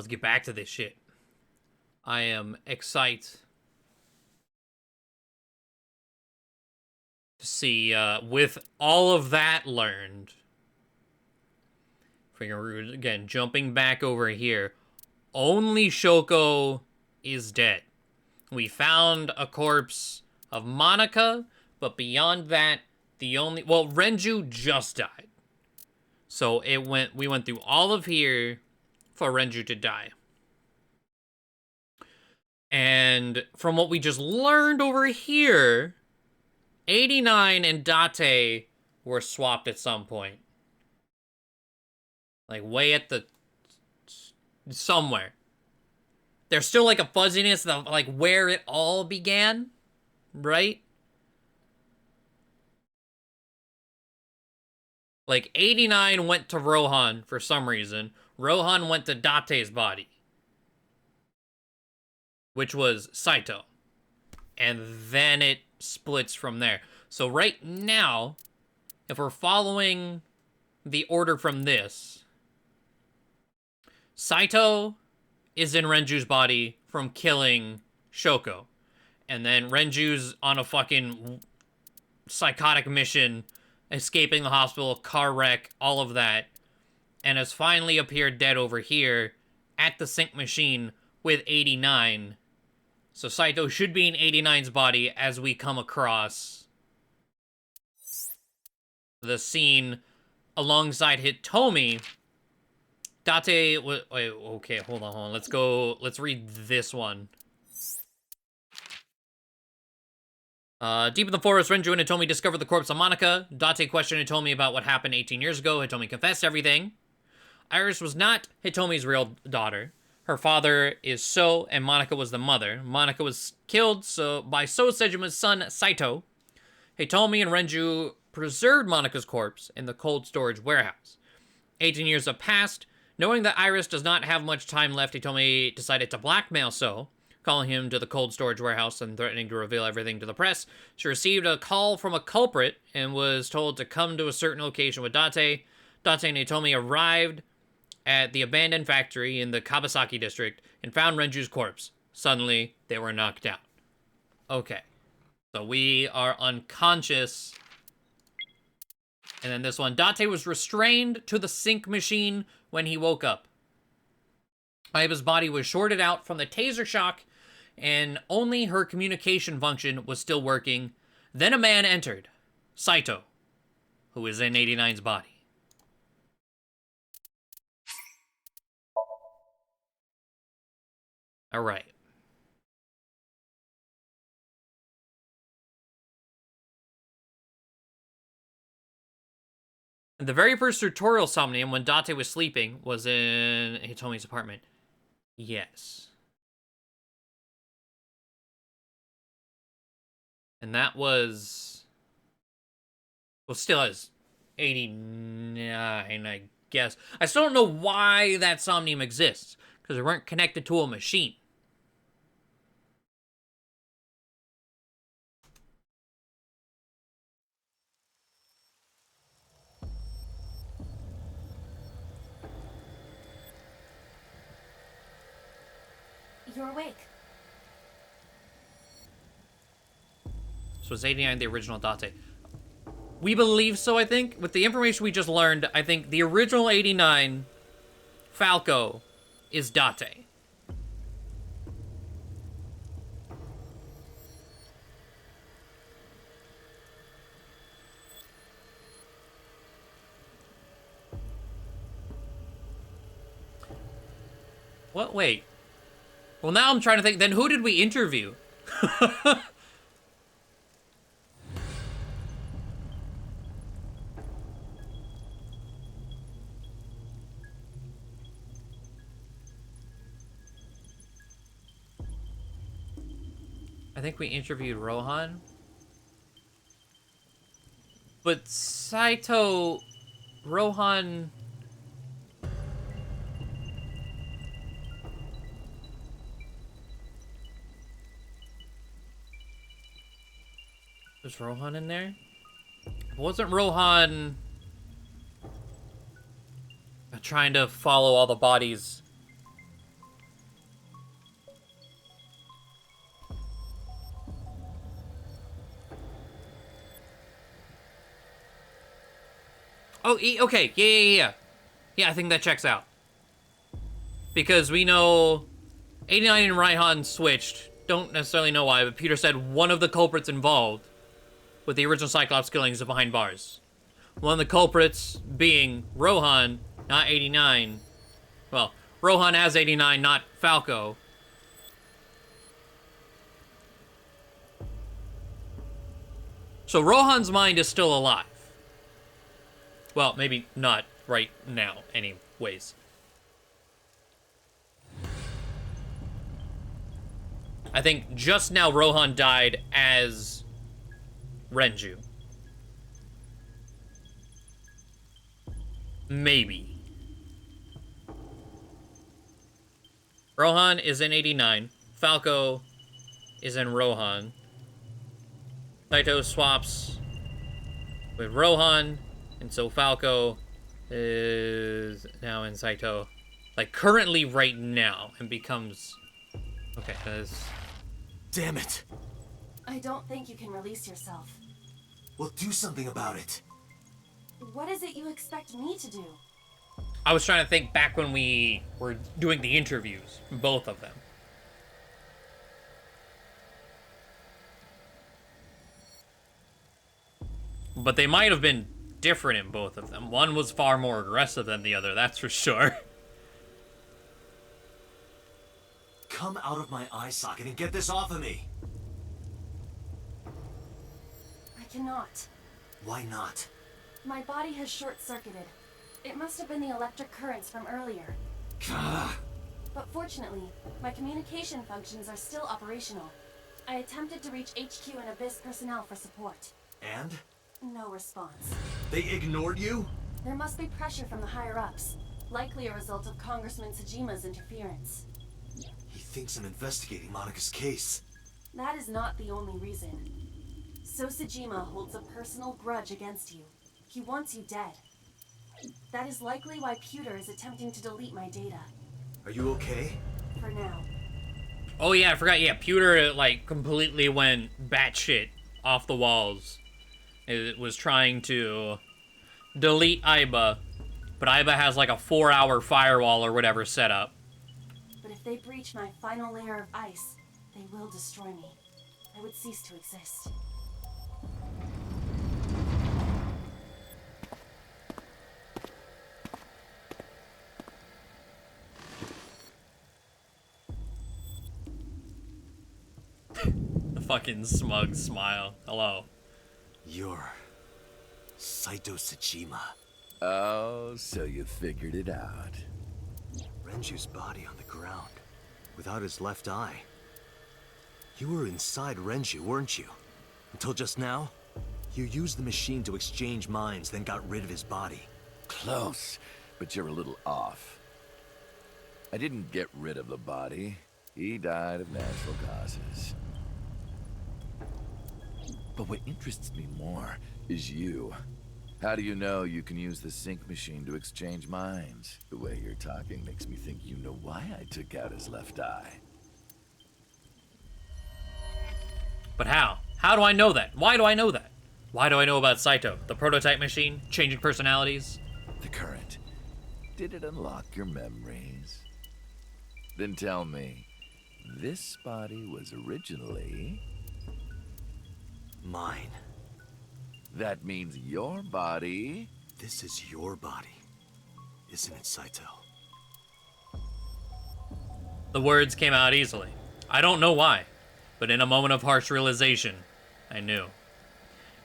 Let's get back to this shit. I am excited to see, with all of that learned. Again, jumping back over here. Only Shoko is dead. We found a corpse of Monica, but beyond that, Renju just died. So we went through all of here for Renju to die. And from what we just learned over here, 89 and Date were swapped at some point. Like, way at the... somewhere. There's still, like, a fuzziness of, like, where it all began, right? Like, 89 went to Rohan for some reason. Rohan went to Date's body, which was Saito. And then it splits from there. So right now, if we're following the order from this, Saito is in Renju's body from killing Shoko. And then Renju's on a fucking psychotic mission, escaping the hospital, car wreck, all of that, and has finally appeared dead over here at the sync machine with 89. So Saito should be in 89's body as we come across the scene alongside Hitomi. Date was... Wait, okay, hold on. Let's read this one. Deep in the forest, Renju and Hitomi discovered the corpse of Monica. Date questioned Hitomi about what happened 18 years ago. Hitomi confessed everything. Iris was not Hitomi's real daughter. Her father is So, and Monica was the mother. Monica was killed by So Sejuma's son, Saito. Hitomi and Renju preserved Monica's corpse in the cold storage warehouse. 18 years have passed. Knowing that Iris does not have much time left, Hitomi decided to blackmail So, calling him to the cold storage warehouse and threatening to reveal everything to the press. She received a call from a culprit and was told to come to a certain location with Date. Date and Hitomi arrived at the abandoned factory in the Kabasaki district and found Renju's corpse. Suddenly, they were knocked out. Okay. So we are unconscious. And then this one. Date was restrained to the sync machine when he woke up. Aiba's body was shorted out from the taser shock, and only her communication function was still working. Then a man entered. Saito, who is in 89's body. All right. The very first tutorial Somnium when Date was sleeping was in Hitomi's apartment. Yes. And that was... well, still is 89, I guess. I still don't know why that Somnium exists, because they weren't connected to a machine. You're awake. So it's 89, the original Date. We believe so, I think. With the information we just learned, I think the original 89 Falco is Date. What? Wait. Well, now I'm trying to think, then who did we interview? I think we interviewed Rohan. But Saito... Rohan... Was Rohan in there? Wasn't Rohan trying to follow all the bodies Oh, okay. Yeah. Yeah, I think that checks out. Because we know 89 and Raihan switched. Don't necessarily know why, but Peter said one of the culprits involved with the original Cyclops killings is behind bars. One of the culprits being Rohan, not 89. Well, Rohan as 89, not Falco. So Rohan's mind is still alive. Well, maybe not right now, anyways. I think just now Rohan died as Renju. Maybe. Rohan is in 89. Falco is in Rohan. Saito swaps with Rohan, and so Falco is now in Saito. Like, currently right now, and becomes... Okay, that's... Damn it! I don't think you can release yourself. Well, do something about it. What is it you expect me to do? I was trying to think back when we were doing the interviews, both of them. But they might have been different in both of them. One was far more aggressive than the other, that's for sure. Come out of my eye socket and get this off of me! I cannot. Why not? My body has short-circuited. It must have been the electric currents from earlier. Gah. But fortunately, my communication functions are still operational. I attempted to reach HQ and Abyss personnel for support. And? No response. They ignored you? There must be pressure from the higher-ups. Likely a result of Congressman Tsujima's interference. He thinks I'm investigating Monika's case. That is not the only reason. So Tsujima holds a personal grudge against you. He wants you dead. That is likely why Pewter is attempting to delete my data. Are you okay? For now. Oh yeah, I forgot, yeah, Pewter, like, completely went batshit off the walls. It was trying to delete Aiba, but Aiba has like a 4-hour firewall or whatever set up. But if they breach my final layer of ice, they will destroy me. I would cease to exist. The fucking smug smile. Hello. You're... Saito Tsujima. Oh, so you figured it out. Renju's body on the ground, without his left eye. You were inside Renju, weren't you? Until just now? You used the machine to exchange minds, then got rid of his body. Close, but you're a little off. I didn't get rid of the body. He died of natural causes. But what interests me more is you. How do you know you can use the sync machine to exchange minds? The way you're talking makes me think you know why I took out his left eye. But how? How do I know that? Why do I know that? Why do I know about Saito? The prototype machine? Changing personalities? The current. Did it unlock your memories? Then tell me, this body was originally... Mine. That means your body... This is your body, isn't it, Saito? The words came out easily. I don't know why, but in a moment of harsh realization, I knew.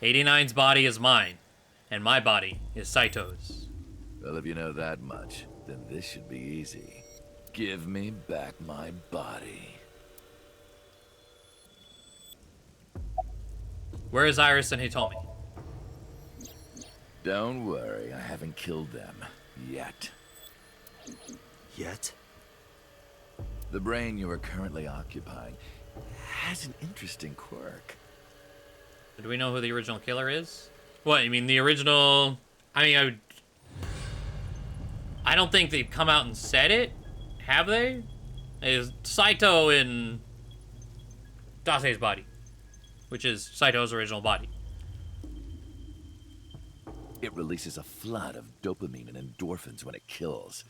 89's body is mine, and my body is Saito's. Well, if you know that much, then this should be easy. Give me back my body. Where is Iris and Hitomi? Don't worry, I haven't killed them. Yet. Yet? The brain you are currently occupying has an interesting quirk. Do we know who the original killer is? What, you mean the original... I don't think they've come out and said it. Have they? Is Saito in Dase's body, which is Saito's original body. It releases a flood of dopamine and endorphins when it kills.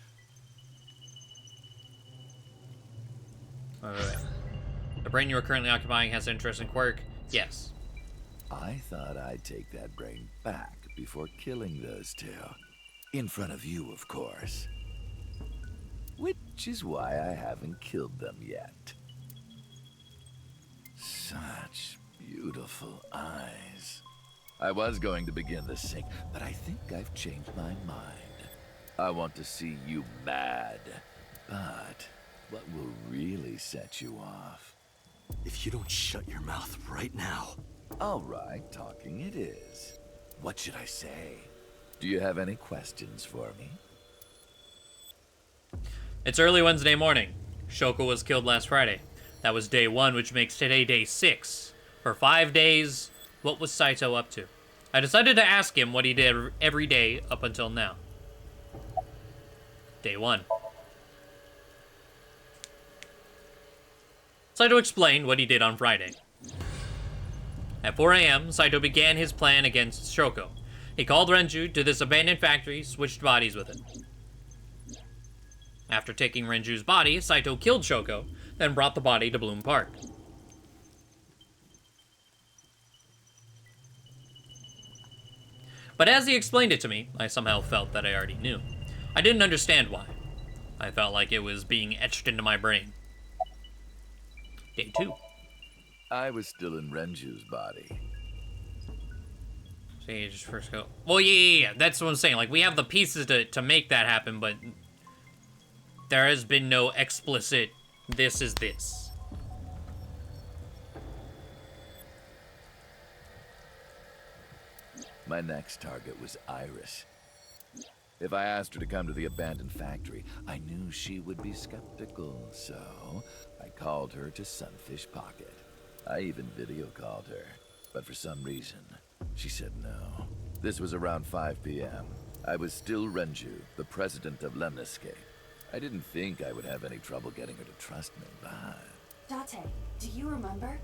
The brain you are currently occupying has interest in quirk. Yes. I thought I'd take that brain back before killing those two. In front of you, of course. Which is why I haven't killed them yet. Such beautiful eyes. I was going to begin the sync, but I think I've changed my mind. I want to see you mad. But what will really set you off? If you don't shut your mouth right now. All right, talking it is. What should I say? Do you have any questions for me? It's early Wednesday morning. Shoko was killed last Friday. That was day 1, which makes today day 6. For 5 days, what was Saito up to? I decided to ask him what he did every day up until now. Day 1. Saito explained what he did on Friday. At 4 a.m., Saito began his plan against Shoko. He called Renju to this abandoned factory, switched bodies with him. After taking Renju's body, Saito killed Shoko, then brought the body to Bloom Park. But as he explained it to me, I somehow felt that I already knew. I didn't understand why. I felt like it was being etched into my brain. Day 2. I was still in Renju's body. So you just first go... Well, yeah. That's what I'm saying. Like, we have the pieces to make that happen, but... there has been no explicit, this is this. My next target was Iris. If I asked her to come to the abandoned factory, I knew she would be skeptical, so I called her to Sunfish Pocket. I even video called her, but for some reason, she said no. This was around 5 p.m. I was still Renju, the president of Lemniscape. I didn't think I would have any trouble getting her to trust me, but... Date, do you remember?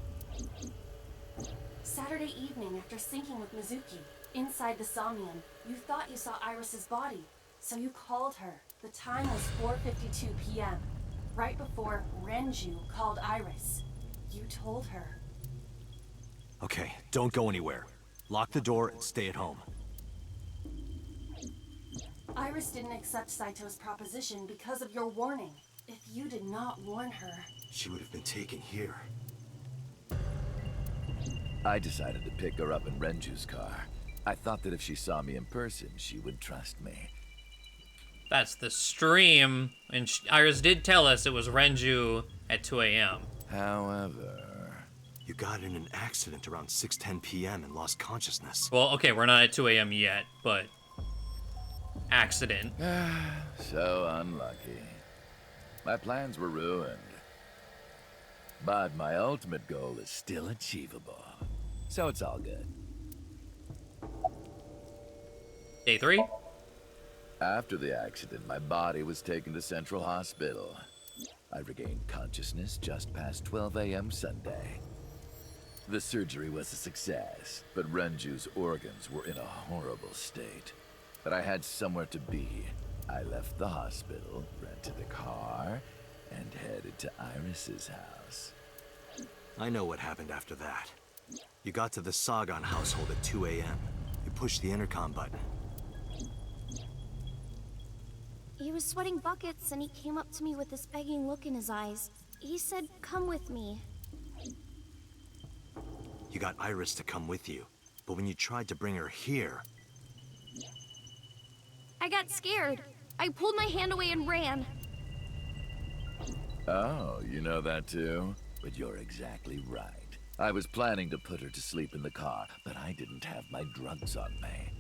Saturday evening after syncing with Mizuki, inside the Somnium, you thought you saw Iris's body, so you called her. The time was 4:52 p.m., right before Renju called Iris. You told her. Okay, don't go anywhere. Lock the door and stay at home. Iris didn't accept Saito's proposition because of your warning. If you did not warn her... She would have been taken here. I decided to pick her up in Renju's car. I thought that if she saw me in person, she would trust me. That's the stream, and Iris did tell us it was Renju at 2 a.m. However... You got in an accident around 6:10 p.m. and lost consciousness. Well, okay, we're not at 2 a.m. yet, but... accident. So unlucky. My plans were ruined. But my ultimate goal is still achievable. So it's all good. Day 3? After the accident, my body was taken to Central Hospital. I regained consciousness just past 12 a.m. Sunday. The surgery was a success, but Renju's organs were in a horrible state. But I had somewhere to be. I left the hospital, rented a car, and headed to Iris's house. I know what happened after that. You got to the Sagan household at 2 a.m. You pushed the intercom button. He was sweating buckets and he came up to me with this begging look in his eyes. He said, "Come with me." You got Iris to come with you, but when you tried to bring her here... I got scared. I pulled my hand away and ran. Oh, you know that too? But you're exactly right. I was planning to put her to sleep in the car, but I didn't have my drugs on me.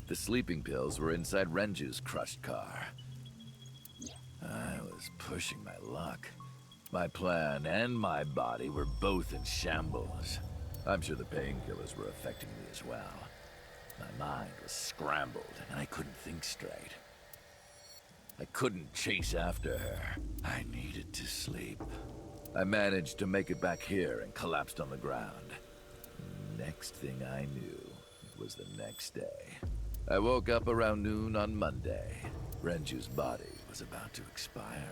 The sleeping pills were inside Renju's crushed car. I was pushing my luck. My plan and my body were both in shambles. I'm sure the painkillers were affecting me as well. My mind was scrambled, and I couldn't think straight. I couldn't chase after her. I needed to sleep. I managed to make it back here and collapsed on the ground. Next thing I knew, it was the next day. I woke up around noon on Monday. Renju's body was about to expire.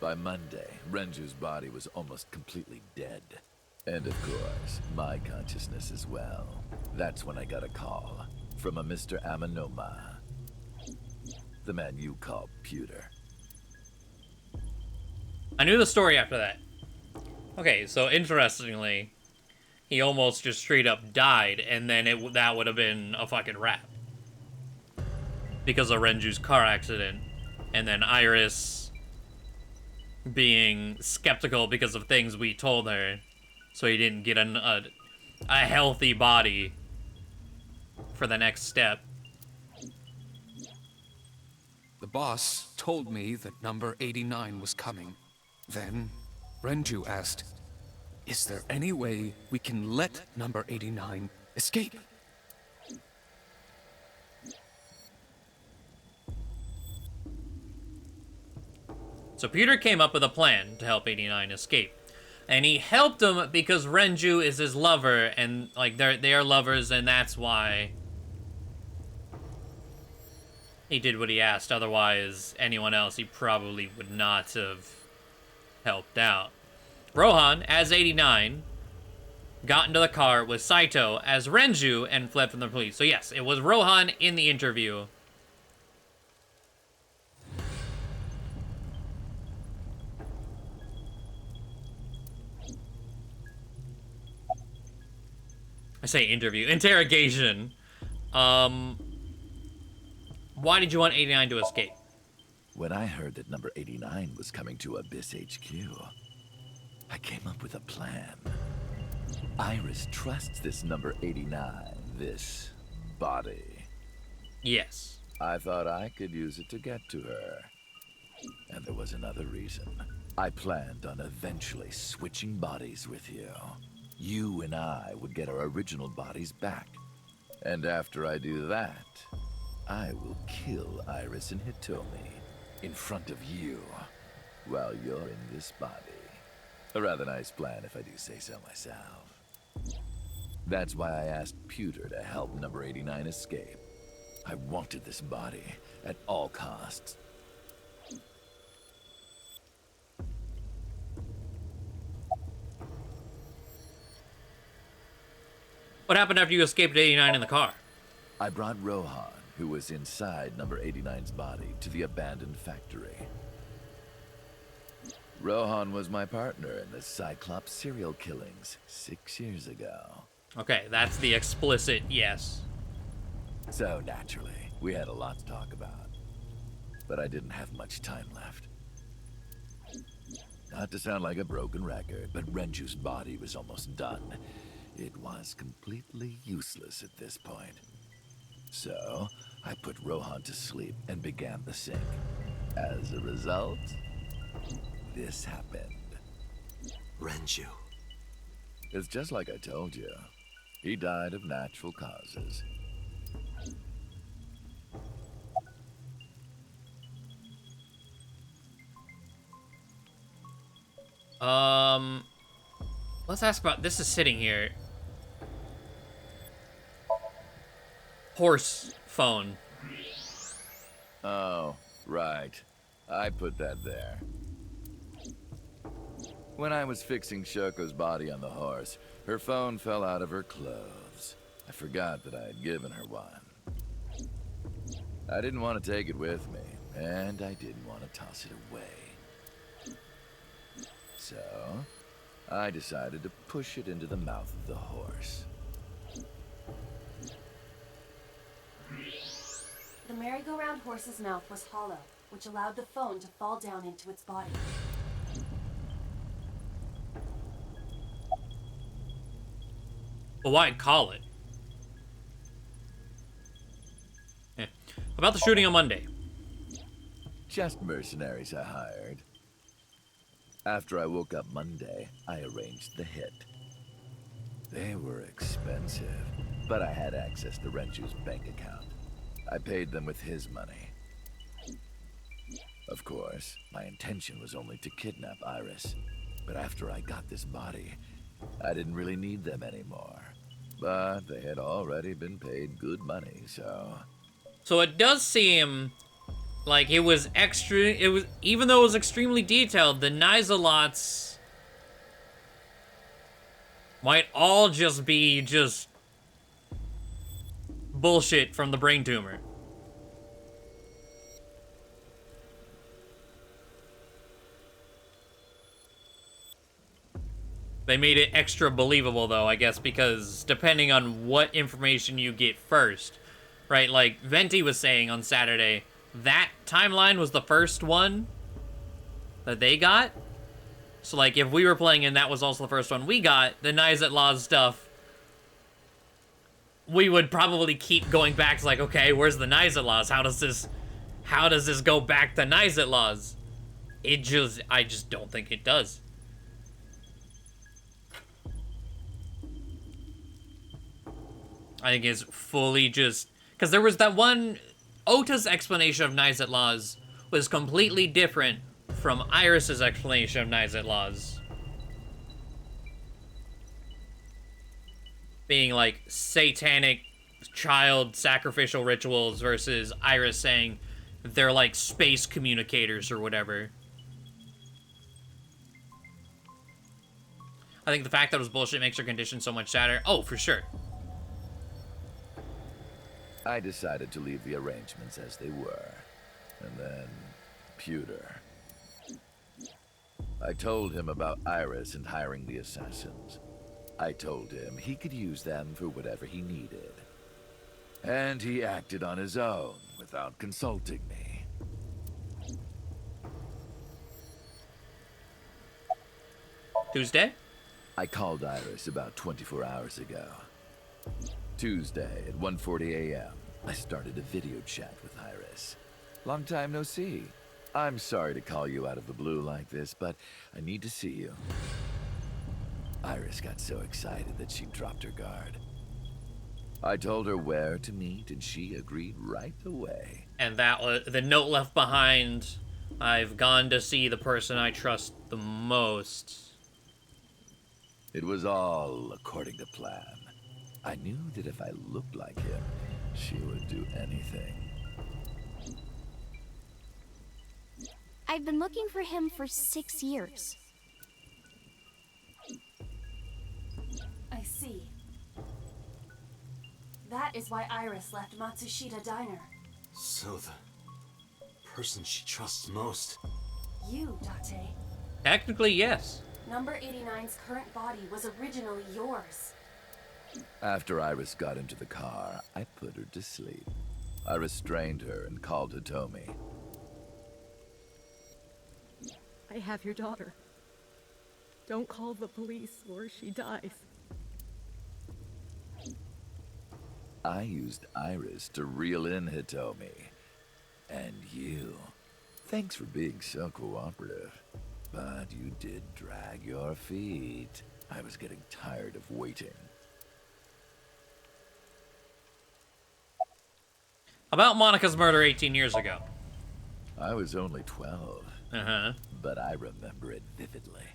By Monday, Renju's body was almost completely dead. And of course, my consciousness as well. That's when I got a call from a Mr. Amanoma. The man you call Pewter. I knew the story after that. Okay, so interestingly, he almost just straight up died, and then that would have been a fucking wrap. Because of Renju's car accident. And then Iris being skeptical because of things we told her. So he didn't get a healthy body for the next step. The boss told me that number 89 was coming. Then, Renju asked, "Is there any way we can let number 89 escape?" So Peter came up with a plan to help 89 escape. And he helped him because Renju is his lover, and like they are lovers, and that's why he did what he asked. Otherwise, anyone else he probably would not have helped out. Rohan, as 89, got into the car with Saito as Renju and fled from the police. So yes, it was Rohan in the interview. I say interview. Interrogation. Why did you want 89 to escape? When I heard that number 89 was coming to Abyss HQ, I came up with a plan. Iris trusts this number 89, this body. Yes. I thought I could use it to get to her. And there was another reason. I planned on eventually switching bodies with you. You and I would get our original bodies back. And after I do that, I will kill Iris and Hitomi in front of you while you're in this body. A rather nice plan if I do say so myself. That's why I asked Pewter to help number 89 escape. I wanted this body at all costs. What happened after you escaped 89 in the car? I brought Rohan, who was inside number 89's body, to the abandoned factory. Rohan was my partner in the Cyclops serial killings 6 years ago. Okay, that's the explicit yes. So naturally, we had a lot to talk about. But I didn't have much time left. Not to sound like a broken record, but Renju's body was almost done. It was completely useless at this point. So, I put Rohan to sleep and began the sync. As a result, this happened. Renju. It's just like I told you. He died of natural causes. Let's ask about, this is sitting here. Horse phone. Oh, right. I put that there. When I was fixing Shoko's body on the horse, her phone fell out of her clothes. I forgot that I had given her one. I didn't want to take it with me, and I didn't want to toss it away. So, I decided to push it into the mouth of the horse. The merry-go-round horse's mouth was hollow, which allowed the phone to fall down into its body. But why call it? Eh. About the shooting on Monday. Just mercenaries I hired. After I woke up Monday, I arranged the hit. They were expensive, but I had access to Renju's bank account. I paid them with his money. Of course, my intention was only to kidnap Iris. But after I got this body, I didn't really need them anymore. But they had already been paid good money, so... So it does seem like it was even though it was extremely detailed, the Nizelots might all just be bullshit from the brain tumor. They made it extra believable, though, I guess, because depending on what information you get first, right? Like Venti was saying on Saturday, that timeline was the first one that they got. So, like, if we were playing and that was also the first one we got, the Nizet Laws stuff, we would probably keep going back to, like, okay, where's the Nizet Laws? How does this go back to Nizet Laws? I just don't think it does. I think it's fully just... Because there was that one... Ota's explanation of Nizet Laws was completely different from Iris's explanation of Nizet Laws. Being like satanic child sacrificial rituals versus Iris saying they're like space communicators or whatever. I think the fact that it was bullshit makes her condition so much sadder. Oh, for sure. I decided to leave the arrangements as they were. And then... Pewter. I told him about Iris and hiring the assassins. I told him he could use them for whatever he needed. And he acted on his own, without consulting me. Tuesday? I called Iris about 24 hours ago. Tuesday at 1:40 a.m. I started a video chat with Iris. Long time no see. I'm sorry to call you out of the blue like this, but I need to see you. Iris got so excited that she dropped her guard. I told her where to meet, and she agreed right away. And that was the note left behind. I've gone to see the person I trust the most. It was all according to plan. I knew that if I looked like him, she would do anything. I've been looking for him for 6 years. I see. That is why Iris left Matsushita Diner. So the person she trusts most. You, Date. Technically, yes. Number 89's current body was originally yours. After Iris got into the car, I put her to sleep. I restrained her and called Hitomi. I have your daughter. Don't call the police or she dies. I used Iris to reel in Hitomi. And you. Thanks for being so cooperative. But you did drag your feet. I was getting tired of waiting. About Monica's murder 18 years ago. I was only 12. Uh-huh. But I remember it vividly.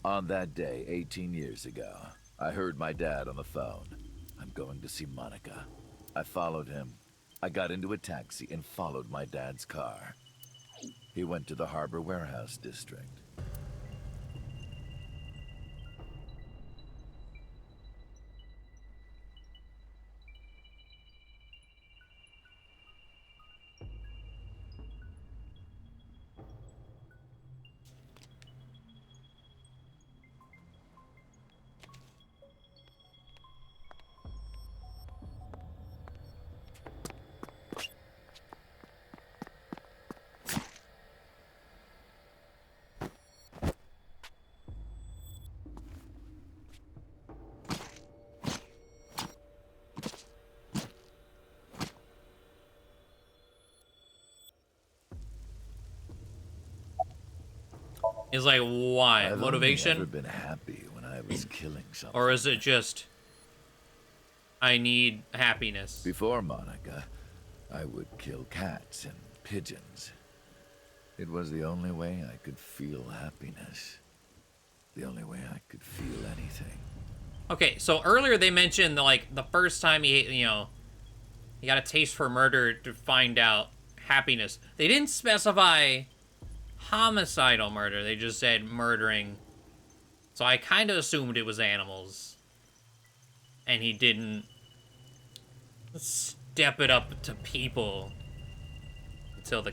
On that day, 18 years ago, I heard my dad on the phone. I'm going to see Monica. I followed him. I got into a taxi and followed my dad's car. He went to the Harbor Warehouse District. Is like, why? I've Motivation? only ever been happy when I was killing someone. Or is it just, I need happiness? Before Monica, I would kill cats and pigeons. It was the only way I could feel happiness. The only way I could feel anything. Okay, so earlier they mentioned that, like, the first time he got a taste for murder to find out happiness. They didn't specify homicidal murder. They just said murdering. So I kind of assumed it was animals. And he didn't step it up to people till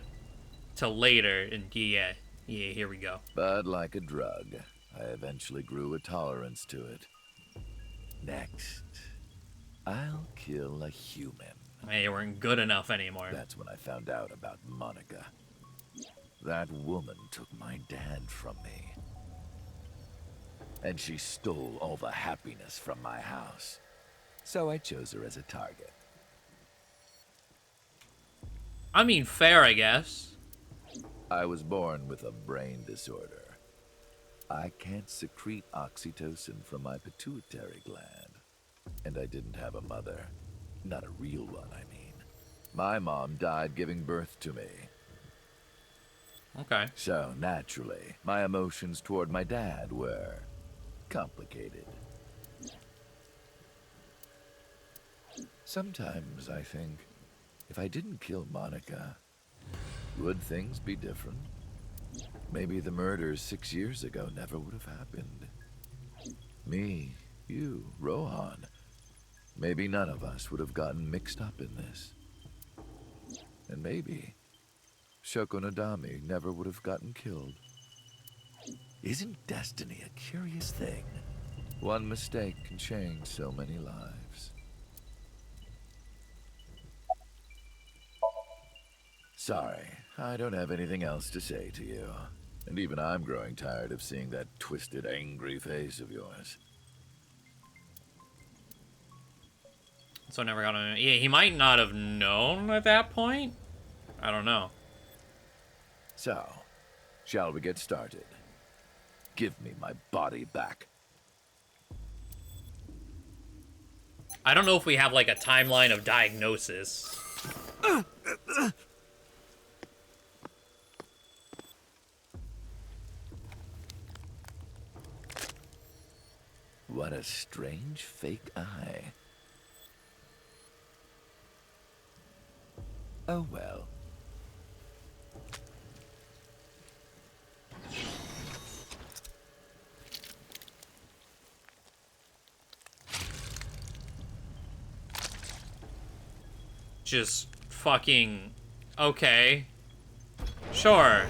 later. And yeah, here we go. But like a drug, I eventually grew a tolerance to it. Next, I'll kill a human. They weren't good enough anymore. That's when I found out about Monica. That woman took my dad from me. And she stole all the happiness from my house. So I chose her as a target. I mean, fair, I guess. I was born with a brain disorder. I can't secrete oxytocin from my pituitary gland. And I didn't have a mother. Not a real one, I mean. My mom died giving birth to me. Okay. So, naturally, my emotions toward my dad were complicated. Sometimes I think, if I didn't kill Monica, would things be different? Maybe the murders 6 years ago never would have happened. Me, you, Rohan. Maybe none of us would have gotten mixed up in this. And maybe Shoko Nadami never would have gotten killed. Isn't destiny a curious thing? One mistake can change so many lives. Sorry, I don't have anything else to say to you. And even I'm growing tired of seeing that twisted, angry face of yours. So never got on. Yeah, he might not have known at that point. I don't know. So, shall we get started? Give me my body back. I don't know if we have like a timeline of diagnosis. What a strange fake eye. Oh well. Just fucking... Okay. Sure.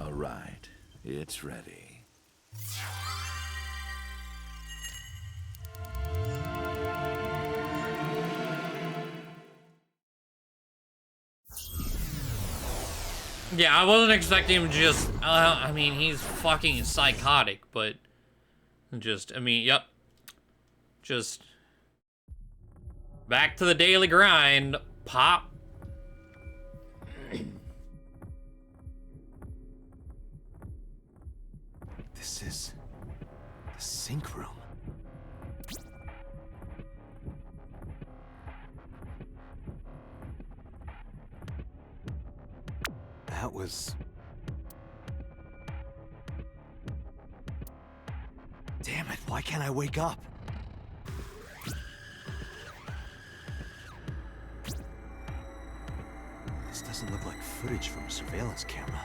All right, it's ready. Yeah, I wasn't expecting him to just... I mean, he's fucking psychotic, but... Just, I mean, yep. Just... Back to the daily grind. Pop. This is the sink room. That was... Damn it, why can't I wake up? This doesn't look like footage from a surveillance camera.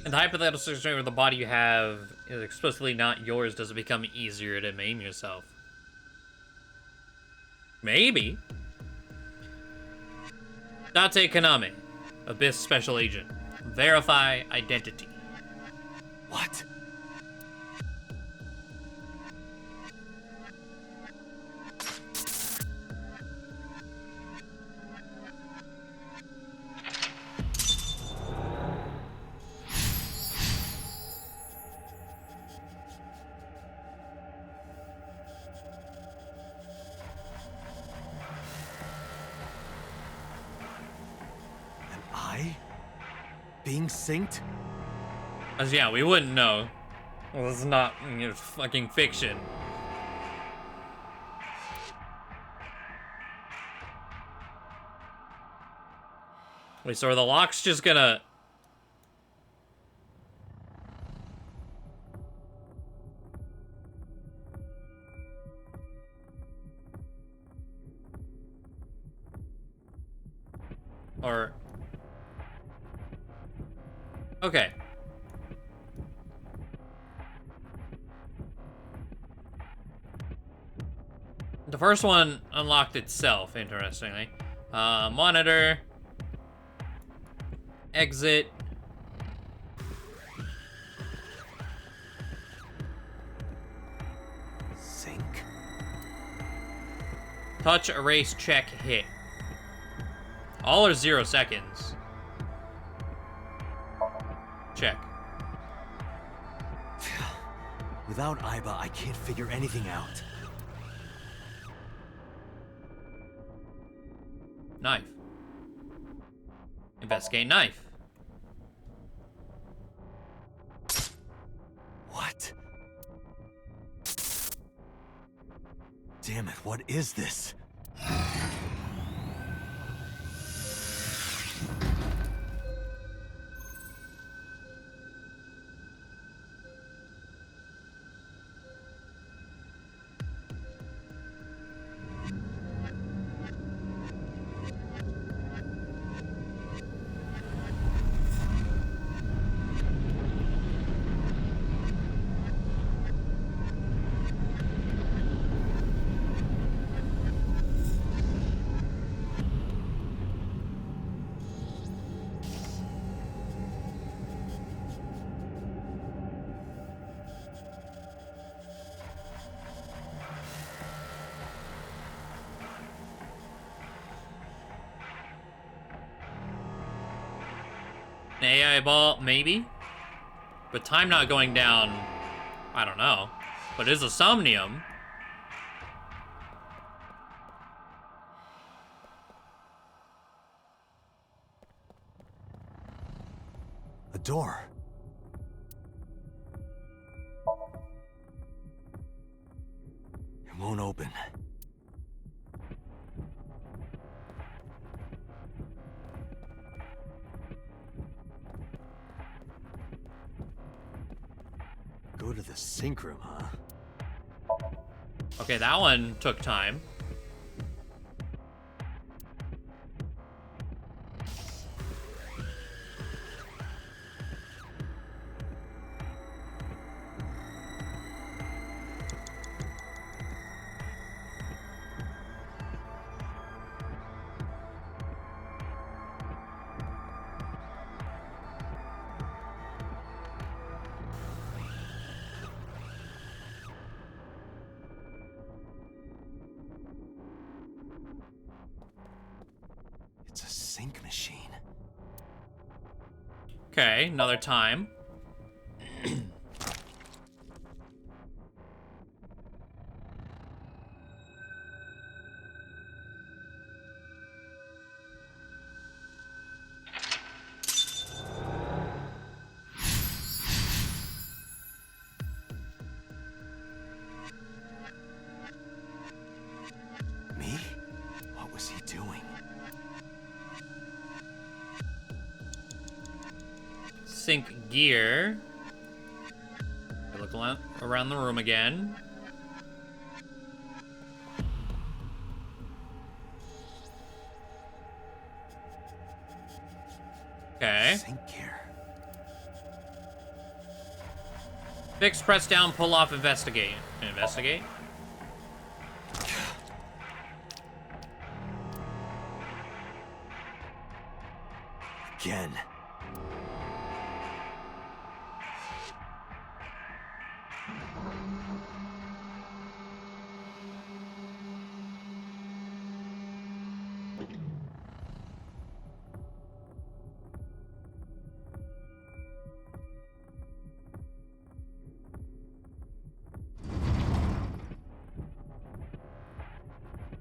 In the hypothetical situation where the body you have is explicitly not yours, does it become easier to maim yourself? Maybe. Date Kaname, Abyss Special Agent. Verify identity. What? being synced? As yeah, we wouldn't know. Well, this is not fucking fiction. Wait, so are the locks just gonna... Or... Okay. The first one unlocked itself, interestingly. Monitor. Exit. Sync? Touch, erase, check, hit. All are 0 seconds. Check. Without Aiba, I can't figure anything out. Knife. Investigate knife. What? Damn it, what is this? An AI ball, maybe? But time not going down, I don't know. But it is a Somnium. A door. It won't open. Go to the sync room, huh? Okay, that one took time. It's a sync machine. Okay, another time. Me? What was he doing? Sync gear. Look around the room again. Okay. Sync gear. Fix, press down, pull off, investigate. Investigate? Again.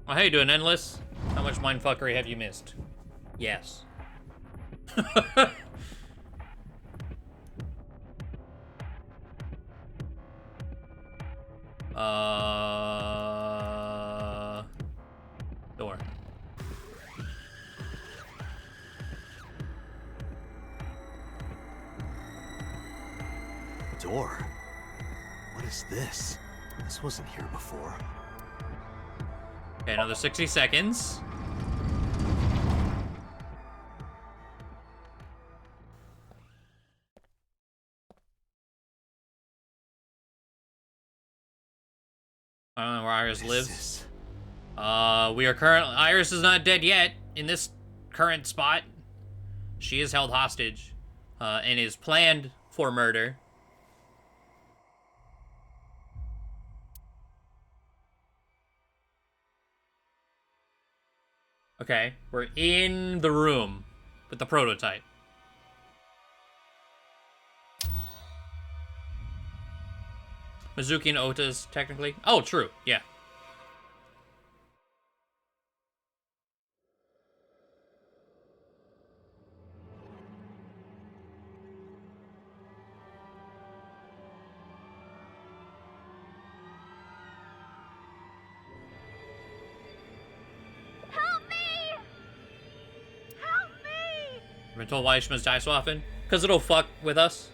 Oh, hey, doing endless? How much mindfuckery have you missed? Yes. Door. Door? What is this? This wasn't here before. Okay, another 60 seconds. I don't know where Iris lives. We are Iris is not dead yet in this current spot. She is held hostage, and is planned for murder. Okay, we're in the room with the prototype. Mizuki and Ota's, technically. Oh, true, yeah. Help me! Help me! I've been told why she must die so often. Because it'll fuck with us.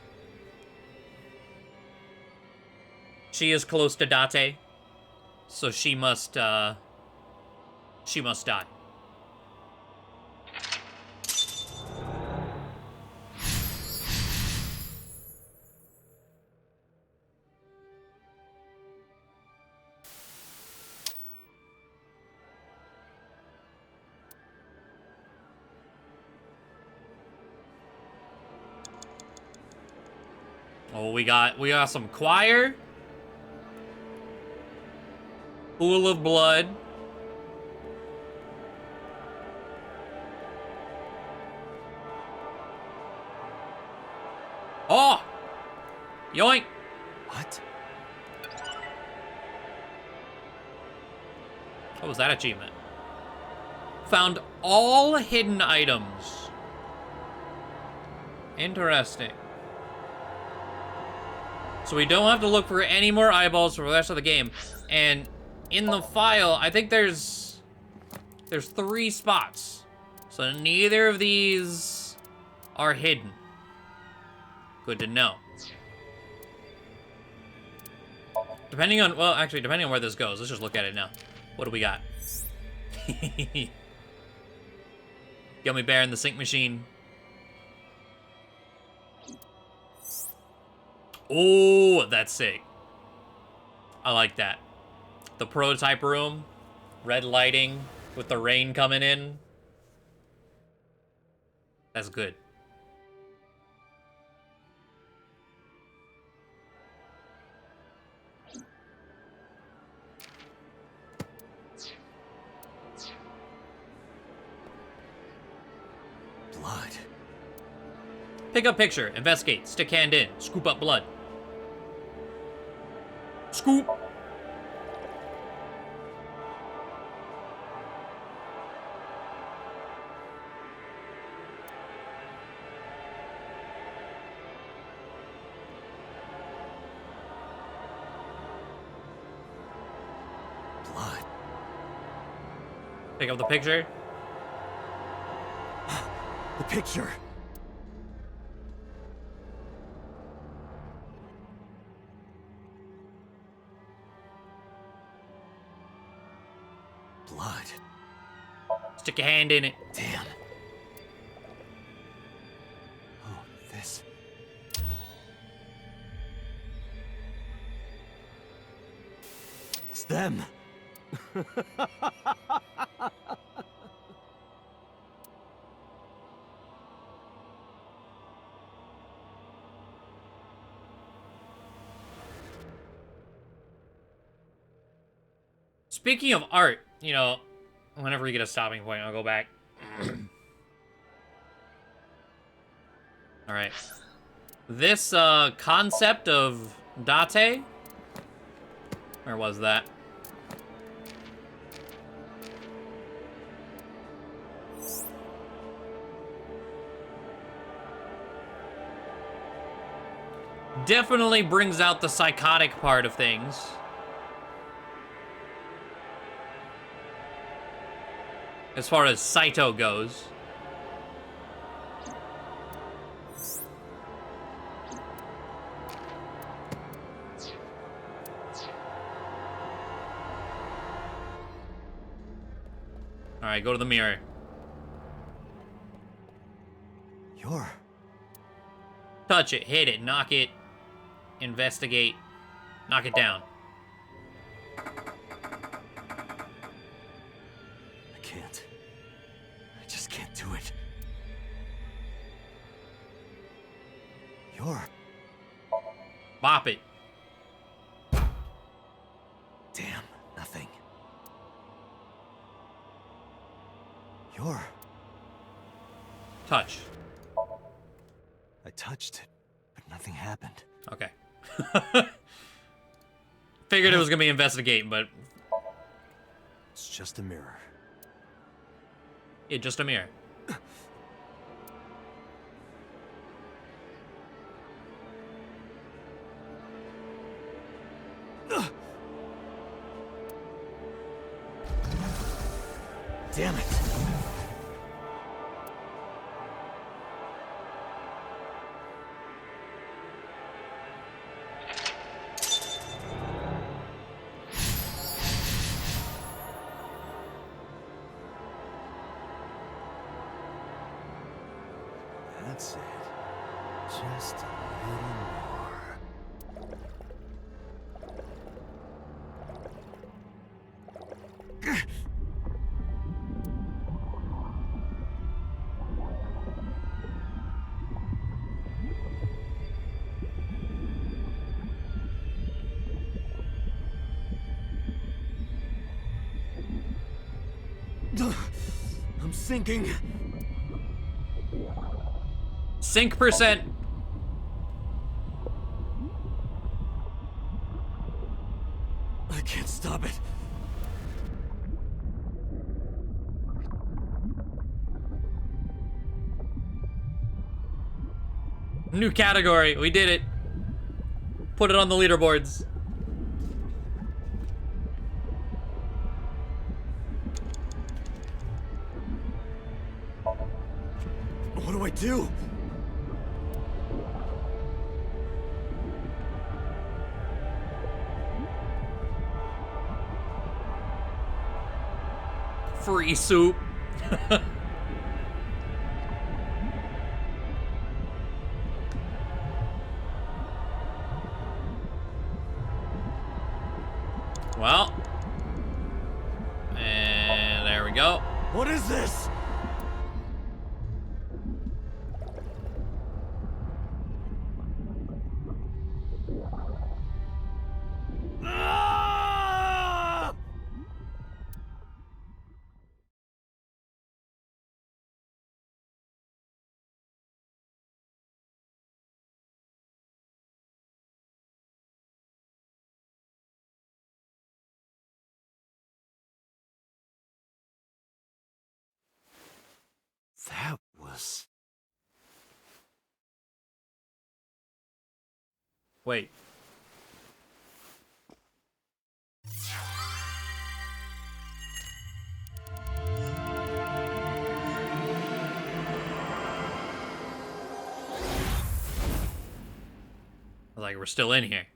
She is close to Date. So she must die. Oh, we got some choir. Pool of blood. Oh! Yoink! What? What was that achievement? Found all hidden items. Interesting. So we don't have to look for any more eyeballs for the rest of the game. And in the file, I think there's 3 spots. So neither of these are hidden. Good to know. Depending on where this goes, let's just look at it now. What do we got? Gummy bear in the sink machine. Oh, that's sick. I like that. The prototype room, red lighting with the rain coming in. That's good. Blood. Pick up picture, investigate, stick hand in, scoop up blood. Scoop! Blood. Pick up the picture. The picture. Blood. Stick your hand in it. Damn. Oh, this. It's them. Speaking of art, you know, whenever we get a stopping point, I'll go back. All right. This concept of Date, where was that? Definitely brings out the psychotic part of things. as far as Saito goes. All right, go to the mirror. You're... Touch it, hit it, knock it, investigate, knock it down. I can't. I just can't do it. You're... Bop it. Damn, nothing. You're... Touch. I touched it, but nothing happened. Okay. Figured it was gonna be investigating, but It's just a mirror. it's just a mirror. Damn it! That's it. Just a little more. I'm sinking. Sync percent. I can't stop it. New category. We did it. Put it on the leaderboards. What do I do? Free soup. Well. And there we go. What is this? Ah! That was... Wait. Like, we're still in here.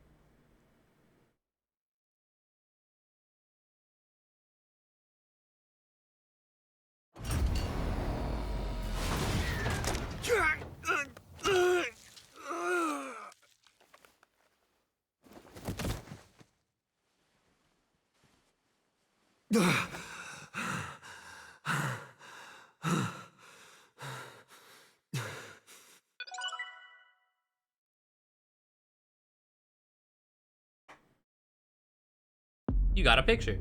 You got a picture.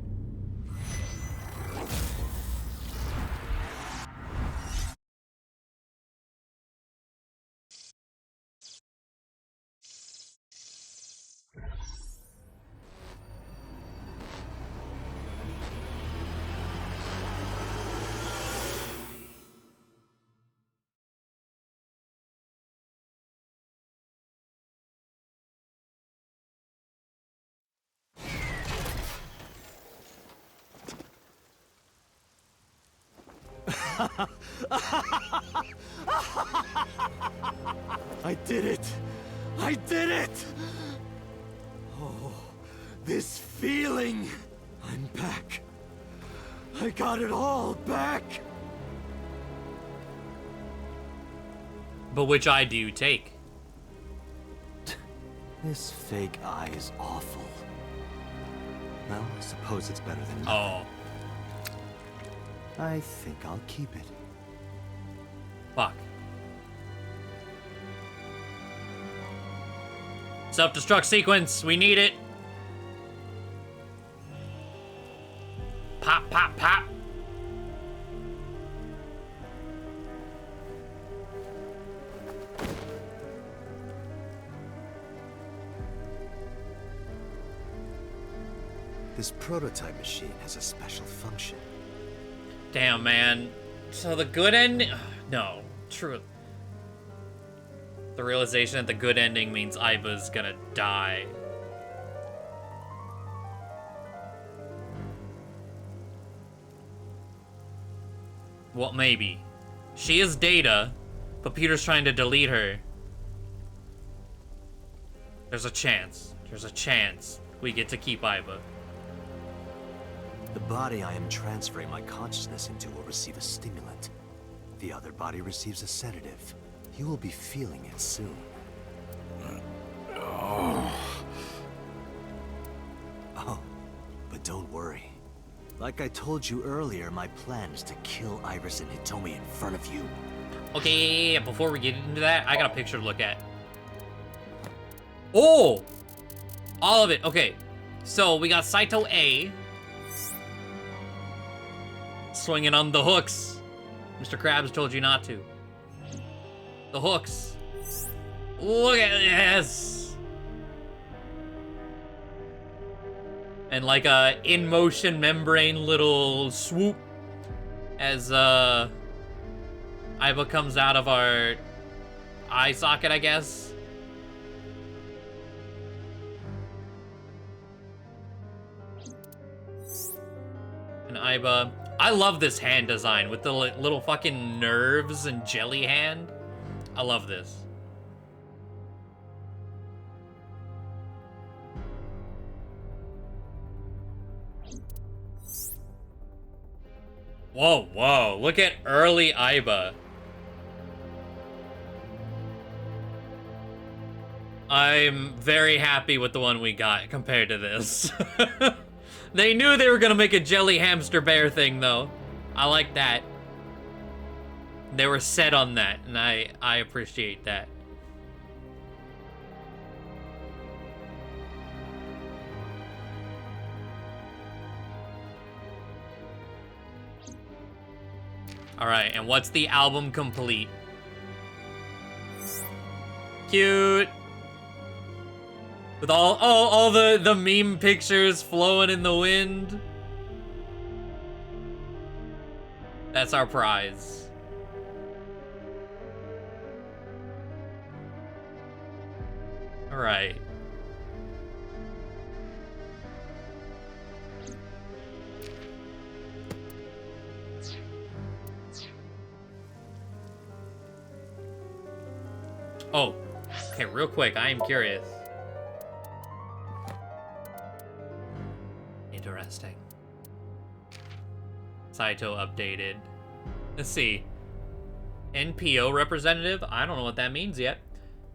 I did it! I did it! Oh, this feeling! I'm back. I got it all back! But which eye do you take? This fake eye is awful. Well, I suppose it's better than Oh, nothing. I think I'll keep it. fuck. Self-destruct sequence, we need it. Pop, pop, pop. This prototype machine has a special function. Damn, man. So the good ending... No, true. The realization that the good ending means Aiba's gonna die. Well, maybe. She is Data, but Peter's trying to delete her. There's a chance. There's a chance we get to keep Aiba. The body I am transferring my consciousness into will receive a stimulant. The other body receives a sedative. You will be feeling it soon. Oh, but don't worry. Like I told you earlier, my plan is to kill Iris and Hitomi in front of you. Okay, yeah, before we get into that, I got a picture to look at. Oh! All of it. Okay, so we got Saito A. Swinging on the hooks. Mr. Krabs told you not to. The hooks. Look at this. And like a in-motion membrane little swoop as Aiba comes out of our eye socket, I guess. And Aiba, I love this hand design with the little fucking nerves and jelly hand. I love this. Whoa, whoa, look at early Aiba. I'm very happy with the one we got compared to this. They knew they were gonna make a jelly hamster bear thing though. I like that. They were set on that, and I appreciate that. All right, and what's the album complete? Cute. With all the meme pictures flowing in the wind. That's our prize. All right. Oh, okay, real quick, I am curious. Interesting. Saito updated. Let's see. NPO representative? I don't know what that means yet.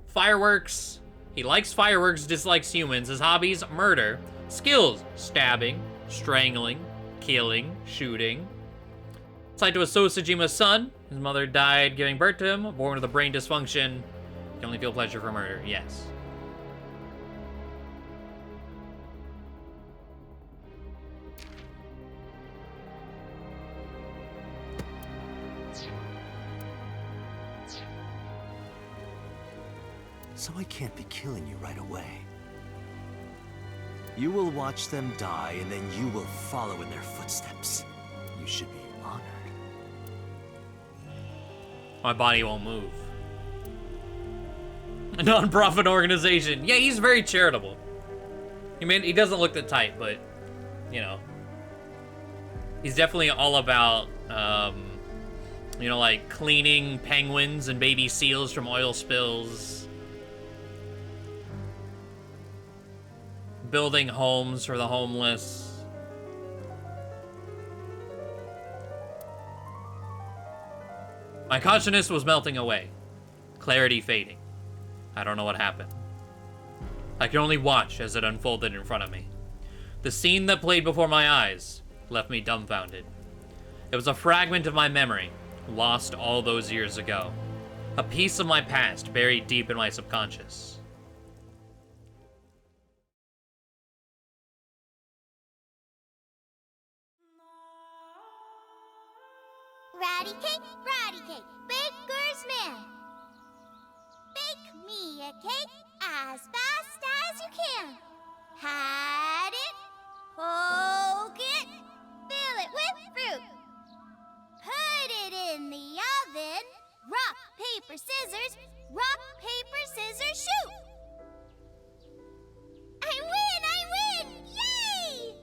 Fireworks. He likes fireworks, dislikes humans. His hobbies, murder. Skills, stabbing, strangling, killing, shooting. Saito is Sosajima's son. His mother died giving birth to him. Born with a brain dysfunction. Can only feel pleasure for murder. Yes. So I can't be killing you right away. You will watch them die, and then you will follow in their footsteps. You should be honored. My body won't move. A non-profit organization. Yeah, he's very charitable. He doesn't look the type, but, you know. He's definitely all about, You know, like cleaning penguins and baby seals from oil spills. Building homes for the homeless. My consciousness was melting away. Clarity fading. I don't know what happened. I could only watch as it unfolded in front of me. The scene that played before my eyes left me dumbfounded. It was a fragment of my memory, lost all those years ago. A piece of my past buried deep in my subconscious. Ratty cake, baker's man. Bake me a cake as fast as you can. Pat it, poke it, fill it with fruit. Put it in the oven. Rock, paper, scissors. Rock, paper, scissors, shoot. I win! Yay!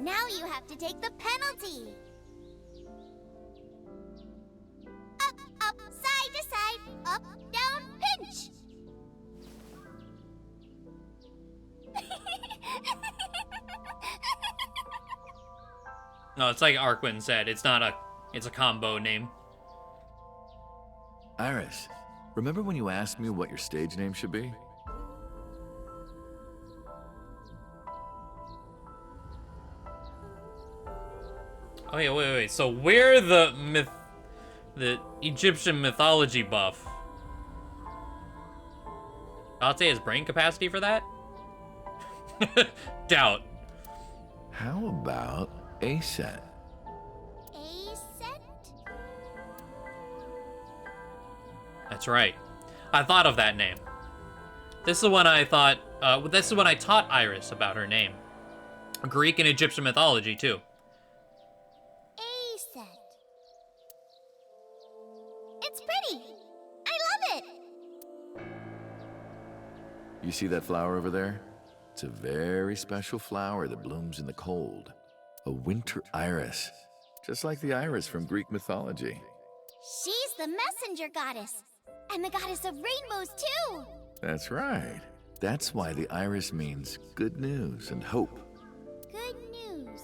Now you have to take the penalty. Up, side to side, up, down, pinch. No, it's like Arquin said. It's not a... It's a combo name. Iris, remember when you asked me what your stage name should be? Oh yeah, wait. So we're the Egyptian mythology buff. Date has brain capacity for that? Doubt. How about A-set? A-set? That's right. I thought of that name. This is when I thought, this is when I taught Iris about her name. Greek and Egyptian mythology, too. A-set. It's pretty. I love it. You see that flower over there? It's a very special flower that blooms in the cold. A winter iris. Just like the iris from Greek mythology. She's the messenger goddess. And the goddess of rainbows, too. That's right. That's why the iris means good news and hope. Good news.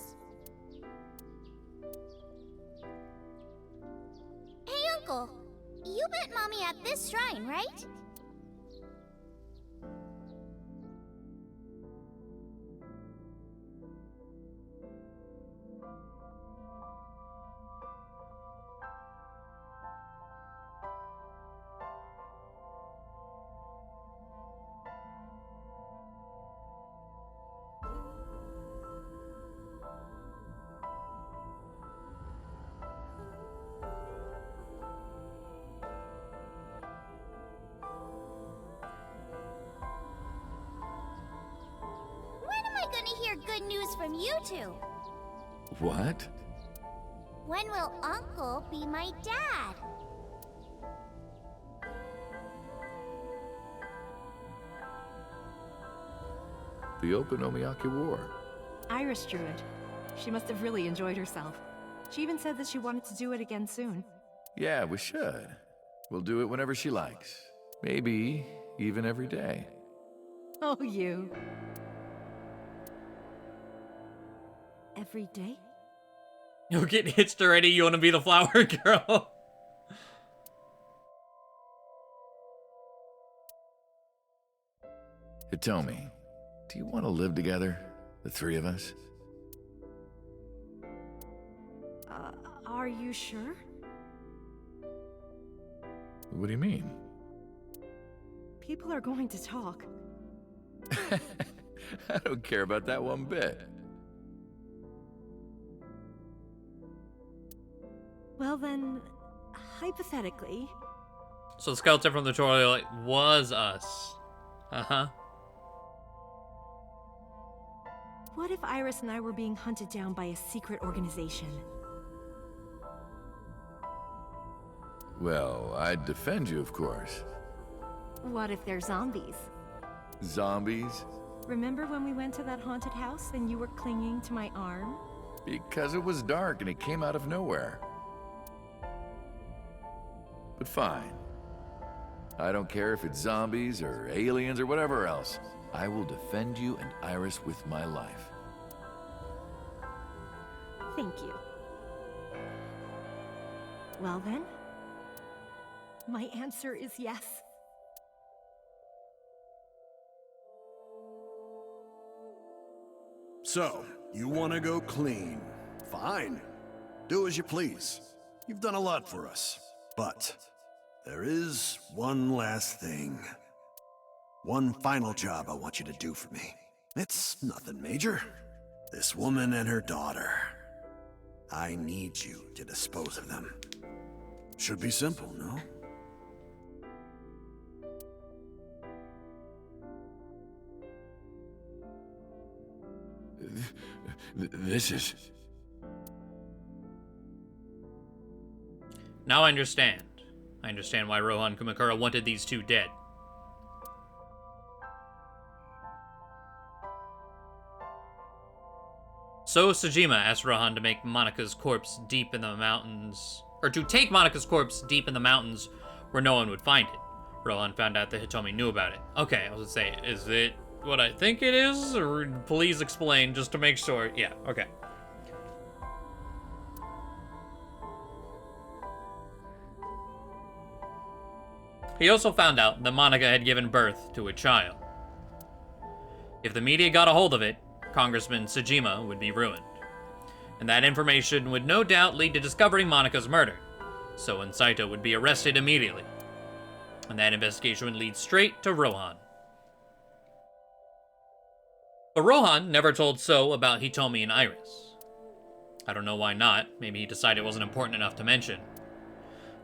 Hey, Uncle. You met Mommy at this shrine, right? Good news from you two. What? When will Uncle be my dad? The Okonomiyaki War. Iris drew it. She must have really enjoyed herself. She even said that she wanted to do it again soon. Yeah, we should. We'll do it whenever she likes. Maybe even every day. Oh, you. Every day? You're getting hitched already. You want to be the flower girl? Hitomi, do you want to live together? The three of us? Are you sure? What do you mean? People are going to talk. I don't care about that one bit. Well then, hypothetically... So the skeleton from the toilet was us. Uh-huh. What if Iris and I were being hunted down by a secret organization? Well, I'd defend you, of course. What if they're zombies? Zombies? Remember when we went to that haunted house and you were clinging to my arm? Because it was dark and it came out of nowhere. But fine. I don't care if it's zombies or aliens or whatever else. I will defend you and Iris with my life. Thank you. Well then, my answer is yes. So, you want to go clean? Fine. Do as you please. You've done a lot for us. But there is one last thing. One final job I want you to do for me. It's nothing major. This woman and her daughter. I need you to dispose of them. Should be simple, no? This is... Now I understand. I understand why Rohan Kumakura wanted these two dead. So Sejima asked Rohan to make Monika's corpse deep in the mountains, or to take Monika's corpse deep in the mountains where no one would find it. Rohan found out that Hitomi knew about it. Okay, I was gonna say, is it what I think it is? Or please explain just to make sure. Yeah, okay. He also found out that Monika had given birth to a child. If the media got a hold of it, Congressman Sejima would be ruined. And that information would no doubt lead to discovering Monika's murder, so Saito would be arrested immediately. And that investigation would lead straight to Rohan. But Rohan never told So about Hitomi and Iris. I don't know why not, maybe he decided it wasn't important enough to mention.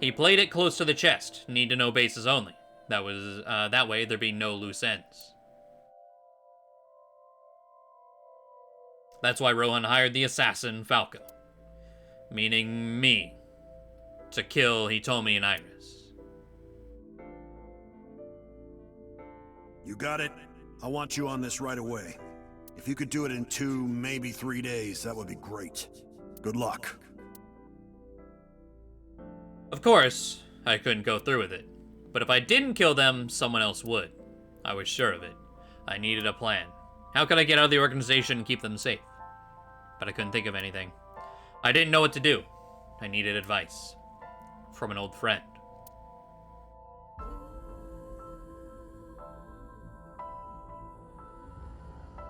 He played it close to the chest, need-to-know bases only. That way there'd be no loose ends. That's why Rohan hired the assassin Falco, meaning me, to kill Hitomi and Iris. You got it? I want you on this right away. If you could do it in 2, maybe 3 days, that would be great. Good luck. Of course, I couldn't go through with it. But if I didn't kill them, someone else would. I was sure of it. I needed a plan. How could I get out of the organization and keep them safe? But I couldn't think of anything. I didn't know what to do. I needed advice. From an old friend.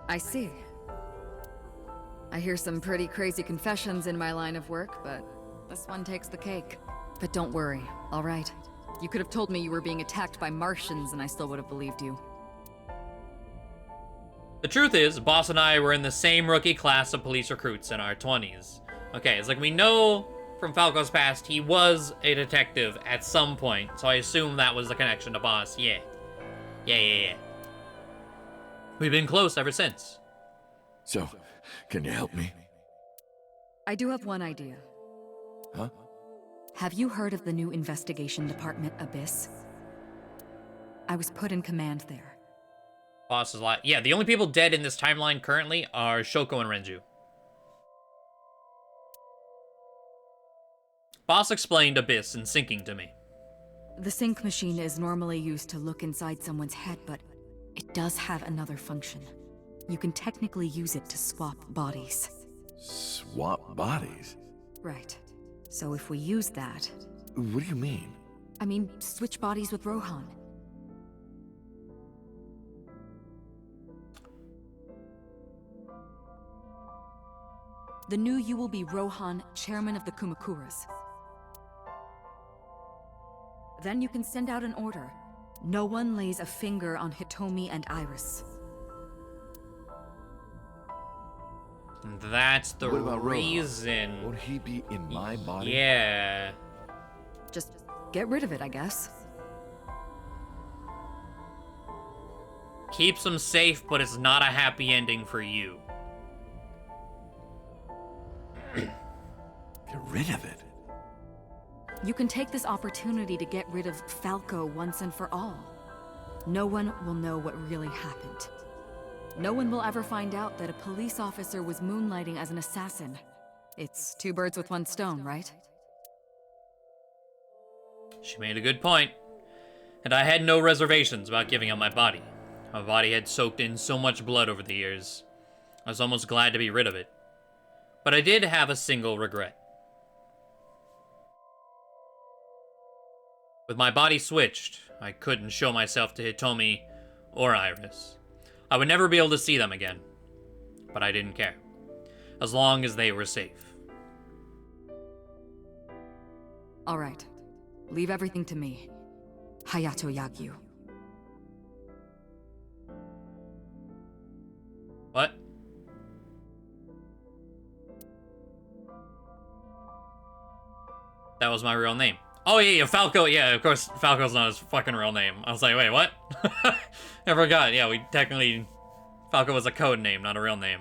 I see. I hear some pretty crazy confessions in my line of work, but this one takes the cake. But don't worry, all right? You could have told me you were being attacked by Martians and I still would have believed you. The truth is, Boss and I were in the same rookie class of police recruits in our 20s. Okay, it's like we know from Falco's past he was a detective at some point, so I assume that was the connection to Boss. Yeah. Yeah. We've been close ever since. So, can you help me? I do have one idea. Huh? Have you heard of the new investigation department, Abyss? I was put in command there. Boss is alive. Yeah, the only people dead in this timeline currently are Shoko and Renju. Boss explained Abyss in syncing to me. The sync machine is normally used to look inside someone's head, but it does have another function. You can technically use it to swap bodies. Swap bodies? Right. So if we use that... What do you mean? I mean, switch bodies with Rohan. The new you will be Rohan, chairman of the Kumakuras. Then you can send out an order. No one lays a finger on Hitomi and Iris. That's the What about Rohan? reason. Would he be in my body? Yeah. Just get rid of it, I guess. Keeps them safe, but it's not a happy ending for you. Get rid of it? You can take this opportunity to get rid of Falco once and for all. No one will know what really happened. No one will ever find out that a police officer was moonlighting as an assassin. It's two birds with one stone, right? She made a good point. And I had no reservations about giving up my body. My body had soaked in so much blood over the years. I was almost glad to be rid of it. But I did have a single regret. With my body switched, I couldn't show myself to Hitomi or Iris. I would never be able to see them again. But I didn't care. As long as they were safe. All right. Leave everything to me. Hayato Yagyu. What? That was my real name. Oh yeah, Falco. Yeah, of course, Falco's not his fucking real name. I was like, wait, what? I forgot. Yeah, we technically... Falco was a code name, not a real name.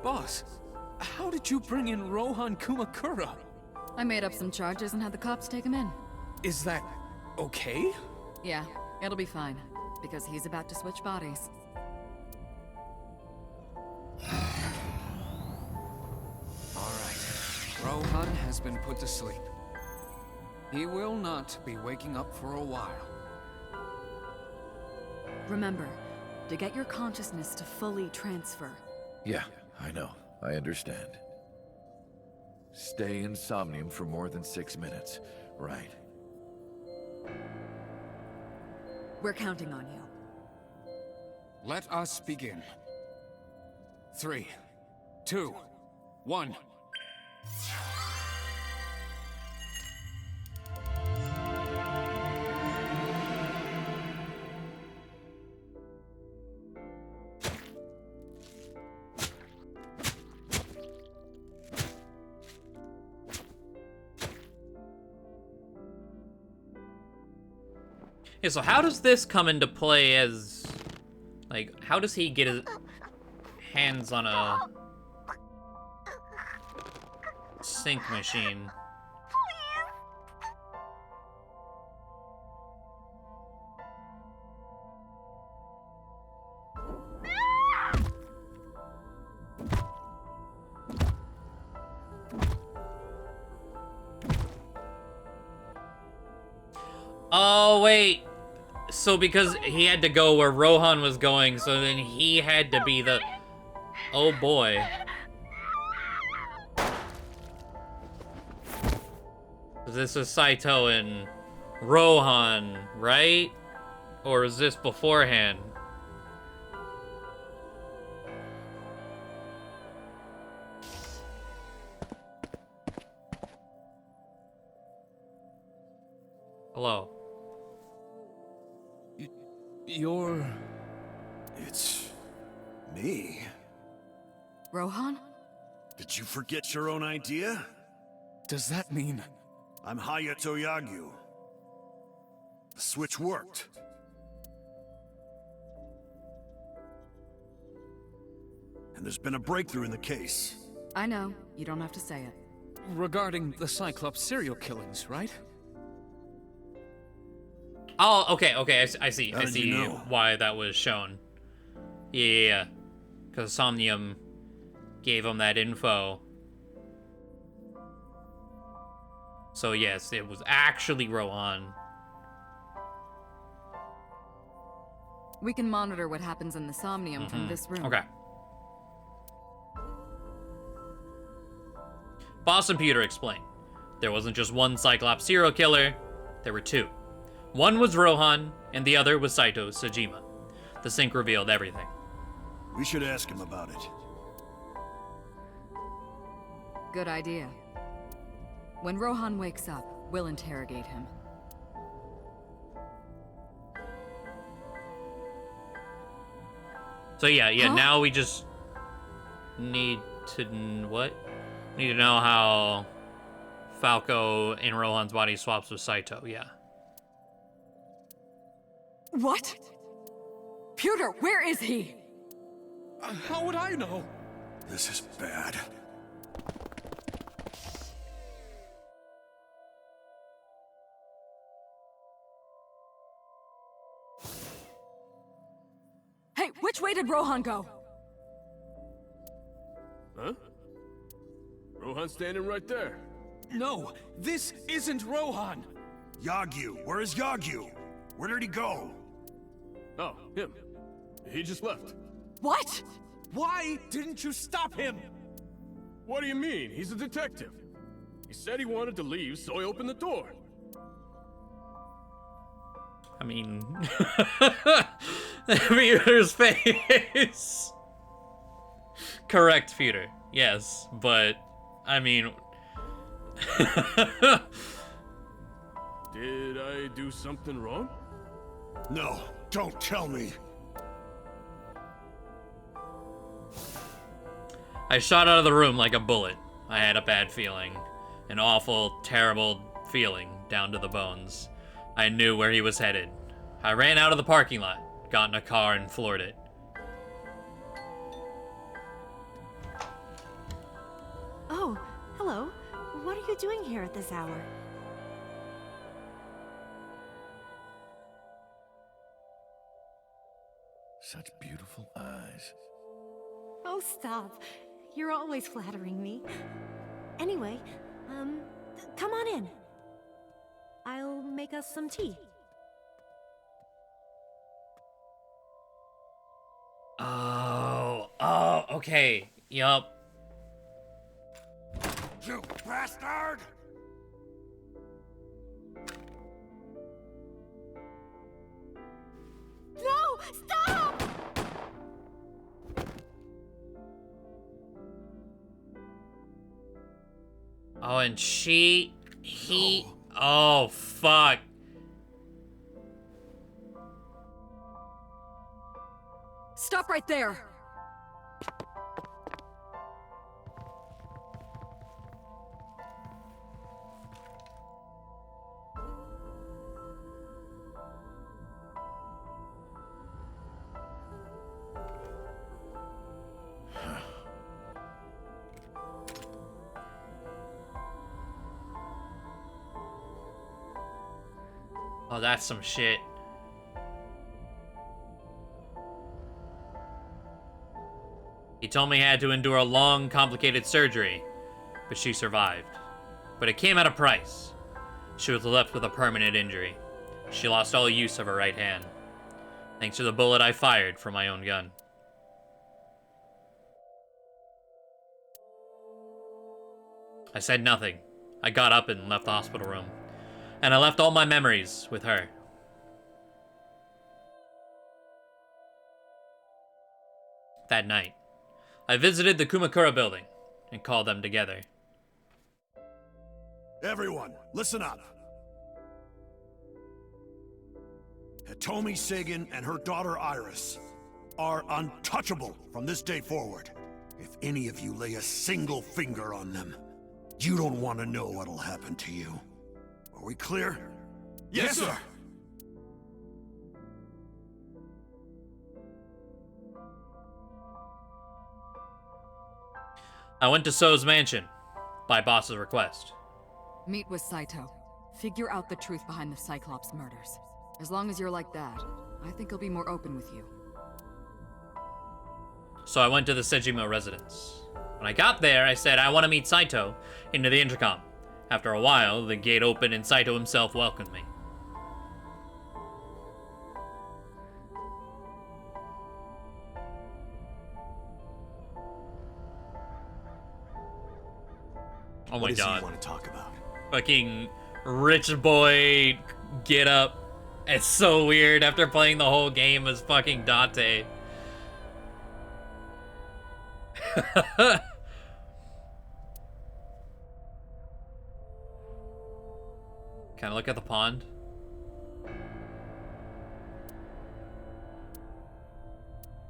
Boss, how did you bring in Rohan Kumakura? I made up some charges and had the cops take him in. Is that okay? Yeah, it'll be fine. Because he's about to switch bodies. Alright. Rohan has been put to sleep. He will not be waking up for a while. Remember, to get your consciousness to fully transfer. Yeah, I know. I understand. Stay in Somnium for more than 6 minutes. Right. We're counting on you. Let us begin. 3, 2, 1. Yeah, so how does this come into play as... Like, how does he get his hands on a sync machine? Oh, wait. So because he had to go where Rohan was going, so then he had to be the... Oh, boy. This is Saito and Rohan, right? Or is this beforehand? Hello. You're... It's... me? Rohan? Did you forget your own idea? Does that mean... I'm Hayato Yagyu. The switch worked. And there's been a breakthrough in the case. I know. You don't have to say it. regarding the Cyclops serial killings, right? Oh, okay, I see. How I did see you know? why that was shown. Yeah. Because Somnium gave him that info. So yes, it was actually Rohan. We can monitor what happens in the Somnium from this room. Okay. Boss and Peter explained. There wasn't just one Cyclops serial killer, there were two. One was Rohan, and the other was Saito Sajima. The sync revealed everything. We should ask him about it. Good idea. When Rohan wakes up, we'll interrogate him. So yeah, Huh? now we just need to, what? Need to know how Falco in Rohan's body swaps with Saito, yeah. What? Peter, where is he? How would I know? This is bad. Hey, Which way did Rohan go? Huh? Rohan's standing right there. No, this isn't Rohan. Yagyu, where is Yagyu? Where did he go? Oh, him. He just left. What? Why didn't you stop him? What do you mean? He's a detective. He said he wanted to leave, so I opened the door. I mean, Peter's face. Correct, Peter. Yes, but I mean, Did I do something wrong? No, don't tell me. I shot out of the room like a bullet. I had a bad feeling, an awful, terrible feeling down to the bones. I knew where he was headed. I ran out of the parking lot, got in a car, and floored it. Oh, hello. What are you doing here at this hour? Such beautiful eyes. Oh, stop. You're always flattering me. Anyway, come on in. I'll make us some tea. Oh, okay. Yup. You bastard! No! Stop! Oh, and oh, fuck. Stop right there! Oh, that's some shit. He told me he had to endure a long, complicated surgery, but she survived. But it came at a price. She was left with a permanent injury. She lost all use of her right hand, thanks to the bullet I fired from my own gun. I said nothing. I got up and left the hospital room. And I left all my memories with her. That night, I visited the Kumakura building and called them together. Everyone, listen up. Hitomi Sagan and her daughter Iris are untouchable from this day forward. If any of you lay a single finger on them, you don't want to know what'll happen to you. Are we clear? Yes, sir. I went to So's mansion, by boss's request. Meet with Saito. Figure out the truth behind the Cyclops murders. As long as you're like that, I think he'll be more open with you. So I went to the Sejima residence. When I got there, I said I want to meet Saito into the intercom. After a while, the gate opened and Saito himself welcomed me. Oh my god. What want to talk about? Fucking rich boy get up. It's so weird after playing the whole game as fucking Date. Can I look at the pond?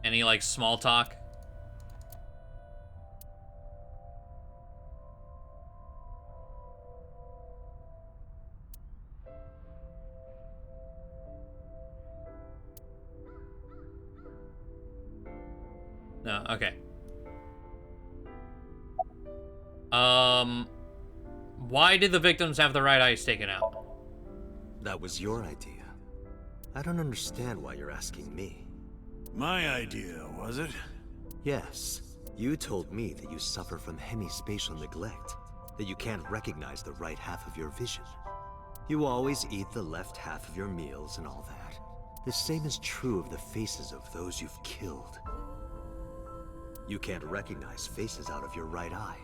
Any like small talk? No, okay. Why did the victims have the right eyes taken out? That was your idea. I don't understand why you're asking me. My idea, was it? Yes. You told me that you suffer from hemispatial neglect, that you can't recognize the right half of your vision. You always eat the left half of your meals and all that. The same is true of the faces of those you've killed. You can't recognize faces out of your right eye.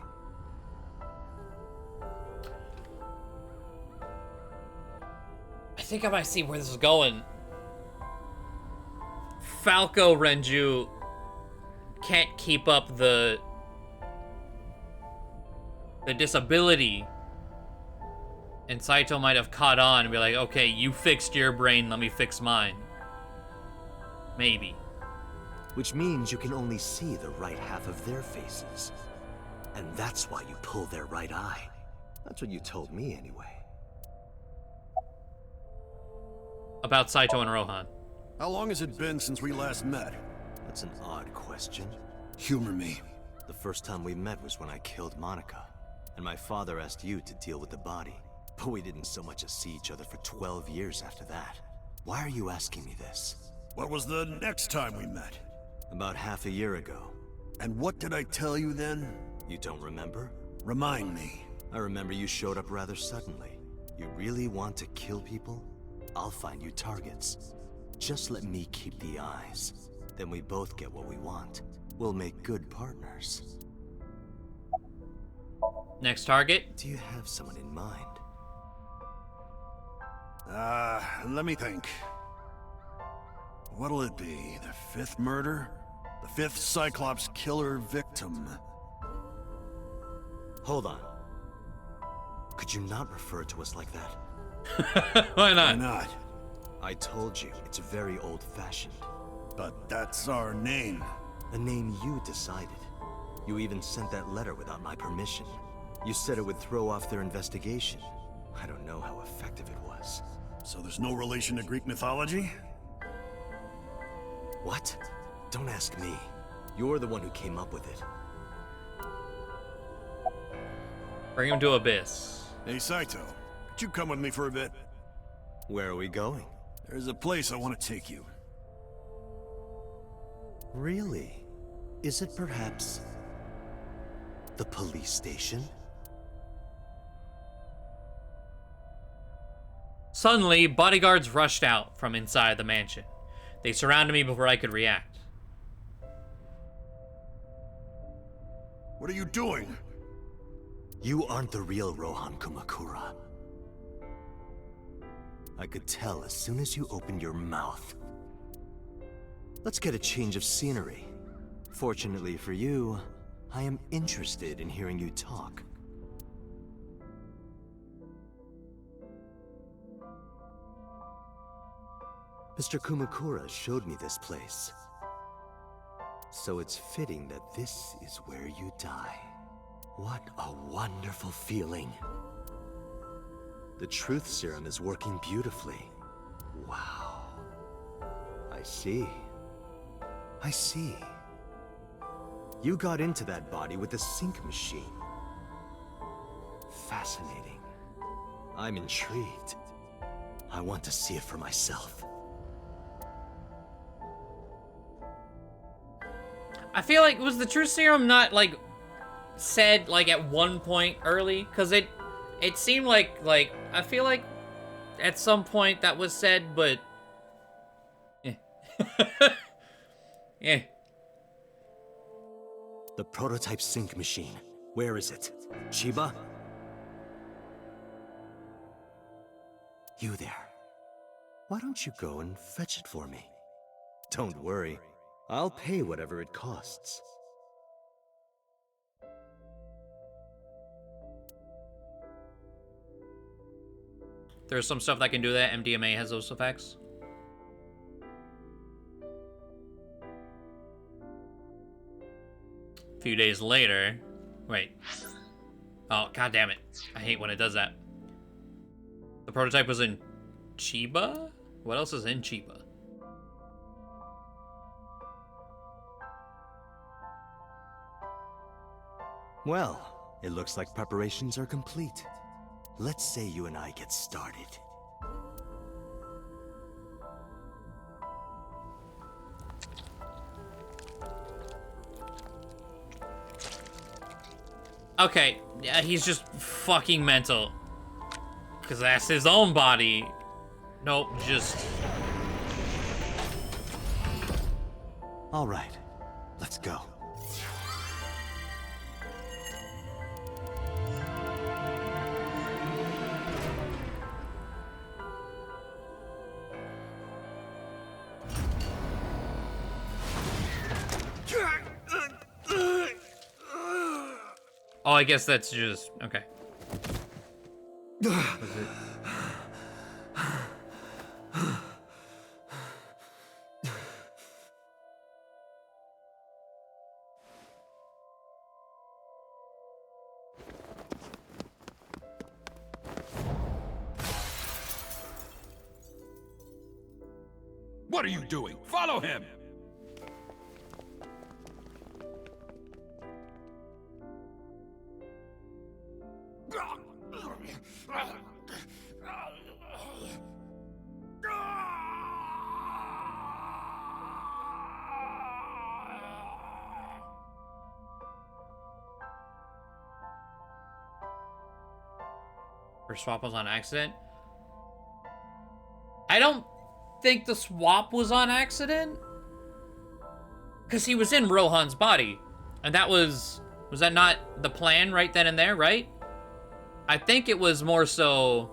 I think I might see where this is going. Falco Renju can't keep up the disability, and Saito might have caught on and be like, okay, you fixed your brain, let me fix mine. Maybe. Which means you can only see the right half of their faces. And that's why you pull their right eye. That's what you told me anyway. About Saito and Rohan. How long has it been since we last met? That's an odd question. Humor me. The first time we met was when I killed Monica, and my father asked you to deal with the body. But we didn't so much as see each other for 12 years after that. Why are you asking me this? What was the next time we met? About half a year ago. And what did I tell you then? You don't remember? Remind me. I remember you showed up rather suddenly. You really want to kill people? I'll find you targets. Just let me keep the eyes. Then we both get what we want. We'll make good partners. Next target? Do you have someone in mind? Let me think. What'll it be? The fifth murder? The fifth Cyclops killer victim? Hold on. Could you not refer to us like that? Why not? Why not? I told you, it's very old-fashioned. But that's our name. A name you decided. You even sent that letter without my permission. You said it would throw off their investigation. I don't know how effective it was. So there's no relation to Greek mythology? What? Don't ask me. You're the one who came up with it. Bring him to Abyss. Hey, Saito, could you come with me for a bit? Where are we going? There's a place I want to take you. Really? Is it perhaps the police station? Suddenly, bodyguards rushed out from inside the mansion. They surrounded me before I could react. What are you doing? You aren't the real Rohan Kumakura. I could tell as soon as you opened your mouth. Let's get a change of scenery. Fortunately for you, I am interested in hearing you talk. Mr. Kumakura showed me this place. So it's fitting that this is where you die. What a wonderful feeling. The truth serum is working beautifully. Wow. I see. I see. You got into that body with the sync machine. Fascinating. I'm intrigued. I want to see it for myself. I feel like, was the truth serum not, like, said, like, at one point early? Because it seemed like, I feel like at some point that was said, but... Eh. Yeah. The prototype sync machine. Where is it? Chiba? You there. Why don't you go and fetch it for me? Don't worry. I'll pay whatever it costs. There's some stuff that can do that. MDMA has those effects. A few days later... Wait. Oh, god damn it. I hate when it does that. The prototype was in Chiba? What else is in Chiba? Well, it looks like preparations are complete. Let's say you and I get started. Okay, yeah, he's just fucking mental. Because that's his own body. Nope, just... All right, let's go. Oh, I guess that's just... okay. What are you doing? Follow him! Her swap was on accident? I don't think the swap was on accident. Because he was in Rohan's body. And that was that not the plan right then and there, right? I think it was more so...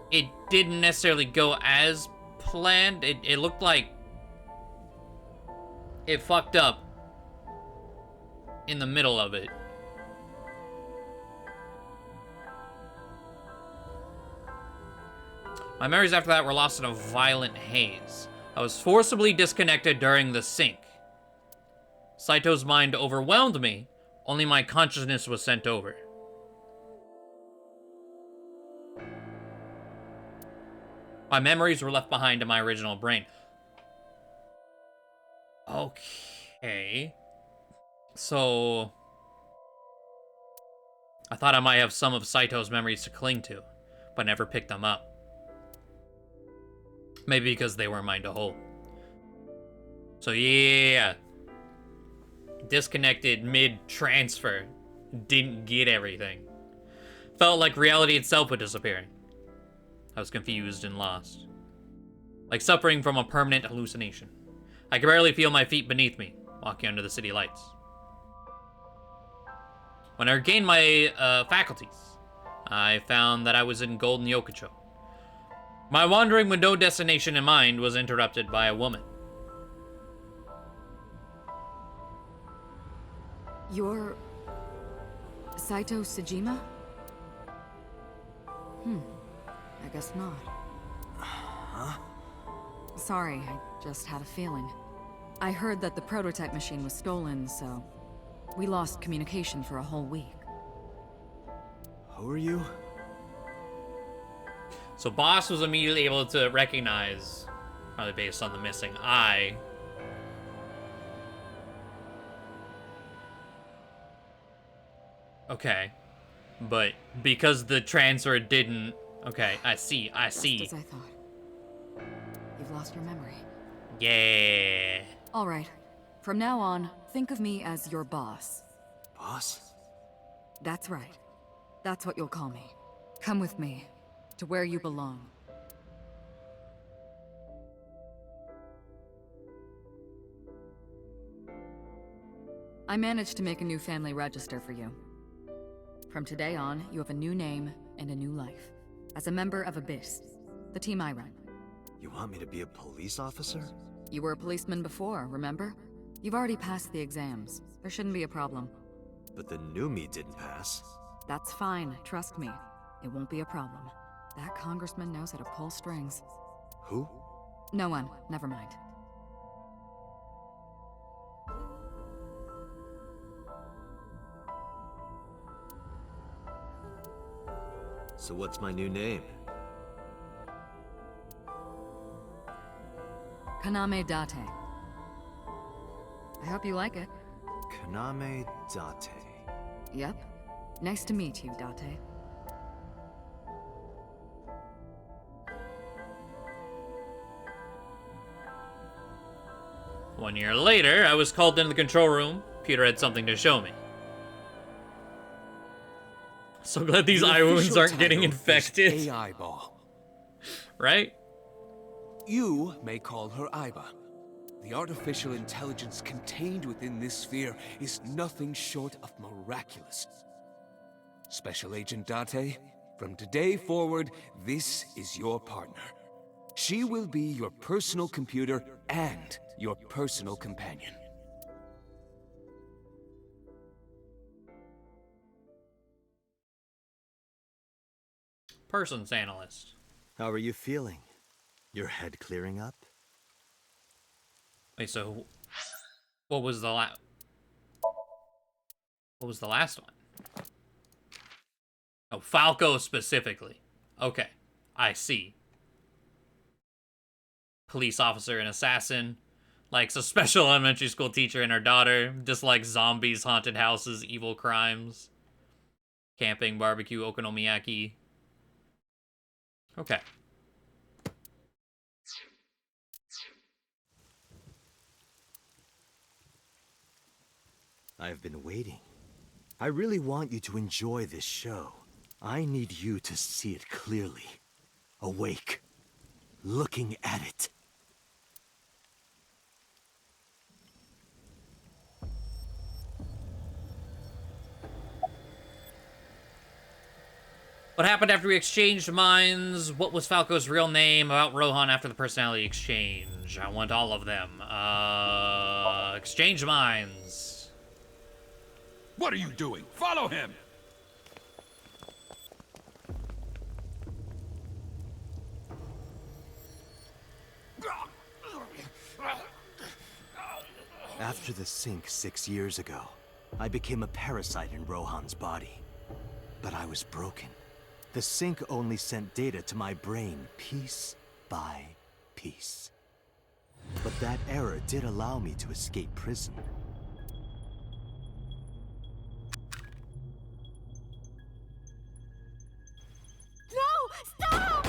it didn't necessarily go as planned. It looked like it fucked up in the middle of it. My memories after that were lost in a violent haze. I was forcibly disconnected during the sync. Saito's mind overwhelmed me. Only my consciousness was sent over. My memories were left behind in my original brain. Okay. So... I thought I might have some of Saito's memories to cling to, but never picked them up. Maybe because they were mine to hold. So yeah. Disconnected mid-transfer. Didn't get everything. Felt like reality itself was disappearing. I was confused and lost. Like suffering from a permanent hallucination. I could barely feel my feet beneath me, walking under the city lights. When I regained my faculties, I found that I was in Golden Yokocho. My wandering with no destination in mind was interrupted by a woman. You're... Saito Sejima? I guess not. Huh? Sorry, I just had a feeling. I heard that the prototype machine was stolen, so... we lost communication for a whole week. Who are you? So Boss was immediately able to recognize, probably based on the missing eye. Okay. But because the transfer didn't... okay, I see. Just as I thought. You've lost your memory. Yeah. Alright. From now on, think of me as your boss. Boss? That's right. That's what you'll call me. Come with me, to where you belong. I managed to make a new family register for you. From today on, you have a new name and a new life. As a member of Abyss, the team I run. You want me to be a police officer? You were a policeman before, remember? You've already passed the exams. There shouldn't be a problem. But the new me didn't pass. That's fine, trust me. It won't be a problem. That congressman knows how to pull strings. Who? No one, never mind. So what's my new name? Kaname Date. I hope you like it. Kaname Date. Yep. Nice to meet you, Date. 1 year later, I was called into the control room. Peter had something to show me. So glad these eye wounds aren't getting infected. AI ball. Right? You may call her Iba. The artificial intelligence contained within this sphere is nothing short of miraculous. Special Agent Date, from today forward, this is your partner. She will be your personal computer and your personal companion. Persons analyst. How are you feeling? Your head clearing up? Wait, so what was the last one? Oh, Falco specifically. Okay, I see. Police officer and assassin. Likes a special elementary school teacher and her daughter. Dislikes zombies, haunted houses, evil crimes. Camping, barbecue, okonomiyaki. Okay. I've been waiting. I really want you to enjoy this show. I need you to see it clearly. Awake. Looking at it. What happened after we exchanged minds? What was Falco's real name? About Rohan after the personality exchange? I want all of them. Exchange minds. What are you doing? Follow him! After the sink 6 years ago, I became a parasite in Rohan's body. But I was broken. The sink only sent data to my brain piece by piece. But that error did allow me to escape prison. No! Stop!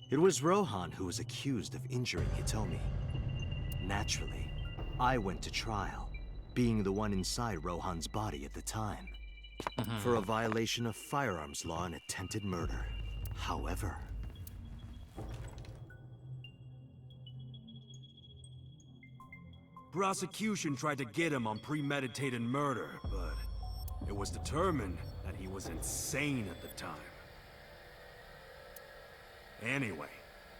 It was Rohan who was accused of injuring Hitomi. Naturally, I went to trial, being the one inside Rohan's body at the time, for a violation of firearms law and attempted murder. However, prosecution tried to get him on premeditated murder, but it was determined that he was insane at the time. Anyway,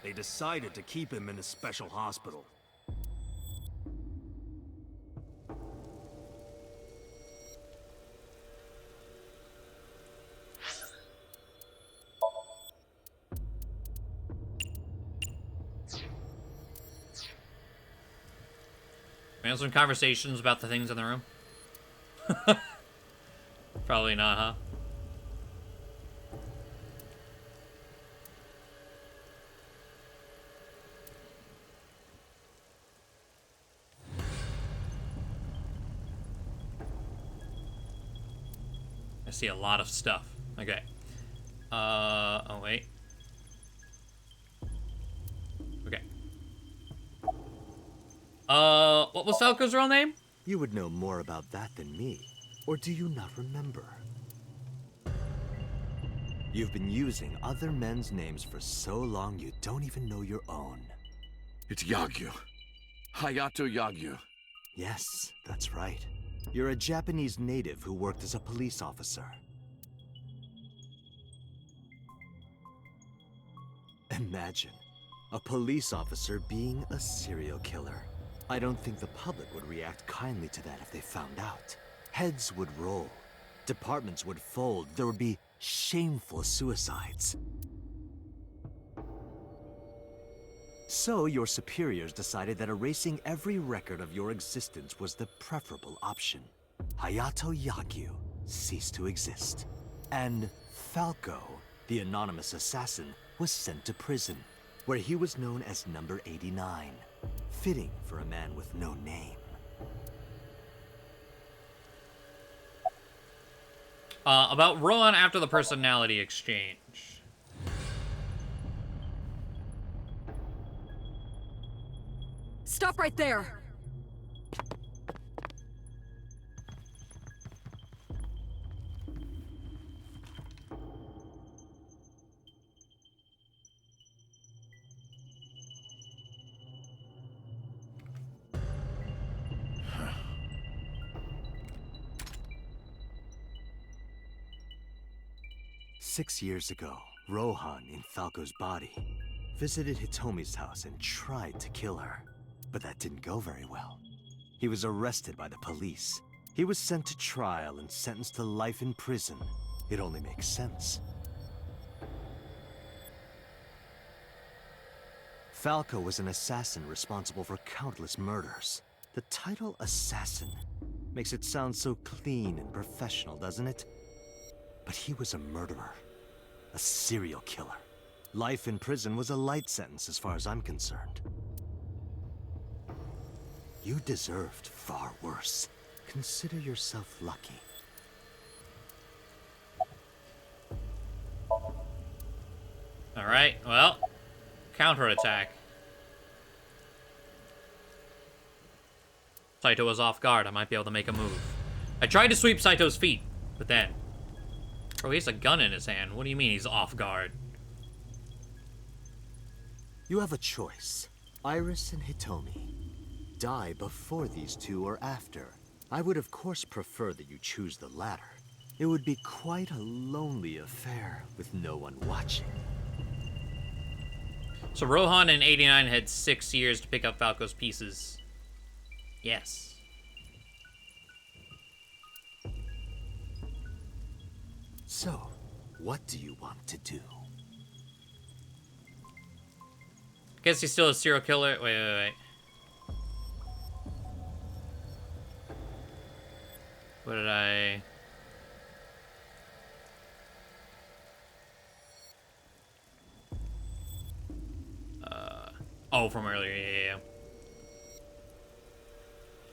they decided to keep him in a special hospital. We have some conversations about the things in the room. Probably not, huh? I see a lot of stuff. Okay. Oh wait. Okay. What was Falco's real name? you would know more about that than me. Or do you not remember? You've been using other men's names for so long you don't even know your own. It's Yagyu. Hayato Yagyu. Yes, that's right. You're a Japanese native who worked as a police officer. Imagine, a police officer being a serial killer. I don't think the public would react kindly to that if they found out. Heads would roll. Departments would fold. There would be shameful suicides. So your superiors decided that erasing every record of your existence was the preferable option. Hayato Yagyu ceased to exist. And Falco, the anonymous assassin, was sent to prison, where he was known as Number 89. Fitting for a man with no name. About Rohan after the personality exchange. Stop right there! "6 years ago, Rohan, in Falco's body, visited Hitomi's house and tried to kill her. But that didn't go very well. He was arrested by the police. He was sent to trial and sentenced to life in prison. It only makes sense. Falco was an assassin responsible for countless murders. The title assassin makes it sound so clean and professional, doesn't it? But he was a murderer. A serial killer. Life in prison was a light sentence as far as I'm concerned. You deserved far worse. Consider yourself lucky. Alright, well, counterattack. Saito was off guard. I might be able to make a move. I tried to sweep Saito's feet, but then... Bro, he has a gun in his hand. What do you mean he's off guard? You have a choice. Iris and Hitomi. Die before these two or after. I would of course prefer that you choose the latter. It would be quite a lonely affair with no one watching. So Rohan and 89 had 6 years to pick up Falco's pieces. Yes. So, what do you want to do? Guess he's still a serial killer. Wait. What did I... Oh, from earlier, yeah.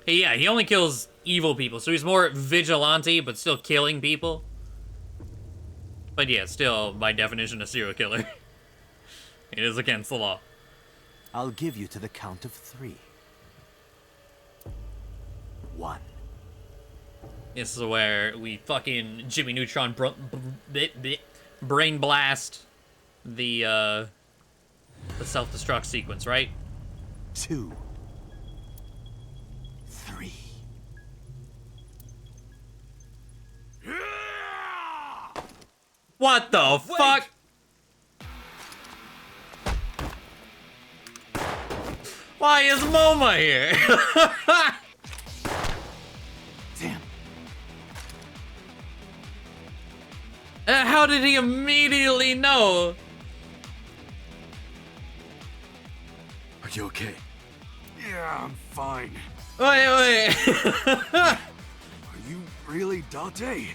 Hey, yeah, he only kills evil people, so he's more vigilante, but still killing people. But yeah, still, by definition, a serial killer. It is against the law. I'll give you to the count of 3. 1. This is where we fucking Jimmy Neutron brain blast the self-destruct sequence, right? 2. 3. What the fuck? Why is MoMA here? Damn. How did he immediately know? Are you okay? Yeah, I'm fine. Wait. Are you really Dante?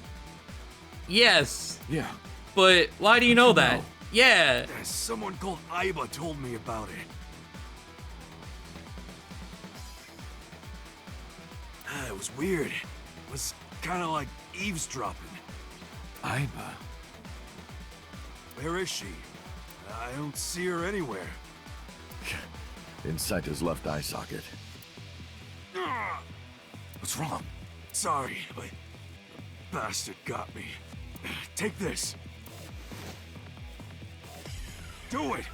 Yes. Yeah. But why do you know that? know? Yeah. Someone called Aiba told me about it. It was weird. It was kind of like eavesdropping. Aiba? Where is she? I don't see her anywhere. In Saito's left eye socket. What's wrong? Sorry, but the bastard got me. Take this. Do it!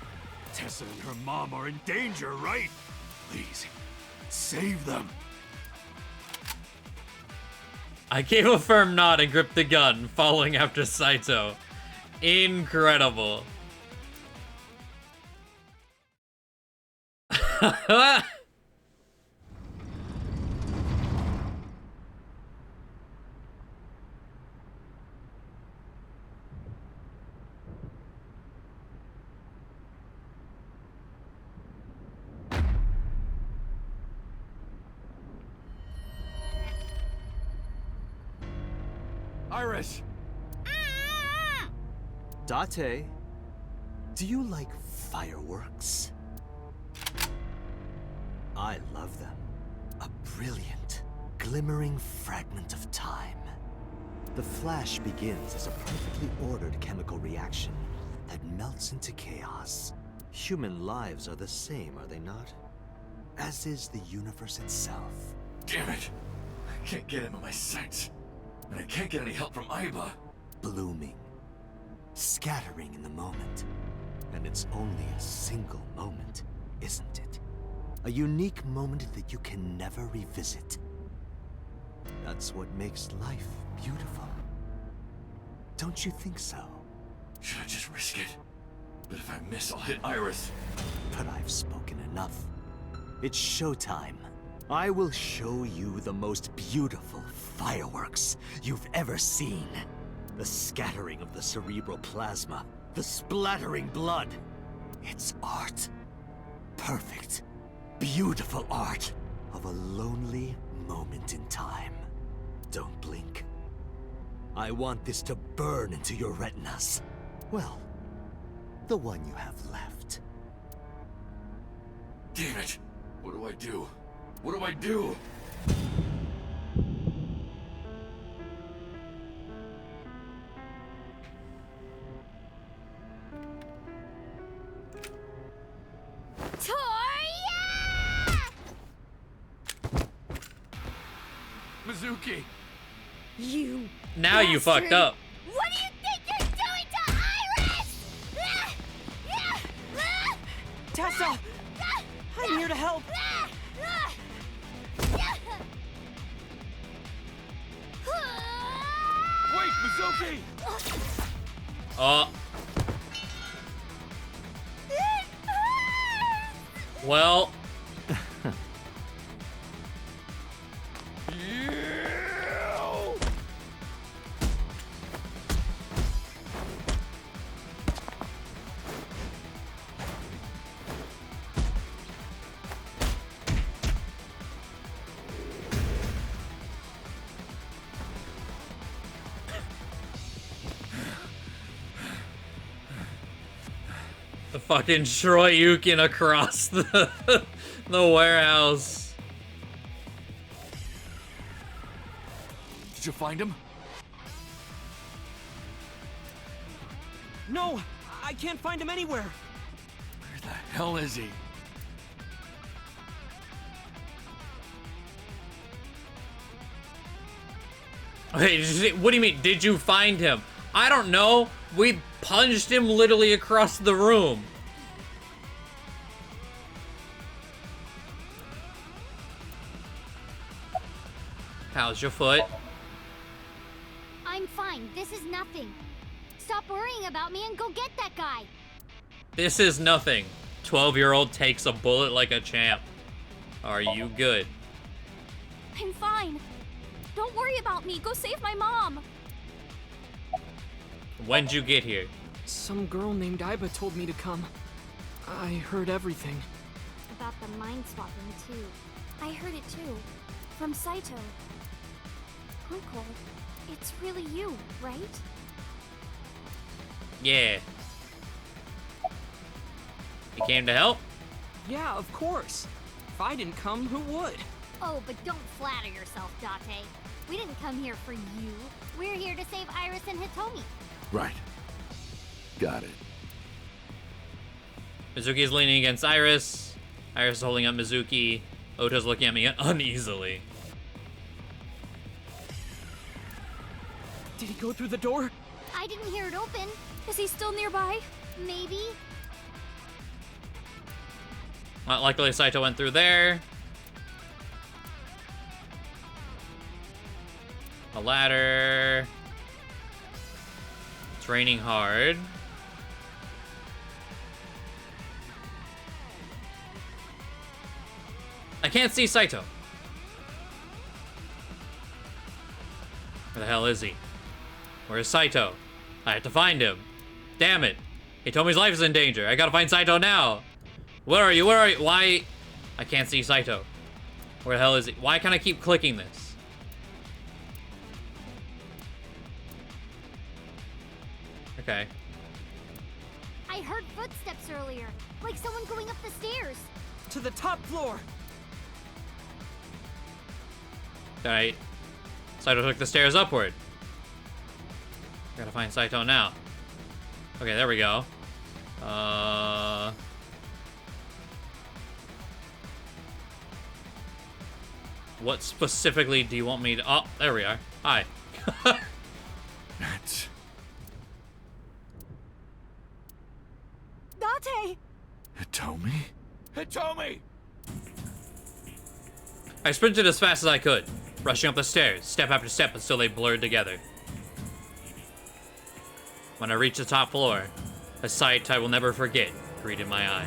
Tessa and her mom are in danger, right? Please, save them. I gave a firm nod and gripped the gun, following after Saito. Incredible. Iris! Date, do you like fireworks? I love them. A brilliant, glimmering fragment of time. The flash begins as a perfectly ordered chemical reaction that melts into chaos. Human lives are the same, are they not? As is the universe itself. Damn it! I can't get him in my sights. And I can't get any help from Aiba. Blooming. Scattering in the moment. And it's only a single moment, isn't it? A unique moment that you can never revisit. That's what makes life beautiful. Don't you think so? Should I just risk it? But if I miss, I'll hit Iris. But I've spoken enough. It's showtime. I will show you the most beautiful fireworks you've ever seen. The scattering of the cerebral plasma, the splattering blood. It's art. Perfect, beautiful art of a lonely moment in time. Don't blink. I want this to burn into your retinas. Well, the one you have left. Damn it! What do I do? What do I do? Mizuki! You. Now you fucked up. What do you think you're doing to Iris? Tessa! I'm here to help! Wait, Mizuki! Well. The fucking Shroyukin across the warehouse. Did you find him? No! I can't find him anywhere! Where the hell is he? Okay, what do you mean? Did you find him? I don't know. We punched him literally across the room. How's your foot? I'm fine. This is nothing. Stop worrying about me and go get that guy. This is nothing. 12-year-old takes a bullet like a champ. Are you good? I'm fine. Don't worry about me. Go save my mom. When'd you get here? Some girl named Aiba told me to come. I heard everything. About the mind swapping, too. I heard it too. From Saito. Uncle, it's really you, right? Yeah. You came to help? Yeah, of course. If I didn't come, who would? Oh, but don't flatter yourself, Date. We didn't come here for you. We're here to save Iris and Hitomi. Right. Got it. Mizuki's leaning against Iris. Iris is holding up Mizuki. Ota's looking at me uneasily. Did he go through the door? I didn't hear it open. Is he still nearby? Maybe. Luckily, Saito went through there. A ladder. It's raining hard. I can't see Saito. Where the hell is he? Where's Saito? I have to find him. Damn it. Hitomi's life is in danger. I gotta find Saito now. Where are you? Where are you? Why? I can't see Saito. Where the hell is he? Why can't I keep clicking this? Okay. I heard footsteps earlier, like someone going up the stairs. To the top floor! Alright. Saito took the stairs upward. Gotta find Saito now. Okay, there we go. What specifically do you want me to... Oh, there we are. Hi. That's... Date! Hitomi? Hitomi! I sprinted as fast as I could, rushing up the stairs, step after step until they blurred together. When I reached the top floor, a sight I will never forget greeted my eye.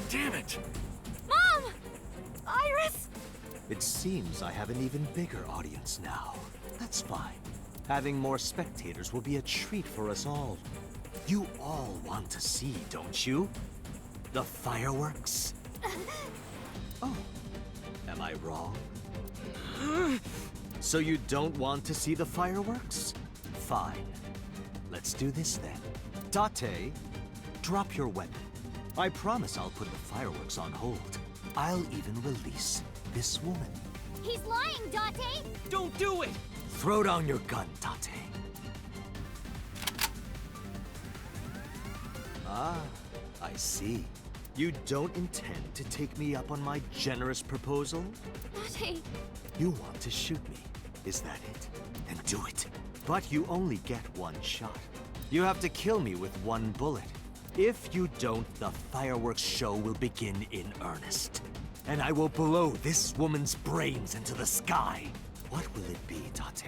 Damn it! Mom! Iris! It seems I have an even bigger audience now. That's fine. Having more spectators will be a treat for us all. You all want to see, don't you? The fireworks? Oh, am I wrong? So you don't want to see the fireworks? Fine. Let's do this then. Date, drop your weapon. I promise I'll put the fireworks on hold. I'll even release this woman. He's lying, Date! Don't do it! Throw down your gun, Date. Ah, I see. You don't intend to take me up on my generous proposal? Date! You want to shoot me, is that it? Then do it. But you only get one shot. You have to kill me with one bullet. If you don't, the fireworks show will begin in earnest. And I will blow this woman's brains into the sky. What will it be, Date?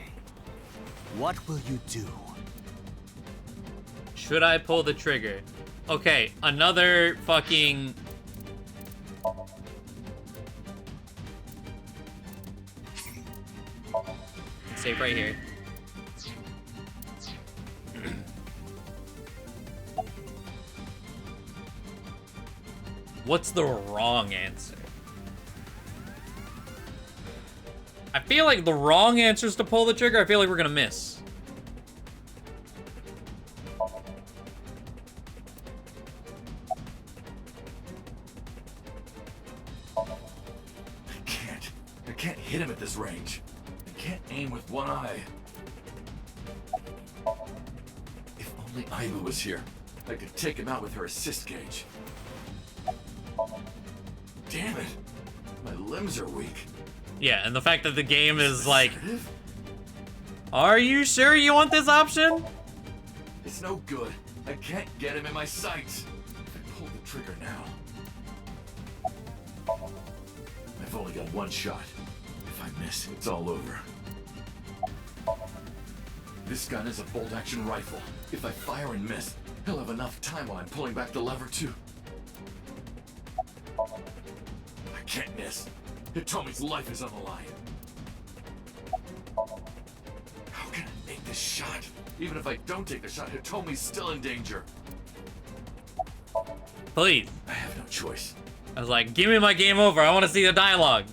What will you do? Should I pull the trigger? Okay, another fucking... Save right here. What's the wrong answer? I feel like the wrong answer is to pull the trigger. I feel like we're gonna miss. I can't hit him at this range. I can't aim with one eye. If only Aiba was here, I could take him out with her assist gauge. Damn it! My limbs are weak. Yeah, and the fact that the game is like, are you sure you want this option? It's no good. I can't get him in my sights. If I pull the trigger now, I've only got one shot. If I miss, it's all over. This gun is a bolt-action rifle. If I fire and miss, he'll have enough time while I'm pulling back the lever too. I can't miss. Hitomi's life is on the line. How can I make this shot? Even if I don't take the shot, Hitomi's still in danger. Please. I have no choice. I was like, give me my game over. I want to see the dialogue.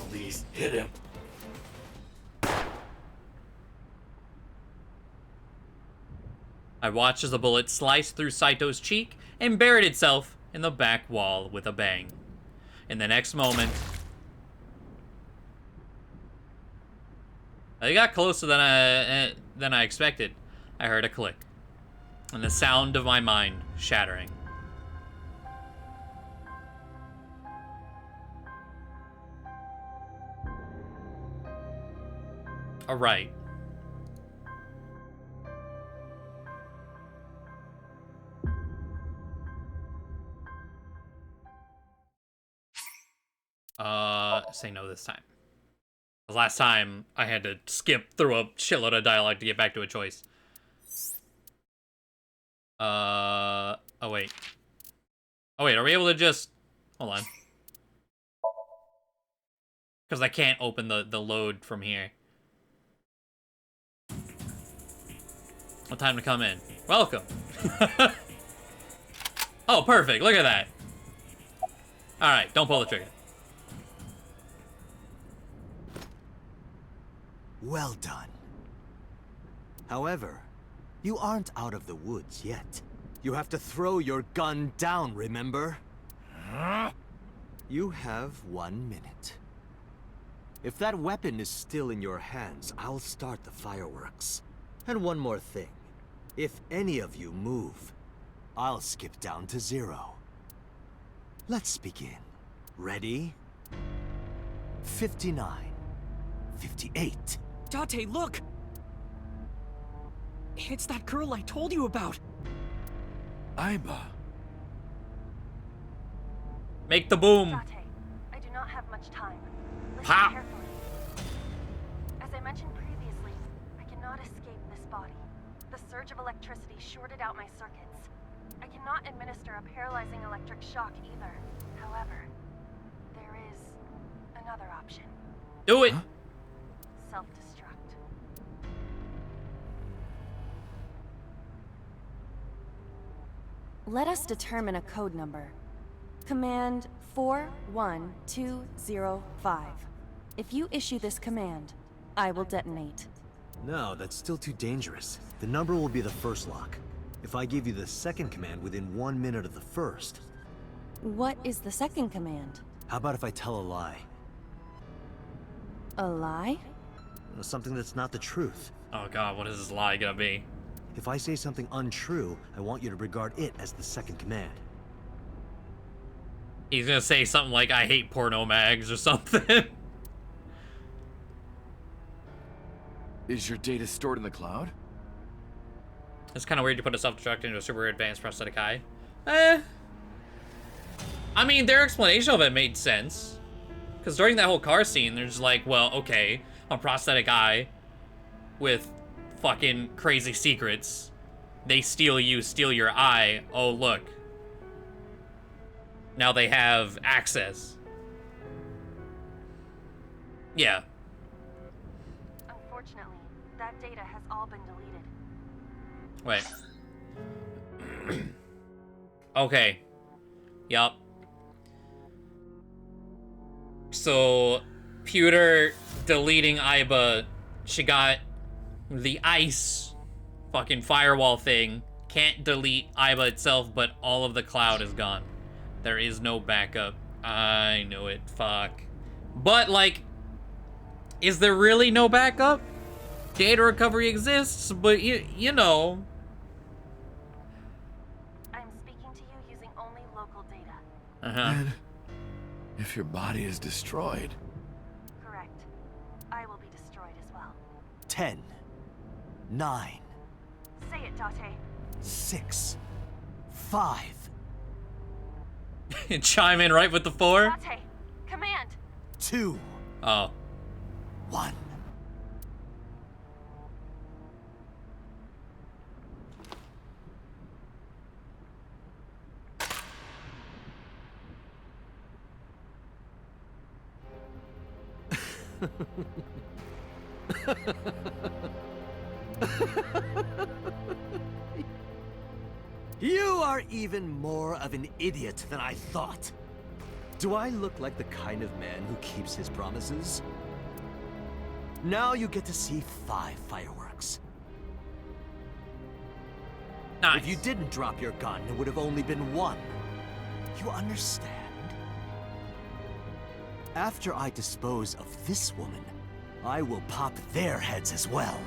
Please, hit him. I watched as the bullet sliced through Saito's cheek and buried itself in the back wall with a bang. In the next moment, it got closer than I expected. I heard a click, and the sound of my mind shattering. All right. Say no this time. The last time I had to skip through a shitload of dialogue to get back to a choice. Oh wait. Oh wait, are we able to just... Hold on. Because I can't open the load from here. What time to come in? Welcome. Oh, perfect. Look at that. Alright, don't pull the trigger. Well done. However, you aren't out of the woods yet. You have to throw your gun down, remember? You have 1 minute. If that weapon is still in your hands, I'll start the fireworks. And one more thing. If any of you move, I'll skip down to 0. Let's begin. Ready? 59. 58. Date, look! It's that girl I told you about. Aiba. Make the boom. Date, I do not have much time. Listen Pop. carefully. As I mentioned previously, I cannot escape this body. The surge of electricity shorted out my circuits. I cannot administer a paralyzing electric shock either. However, there is another option. Do it. Self-destruct. Let us determine a code number. Command 41205. If you issue this command, I will detonate. No, that's still too dangerous. The number will be the first lock. If I give you the second command within 1 minute of the first... What is the second command? How about if I tell a lie? A lie? Something that's not the truth. Oh god, what is this lie gonna be? If I say something untrue, I want you to regard it as the second command. He's gonna say something like, I hate porno mags or something. Is your data stored in the cloud? It's kind of weird to put a self-destruct into a super advanced prosthetic eye. I mean, their explanation of it made sense. Because during that whole car scene, there's like, well, okay, a prosthetic eye with fucking crazy secrets. They steal you, steal your eye. Oh, look. Now they have access. Yeah. Unfortunately, that data has all been deleted. Wait. Okay. Yup. So, Pewter deleting Aiba, she got the ice fucking firewall thing. Can't delete Aiba itself, but all of the cloud is gone. There is no backup. I know it. Fuck. But, like, is there really no backup? Data recovery exists, but you know. I'm speaking to you using only local data. And if your body is destroyed... Correct. I will be destroyed as well. 10. 9. Say it, Date. 6. 5. Chime in right with the 4? Date, command. 2. Oh. 1. You are even more of an idiot than I thought. Do I look like the kind of man who keeps his promises? Now you get to see 5 fireworks. Nice. If you didn't drop your gun, it would have only been 1. You understand? After I dispose of this woman, I will pop their heads as well.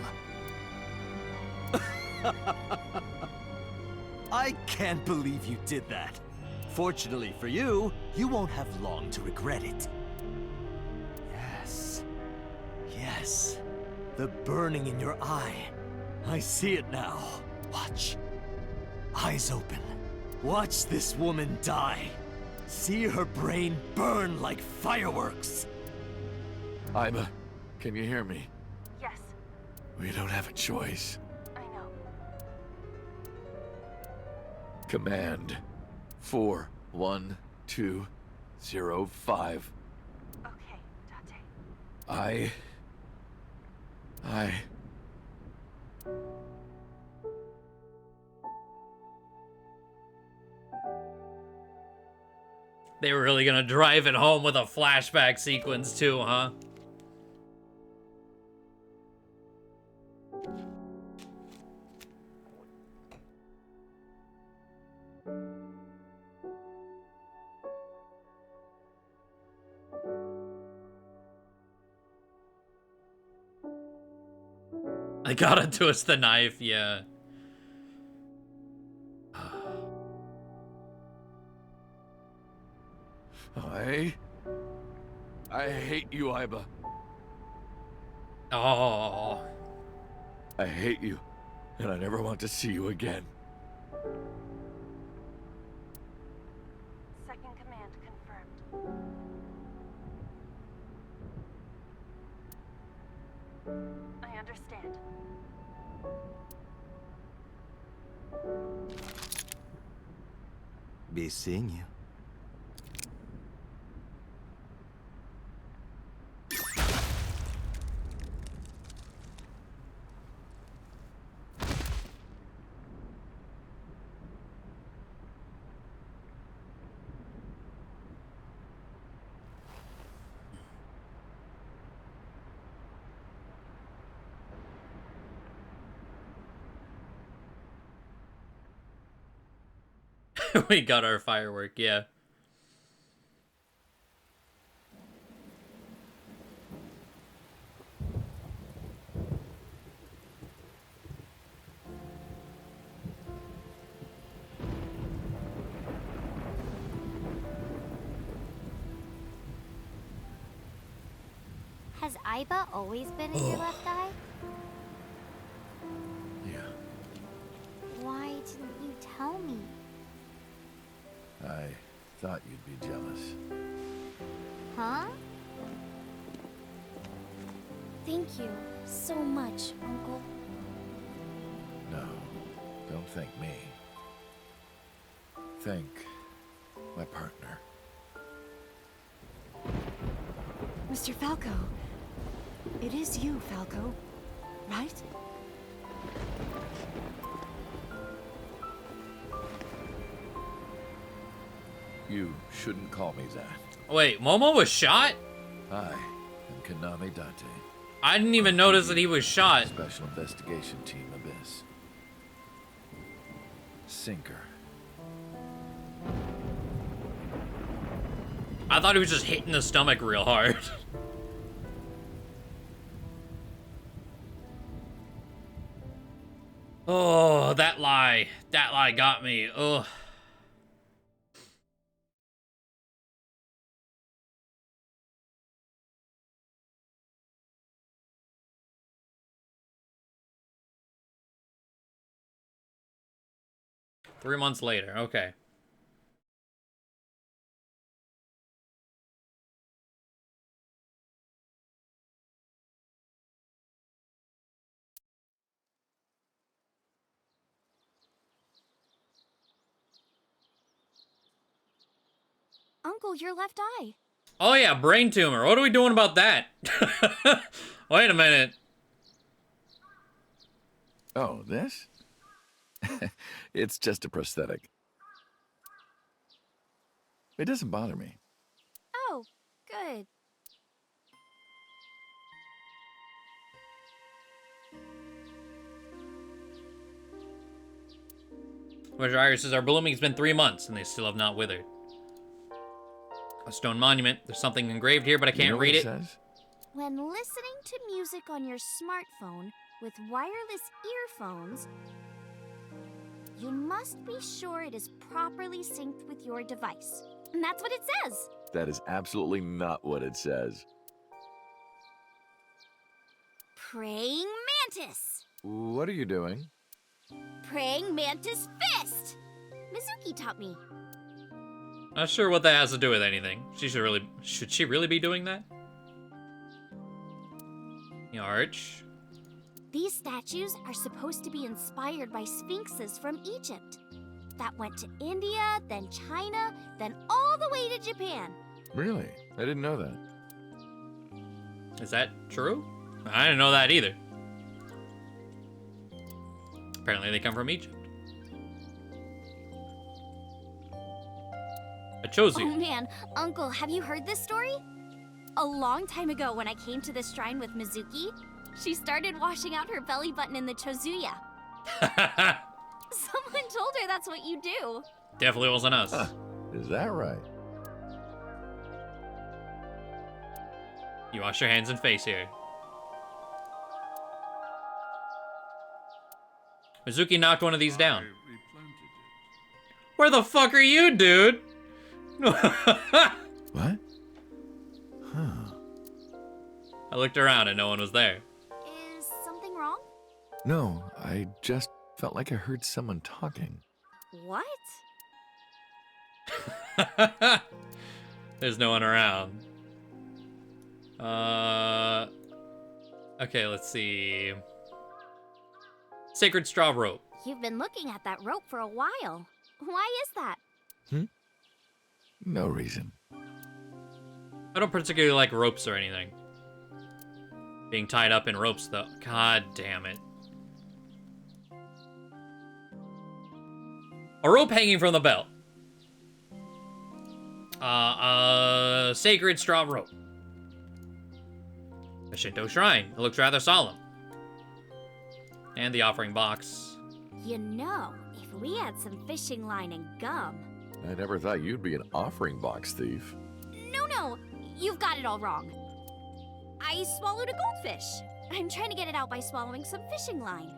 I can't believe you did that. Fortunately for you, you won't have long to regret it. Yes. Yes. The burning in your eye. I see it now. Watch. Eyes open. Watch this woman die. See her brain burn like fireworks. Aiba, can you hear me? Yes, We don't have a choice. I know. Command 41205. Okay, Date. I... They were really gonna drive it home with a flashback sequence too, huh? I gotta twist the knife, yeah. I hate you, Iba. Oh. I hate you, and I never want to see you again. Second command confirmed. I understand. Be seeing you. We got our firework, yeah. Has Iba always been in your left eye? Yeah. Why didn't you tell me? I thought you'd be jealous. Huh? Thank you so much, Uncle. No, don't thank me. Thank my partner. Mr. Falco. It is you, Falco. Right? You shouldn't call me that. Wait, Momo was shot? I am Kaname Date. I didn't even notice that he was shot. Special Investigation Team Abyss. Sinker. I thought he was just hitting the stomach real hard. Oh, that lie. That lie got me. Ugh. Three months later, okay. Uncle, your left eye. Oh yeah, brain tumor. What are we doing about that? Wait a minute. Oh, this? It's just a prosthetic. It doesn't bother me. Oh, good. Whereas irises are blooming, it's been 3 months and they still have not withered. A stone monument. There's something engraved here, but I can't read it. Says? When listening to music on your smartphone with wireless earphones, you must be sure it is properly synced with your device. And that's what it says. That is absolutely not what it says. Praying mantis. What are you doing? Praying mantis fist. Mizuki taught me. Not sure what that has to do with anything. Should she really be doing that? The arch. These statues are supposed to be inspired by sphinxes from Egypt. That went to India, then China, then all the way to Japan. Really? I didn't know that. Is that true? I didn't know that either. Apparently they come from Egypt. I chose you. Oh man, Uncle, have you heard this story? A long time ago when I came to this shrine with Mizuki, she started washing out her belly button in the Chozuya. Someone told her that's what you do. Definitely wasn't us. Huh. Is that right? You wash your hands and face here. Mizuki knocked one of these down. Where the fuck are you, dude? What? Huh. I looked around and no one was there. Is something wrong? No, I just felt like I heard someone talking. What? There's no one around. Okay, let's see. Sacred straw rope. You've been looking at that rope for a while. Why is that? No reason. I don't particularly like ropes or anything. Being tied up in ropes, though. God damn it. A rope hanging from the belt. Sacred straw rope. A Shinto shrine. It looks rather solemn. And the offering box. You know, if we had some fishing line and gum. I never thought you'd be an offering box thief. No, you've got it all wrong. I swallowed a goldfish. I'm trying to get it out by swallowing some fishing line.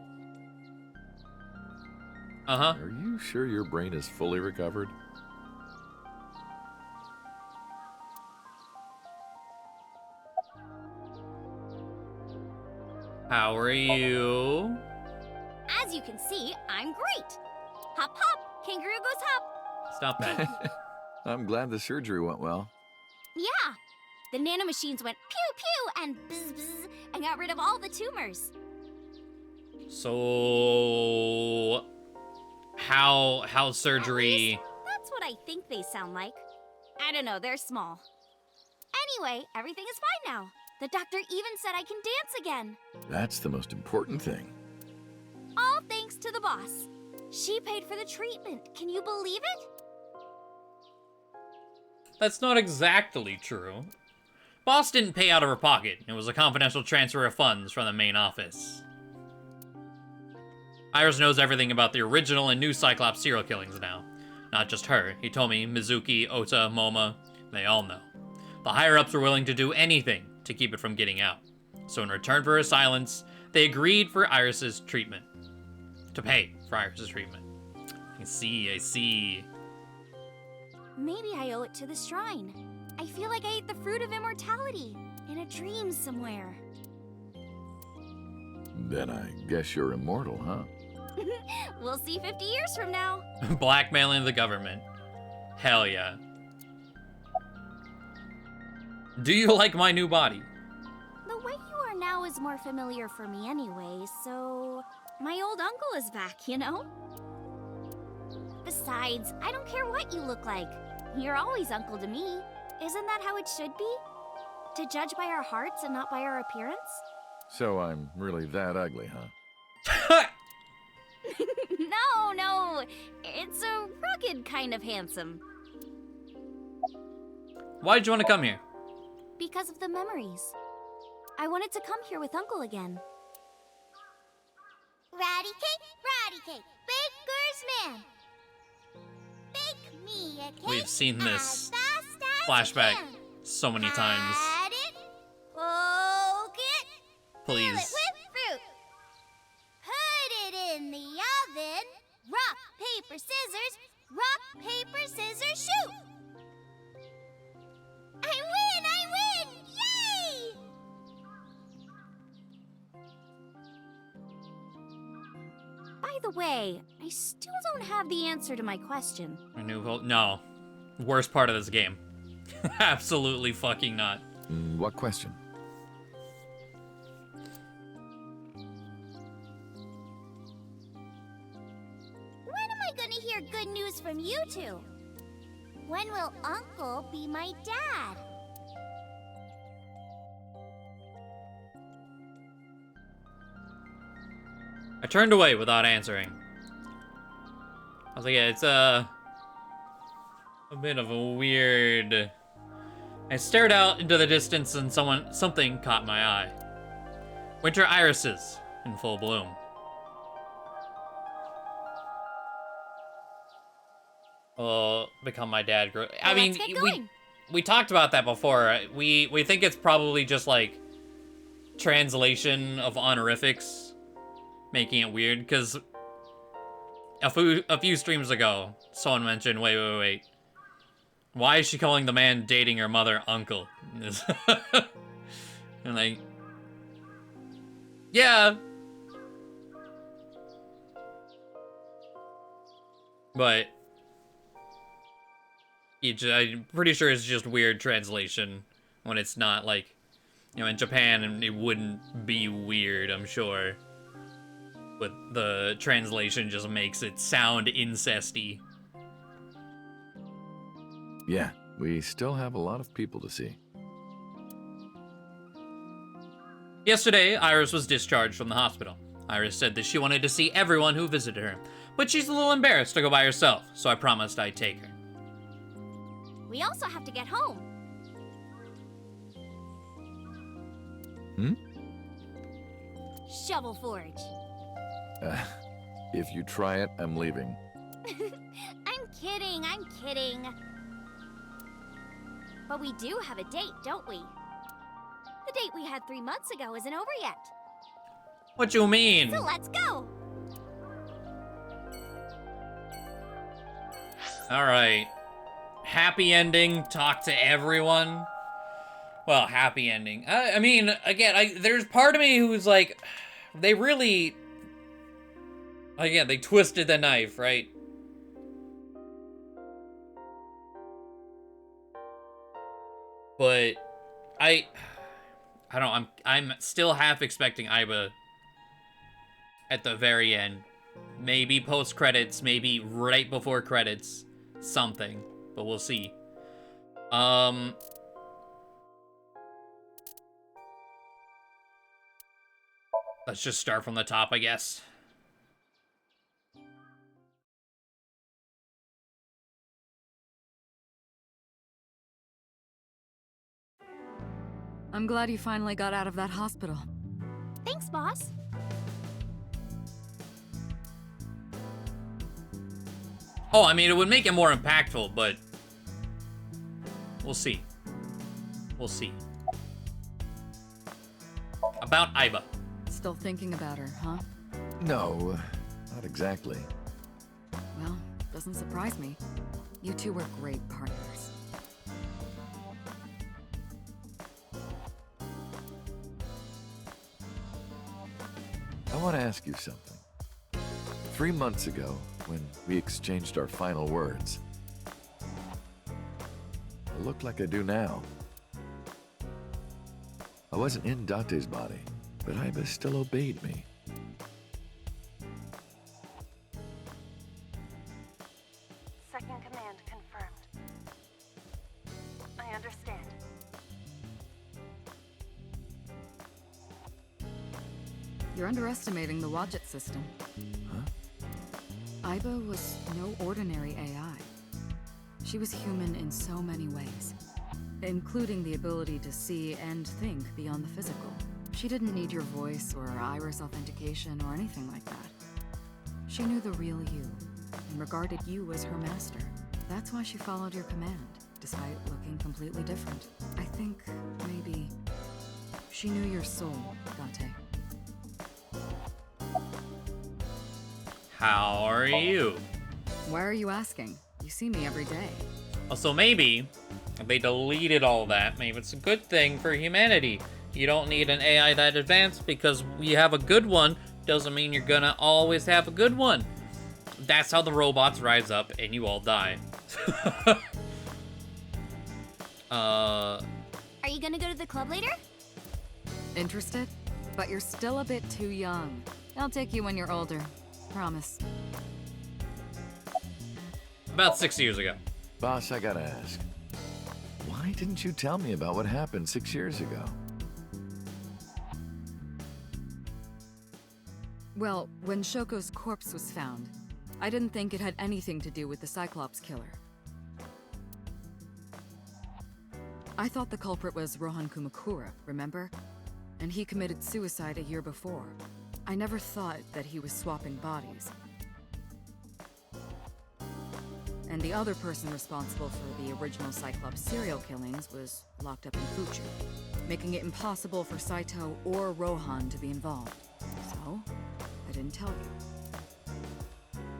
Uh-huh. Are you sure your brain is fully recovered? How are you? As you can see, I'm great. Hop, hop, kangaroo goes hop. Stop that. I'm glad the surgery went well. Yeah, the nanomachines went pew pew and bzz bzz and got rid of all the tumors. So... How surgery... That's what I think they sound like. I don't know, they're small. Anyway, everything is fine now. The doctor even said I can dance again. That's the most important thing. All thanks to the boss. She paid for the treatment. Can you believe it? That's not exactly true. Boss didn't pay out of her pocket. It was a confidential transfer of funds from the main office. Iris knows everything about the original and new Cyclops serial killings now. Not just her. He told me Mizuki, Ota, Moma, they all know. The higher-ups were willing to do anything to keep it from getting out. So in return for her silence, they agreed for Iris's treatment. To pay for Iris's treatment. I see. Maybe I owe it to the shrine. I feel like I ate the fruit of immortality in a dream somewhere. Then I guess you're immortal, huh? We'll see 50 years from now. Blackmailing the government. Hell yeah. Do you like my new body? The way you are now is more familiar for me anyway, so... My old uncle is back, you know? Besides, I don't care what you look like. You're always uncle to me. Isn't that how it should be? To judge by our hearts and not by our appearance? So I'm really that ugly, huh? No. It's a rugged kind of handsome. Why'd you want to come here? Because of the memories. I wanted to come here with Uncle again. Ratty cake, baker's man. Bake me a cake. We've seen this as fast as flashback you can. so many times. Add it, poke it, fill it Please. with fruit. Put it in the oven. Rock, paper, scissors. Rock, paper, scissors, shoot. I win! Yay! By the way, I still don't have the answer to my question. No. Worst part of this game. Absolutely fucking not. What question? When am I gonna hear good news from you two? When will Uncle be my dad? I turned away without answering. I was like, yeah, it's a bit of a weird... I stared out into the distance and something caught my eye. Winter irises in full bloom. Will become my dad. I Well, mean, let's get going. we talked about that before. We think it's probably just like translation of honorifics, making it weird. Because a few streams ago, someone mentioned, wait. Why is she calling the man dating her mother uncle? And like, yeah. But I'm pretty sure it's just weird translation when it's not like, you know, in Japan it wouldn't be weird, I'm sure. But the translation just makes it sound incesty. Yeah, we still have a lot of people to see. Yesterday, Iris was discharged from the hospital. Iris said that she wanted to see everyone who visited her, but she's a little embarrassed to go by herself, so I promised I'd take her. We also have to get home. Shovel Forge. If you try it, I'm leaving. I'm kidding. But we do have a date, don't we? The date we had 3 months ago isn't over yet. What you mean? So let's go! Alright. Happy ending, talk to everyone. Well, happy ending. I mean, again, there's part of me who's like, they really... Again, they twisted the knife, right? But I don't know, I'm still half expecting Aiba at the very end. Maybe post credits, maybe right before credits, something, but we'll see. Let's just start from the top, I guess. I'm glad you finally got out of that hospital. Thanks, boss. Oh, I mean, it would make it more impactful, but we'll see. We'll see. About Aiba. Still thinking about her, huh? No, not exactly. Well, doesn't surprise me. You two were great partners. I want to ask you something. 3 months ago, when we exchanged our final words, I look like I do now. I wasn't in Date's body, but Aiba still obeyed me. Second command confirmed. I understand. You're underestimating the Wadjet system. Huh? Aiba was no ordinary AI. She was human in so many ways, including the ability to see and think beyond the physical. She didn't need your voice or iris authentication or anything like that. She knew the real you, and regarded you as her master. That's why she followed your command, despite looking completely different. I think, maybe, she knew your soul, Date. How are you? Why are you asking? You see me every day. So maybe if they deleted all that, maybe it's a good thing for humanity. You don't need an AI that advanced because you have a good one doesn't mean you're gonna always have a good one. That's how the robots rise up and you all die. Are you gonna go to the club later? Interested? But you're still a bit too young. I'll take you when you're older. Promise. About 6 years ago. Boss, I gotta ask. Why didn't you tell me about what happened 6 years ago? Well, when Shoko's corpse was found, I didn't think it had anything to do with the Cyclops killer. I thought the culprit was Rohan Kumakura, remember? And he committed suicide a year before. I never thought that he was swapping bodies. And the other person responsible for the original Cyclops serial killings was locked up in Fuchu, making it impossible for Saito or Rohan to be involved. So, I didn't tell you.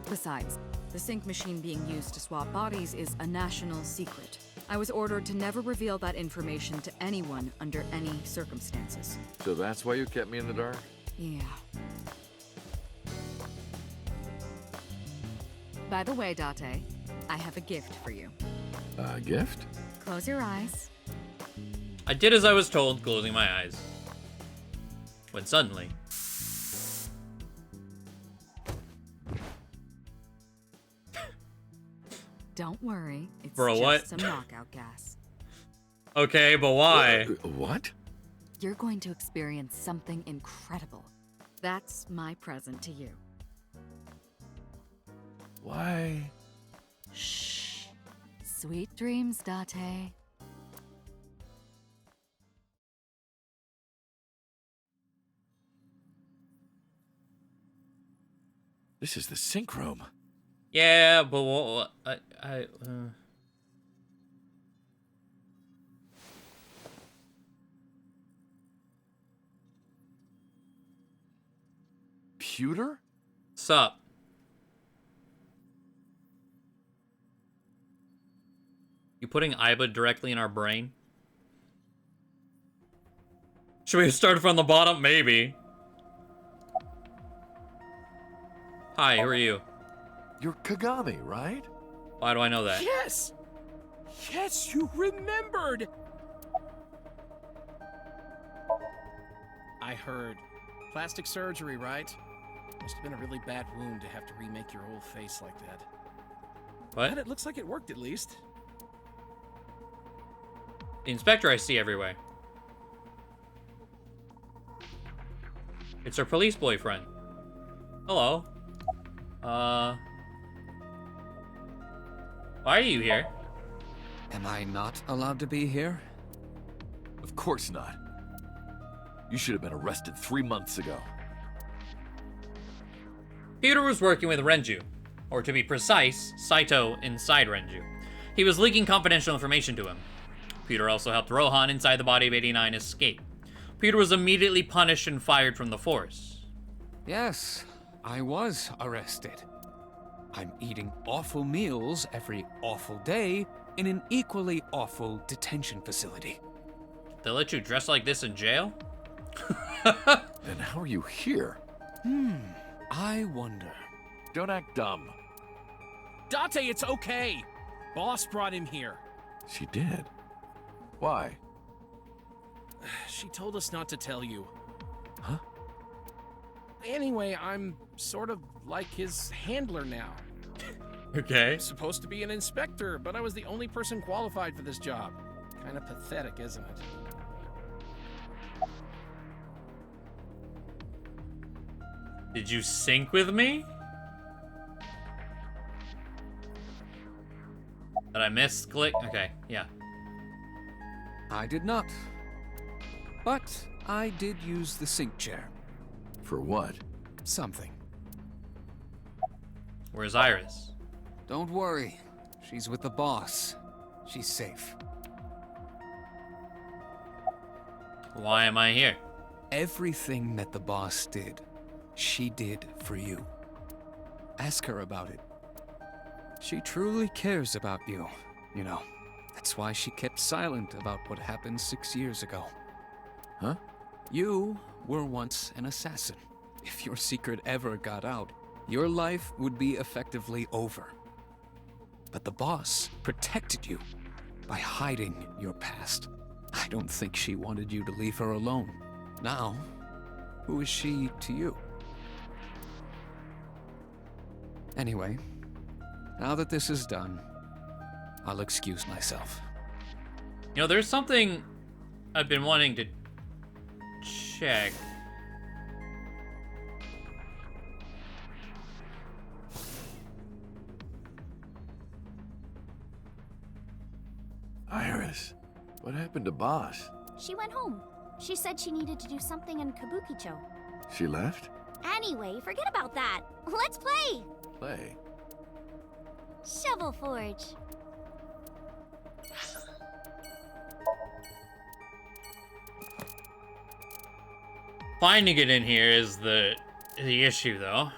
Besides, the sync machine being used to swap bodies is a national secret. I was ordered to never reveal that information to anyone under any circumstances. So that's why you kept me in the dark? Yeah. By the way, Date, I have a gift for you. A gift? Close your eyes. I did as I was told, closing my eyes. When suddenly... Don't worry, it's Bro, just what? some knockout gas. Okay, but why? What? You're going to experience something incredible. That's my present to you. Why? Shh. Sweet dreams, Date. This is the sync room. Yeah, but what? Pewter? Sup? You putting Iba directly in our brain? Should we start from the bottom? Maybe. Hi, who are you? You're Kagami, right? Why do I know that? Yes! Yes, you remembered! I heard. Plastic surgery, right? Must have been a really bad wound to have to remake your whole face like that. What? But it looks like it worked at least. The inspector I see everywhere. It's her police boyfriend. Hello. Why are you here? Am I not allowed to be here? Of course not. You should have been arrested 3 months ago. Peter was working with Renju, or to be precise, Saito inside Renju. He was leaking confidential information to him. Peter also helped Rohan inside the body of 89 escape. Peter was immediately punished and fired from the force. Yes, I was arrested. I'm eating awful meals every awful day in an equally awful detention facility. They let you dress like this in jail? Then how are you here? I wonder. Don't act dumb. Date, it's okay! Boss brought him here. She did. Why? She told us not to tell you. Huh? Anyway, I'm sort of like his handler now. Okay. I'm supposed to be an inspector, but I was the only person qualified for this job. Kind of pathetic, isn't it? Did you sync with me? Did I miss click? Okay, yeah. I did not. But I did use the sync chair. For what? Something. Where's Iris? Don't worry. She's with the boss. She's safe. Why am I here? Everything that the boss did, she did for you. Ask her about it. She truly cares about you, you know. That's why she kept silent about what happened 6 years ago. Huh? You were once an assassin. If your secret ever got out, your life would be effectively over. But the boss protected you by hiding your past. I don't think she wanted you to leave her alone. Now, who is she to you? Anyway, now that this is done, I'll excuse myself. You know, there's something I've been wanting to check. Iris, what happened to Boss? She went home. She said she needed to do something in Kabukicho. She left? Anyway, forget about that. Let's play! Play. Shovel Forge. Finding it in here is the issue, though.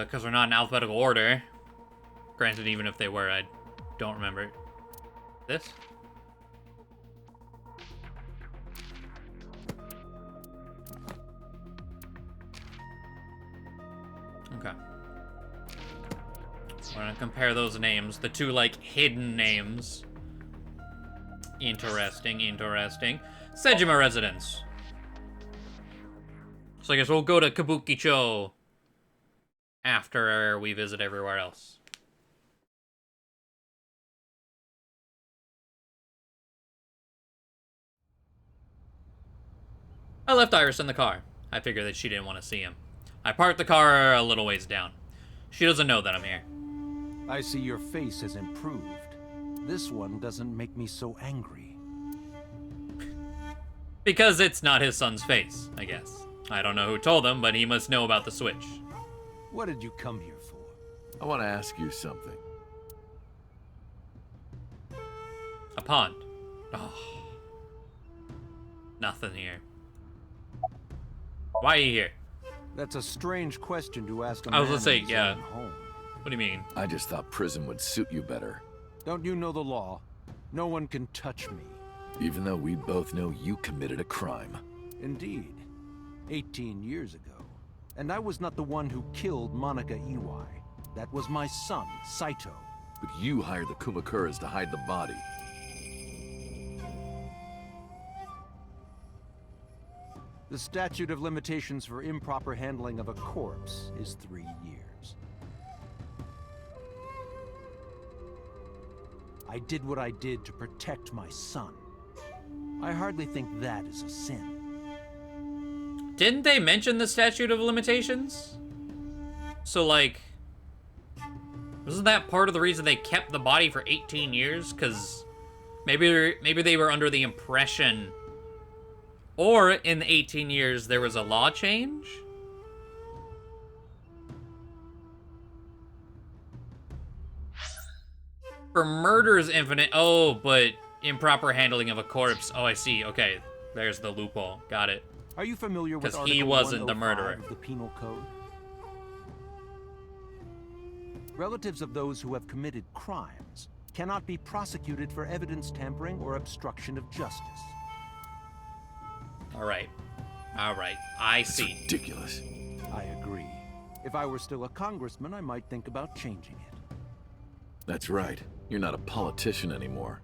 Because we're not in alphabetical order. Granted, even if they were, I don't remember. This? Okay. We're gonna compare those names. The two, like, hidden names. Interesting, interesting. Sejima residence. So I guess we'll go to Kabukicho after we visit everywhere else. I left Iris in the car. I figured that she didn't want to see him. I parked the car a little ways down. She doesn't know that I'm here. I see your face has improved. This one doesn't make me so angry. Because it's not his son's face, I guess. I don't know who told him, but he must know about the switch. What did you come here for? I want to ask you something. A pond. Oh. Nothing here. Why are you here? That's a strange question to ask a man I was gonna say, in his yeah. own home. What do you mean? I just thought prison would suit you better. Don't you know the law? No one can touch me. Even though we both know you committed a crime. Indeed. 18 years ago. And I was not the one who killed Monica Iwai. That was my son, Saito. But you hired the Kumakuras to hide the body. The statute of limitations for improper handling of a corpse is 3 years. I did what I did to protect my son. I hardly think that is a sin. Didn't they mention the statute of limitations? So, like, wasn't that part of the reason they kept the body for 18 years? Because maybe they were under the impression, or in the 18 years there was a law change? For murder is infinite. Oh, but improper handling of a corpse. Oh, I see. Okay, there's the loophole. Got it. Are you familiar with Because Article he wasn't the 105 murderer. of the Penal Code? Relatives of those who have committed crimes cannot be prosecuted for evidence tampering or obstruction of justice. All right. All right. I see. Ridiculous. I agree. If I were still a congressman, I might think about changing it. That's right. You're not a politician anymore.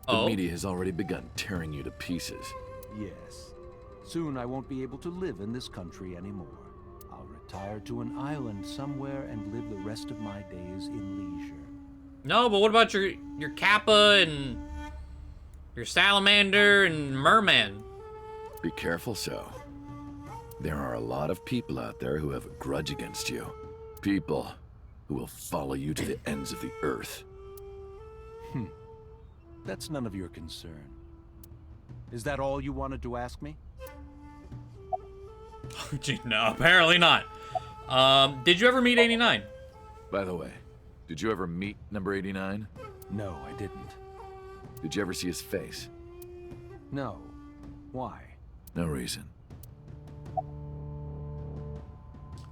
Oh? The media has already begun tearing you to pieces. Yes. Soon I won't be able to live in this country anymore. I'll retire to an island somewhere and live the rest of my days in leisure. No, but what about your Kappa and your Salamander and Merman? Be careful, so. There are a lot of people out there who have a grudge against you. People who will follow you to the ends of the earth. That's none of your concern. Is that all you wanted to ask me? Gee, no, apparently not. Did you ever meet 89? By the way, did you ever meet number 89? No, I didn't. Did you ever see his face? No. Why? No reason.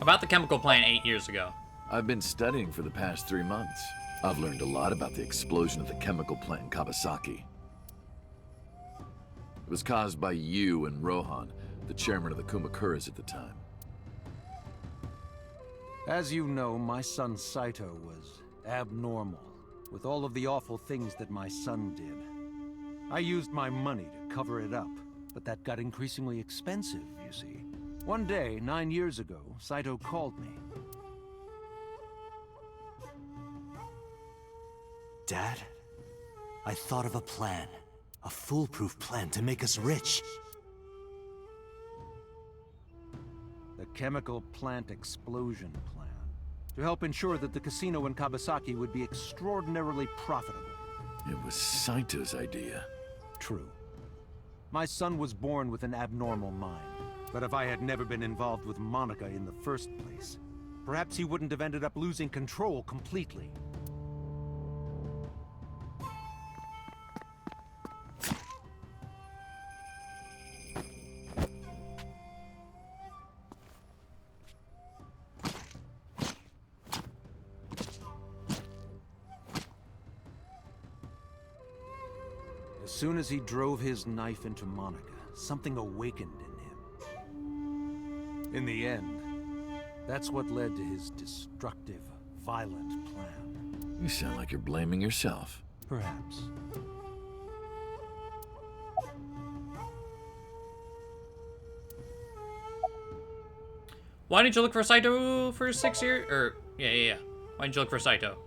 About the chemical plant 8 years ago. I've been studying for the past 3 months. I've learned a lot about the explosion of the chemical plant in Kawasaki. It was caused by you and Rohan, the chairman of the Kumakuras at the time. As you know, my son Saito was abnormal, with all of the awful things that my son did. I used my money to cover it up, but that got increasingly expensive, you see. One day, 9 years ago, Saito called me. Dad, I thought of a plan. A foolproof plan to make us rich. The chemical plant explosion plan. To help ensure that the casino in Kawasaki would be extraordinarily profitable. It was Saito's idea. True. My son was born with an abnormal mind. But if I had never been involved with Monica in the first place, perhaps he wouldn't have ended up losing control completely. soon as he drove his knife into Monica, something awakened in him. In the end, that's what led to his destructive, violent plan. You sound like you're blaming yourself. Perhaps. Why didn't you look for Saito for 6 years? Yeah. Why didn't you look for Saito?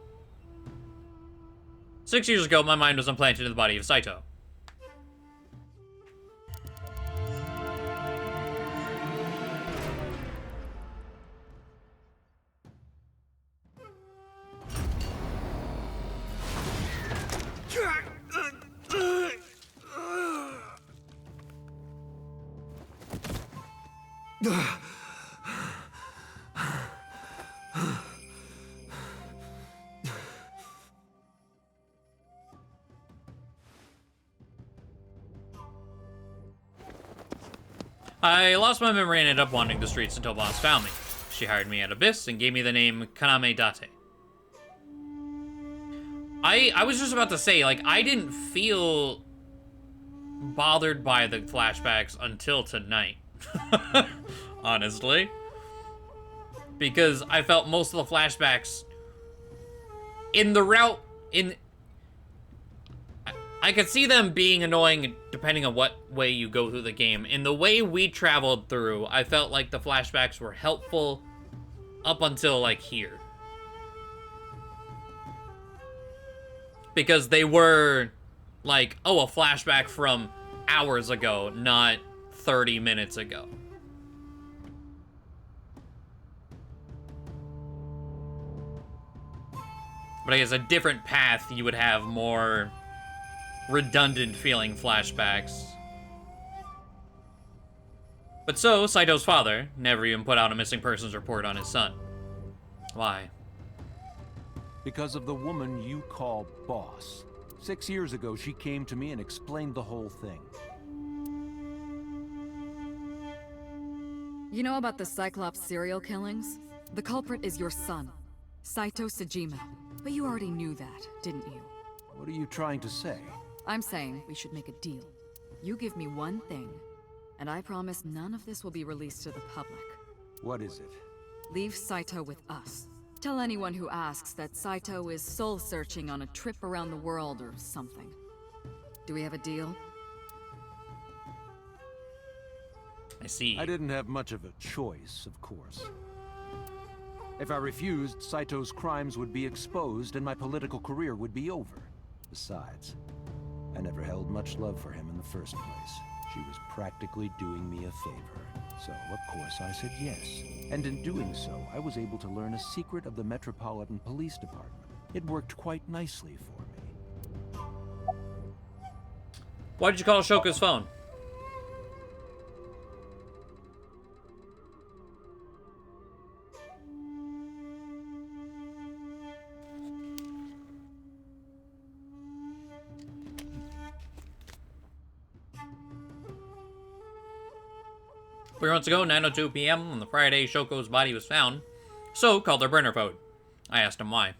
6 years ago, my mind was implanted in the body of Saito. I lost my memory and ended up wandering the streets until Boss found me. She hired me at Abyss and gave me the name Kaname Date. I was just about to say, like, I didn't feel bothered by the flashbacks until tonight. Honestly. Because I felt most of the flashbacks in the route, I could see them being annoying depending on what way you go through the game. In the way we traveled through, I felt like the flashbacks were helpful up until, like, here. Because they were, like, oh, a flashback from hours ago, not 30 minutes ago. But I guess a different path, you would have more redundant feeling flashbacks. But so, Saito's father never even put out a missing persons report on his son. Why? Because of the woman you call boss. 6 years ago, she came to me and explained the whole thing. You know about the Cyclops serial killings? The culprit is your son, Saito Sejima. But you already knew that, didn't you? What are you trying to say? I'm saying we should make a deal. You give me one thing, and I promise none of this will be released to the public. What is it? Leave Saito with us. Tell anyone who asks that Saito is soul-searching on a trip around the world or something. Do we have a deal? I see. I didn't have much of a choice, of course. If I refused, Saito's crimes would be exposed and my political career would be over. Besides, I never held much love for him in the first place. She was practically doing me a favor. So, of course, I said yes. And in doing so, I was able to learn a secret of the Metropolitan Police Department. It worked quite nicely for me. Why did you call Shoka's phone? Three months ago, 9:02 p.m. on the Friday, Shoko's body was found. So called their burner phone. I asked him why.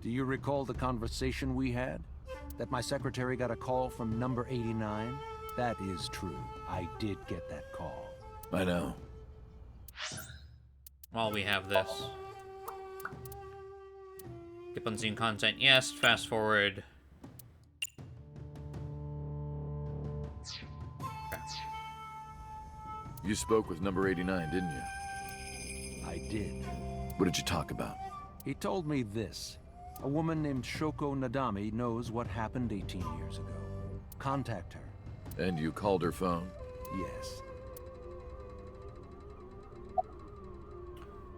Do you recall the conversation we had? That my secretary got a call from number 89? That is true. I did get that call. I know. While we have this. Skip unseen content, yes. Fast forward. You spoke with number 89, didn't you? I did. What did you talk about? He told me this. A woman named Shoko Nadami knows what happened 18 years ago. Contact her. And you called her phone? Yes.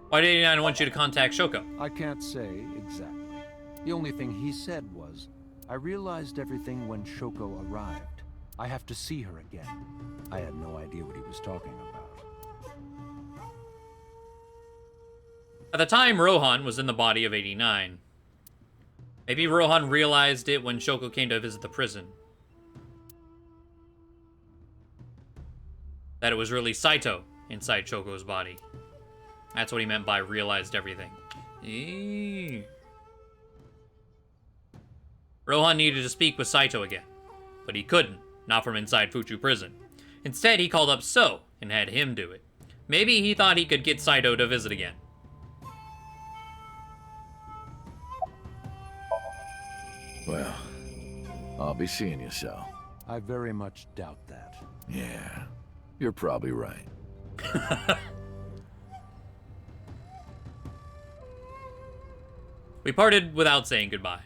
Why did 89 want you to contact Shoko? I can't say exactly. The only thing he said was, I realized everything when Shoko arrived. I have to see her again. I had no idea what he was talking about. At the time, Rohan was in the body of 89. Maybe Rohan realized it when Shoko came to visit the prison. That it was really Saito inside Shoko's body. That's what he meant by realized everything. Eee. Rohan needed to speak with Saito again, but he couldn't, not from inside Fuchu prison. Instead, he called up So and had him do it. Maybe he thought he could get Saito to visit again. Well, I'll be seeing you, So. I very much doubt that. Yeah, you're probably right. We parted without saying goodbye.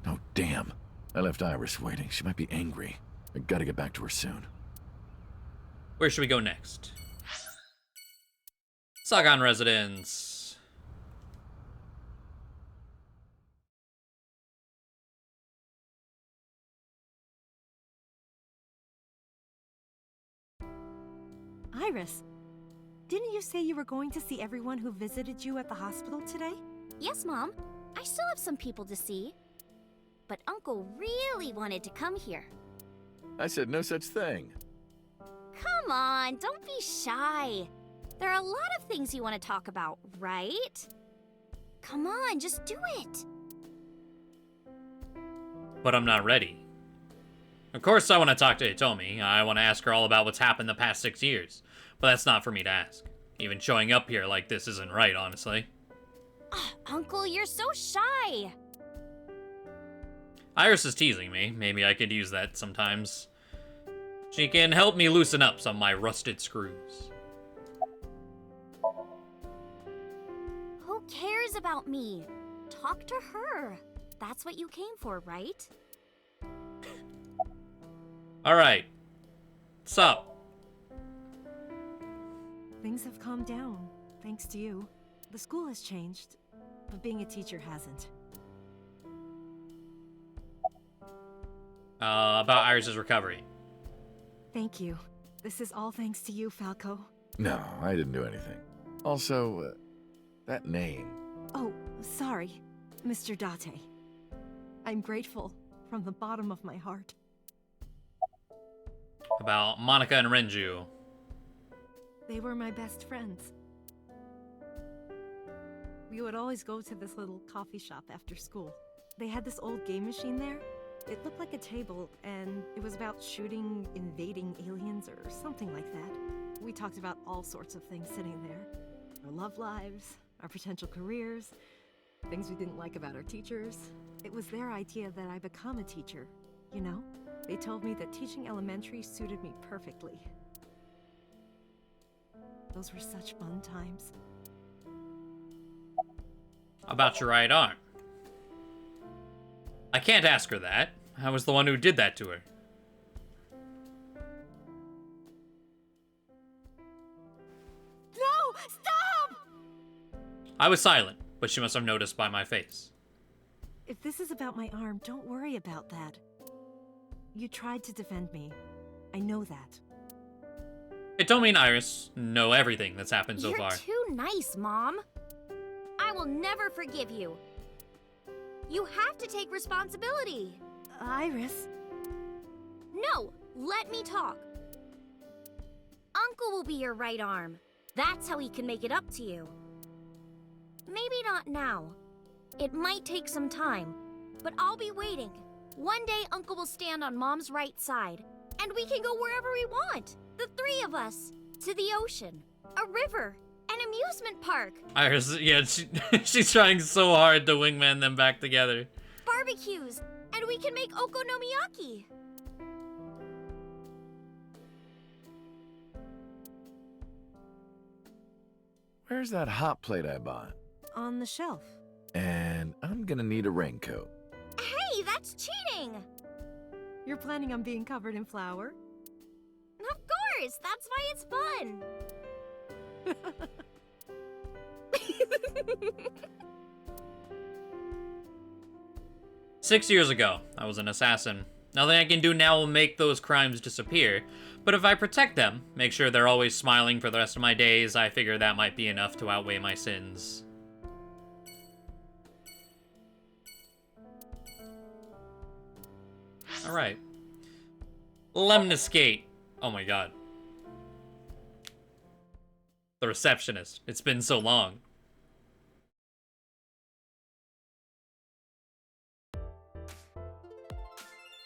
Oh, damn. I left Iris waiting. She might be angry. I gotta get back to her soon. Where should we go next? Sagan residence. Iris, didn't you say you were going to see everyone who visited you at the hospital today? Yes, Mom. I still have some people to see. But Uncle really wanted to come here. I said no such thing. Come on, don't be shy. There are a lot of things you want to talk about, right? Come on, just do it. But I'm not ready. Of course I want to talk to Hitomi. I want to ask her all about what's happened the past 6 years. But that's not for me to ask. Even showing up here like this isn't right, honestly. Uncle, you're so shy. Iris is teasing me. Maybe I could use that sometimes. She can help me loosen up some of my rusted screws. Who cares about me? Talk to her. That's what you came for, right? Alright. What's up? Things have calmed down, thanks to you. The school has changed, but being a teacher hasn't. About Iris's recovery. Thank you. This is all thanks to you, Falco. No, I didn't do anything. Also, that name. Oh, sorry, Mr. Date. I'm grateful from the bottom of my heart. About Monica and Renju. They were my best friends. We would always go to this little coffee shop after school. They had this old game machine there. It looked like a table, and it was about shooting invading aliens or something like that. We talked about all sorts of things sitting there. Our love lives, our potential careers, things we didn't like about our teachers. It was their idea that I become a teacher, you know? They told me that teaching elementary suited me perfectly. Those were such fun times. About your right arm. I can't ask her that. I was the one who did that to her. No! Stop! I was silent, but she must have noticed by my face. If this is about my arm, don't worry about that. You tried to defend me. I know that. Hitomi and Iris know everything that's happened so far. You're too nice, Mom. I will never forgive you. You have to take responsibility. Iris? No, let me talk. Uncle will be your right arm. That's how he can make it up to you. Maybe not now. It might take some time, but I'll be waiting. One day Uncle will stand on Mom's right side, and we can go wherever we want. The three of us. To the ocean, a river, an amusement park. Iris, yeah, she's trying so hard to wingman them back together. Barbecues, and we can make okonomiyaki. Where's that hot plate I bought? On the shelf. And I'm gonna need a raincoat. Hey, that's cheating! You're planning on being covered in flour? Of course, that's why it's fun. 6 years ago, I was an assassin. Nothing I can do now will make those crimes disappear, but if I protect them, make sure they're always smiling for the rest of my days, I figure that might be enough to outweigh my sins. Alright. Lemniscate. Oh my god. The receptionist. It's been so long.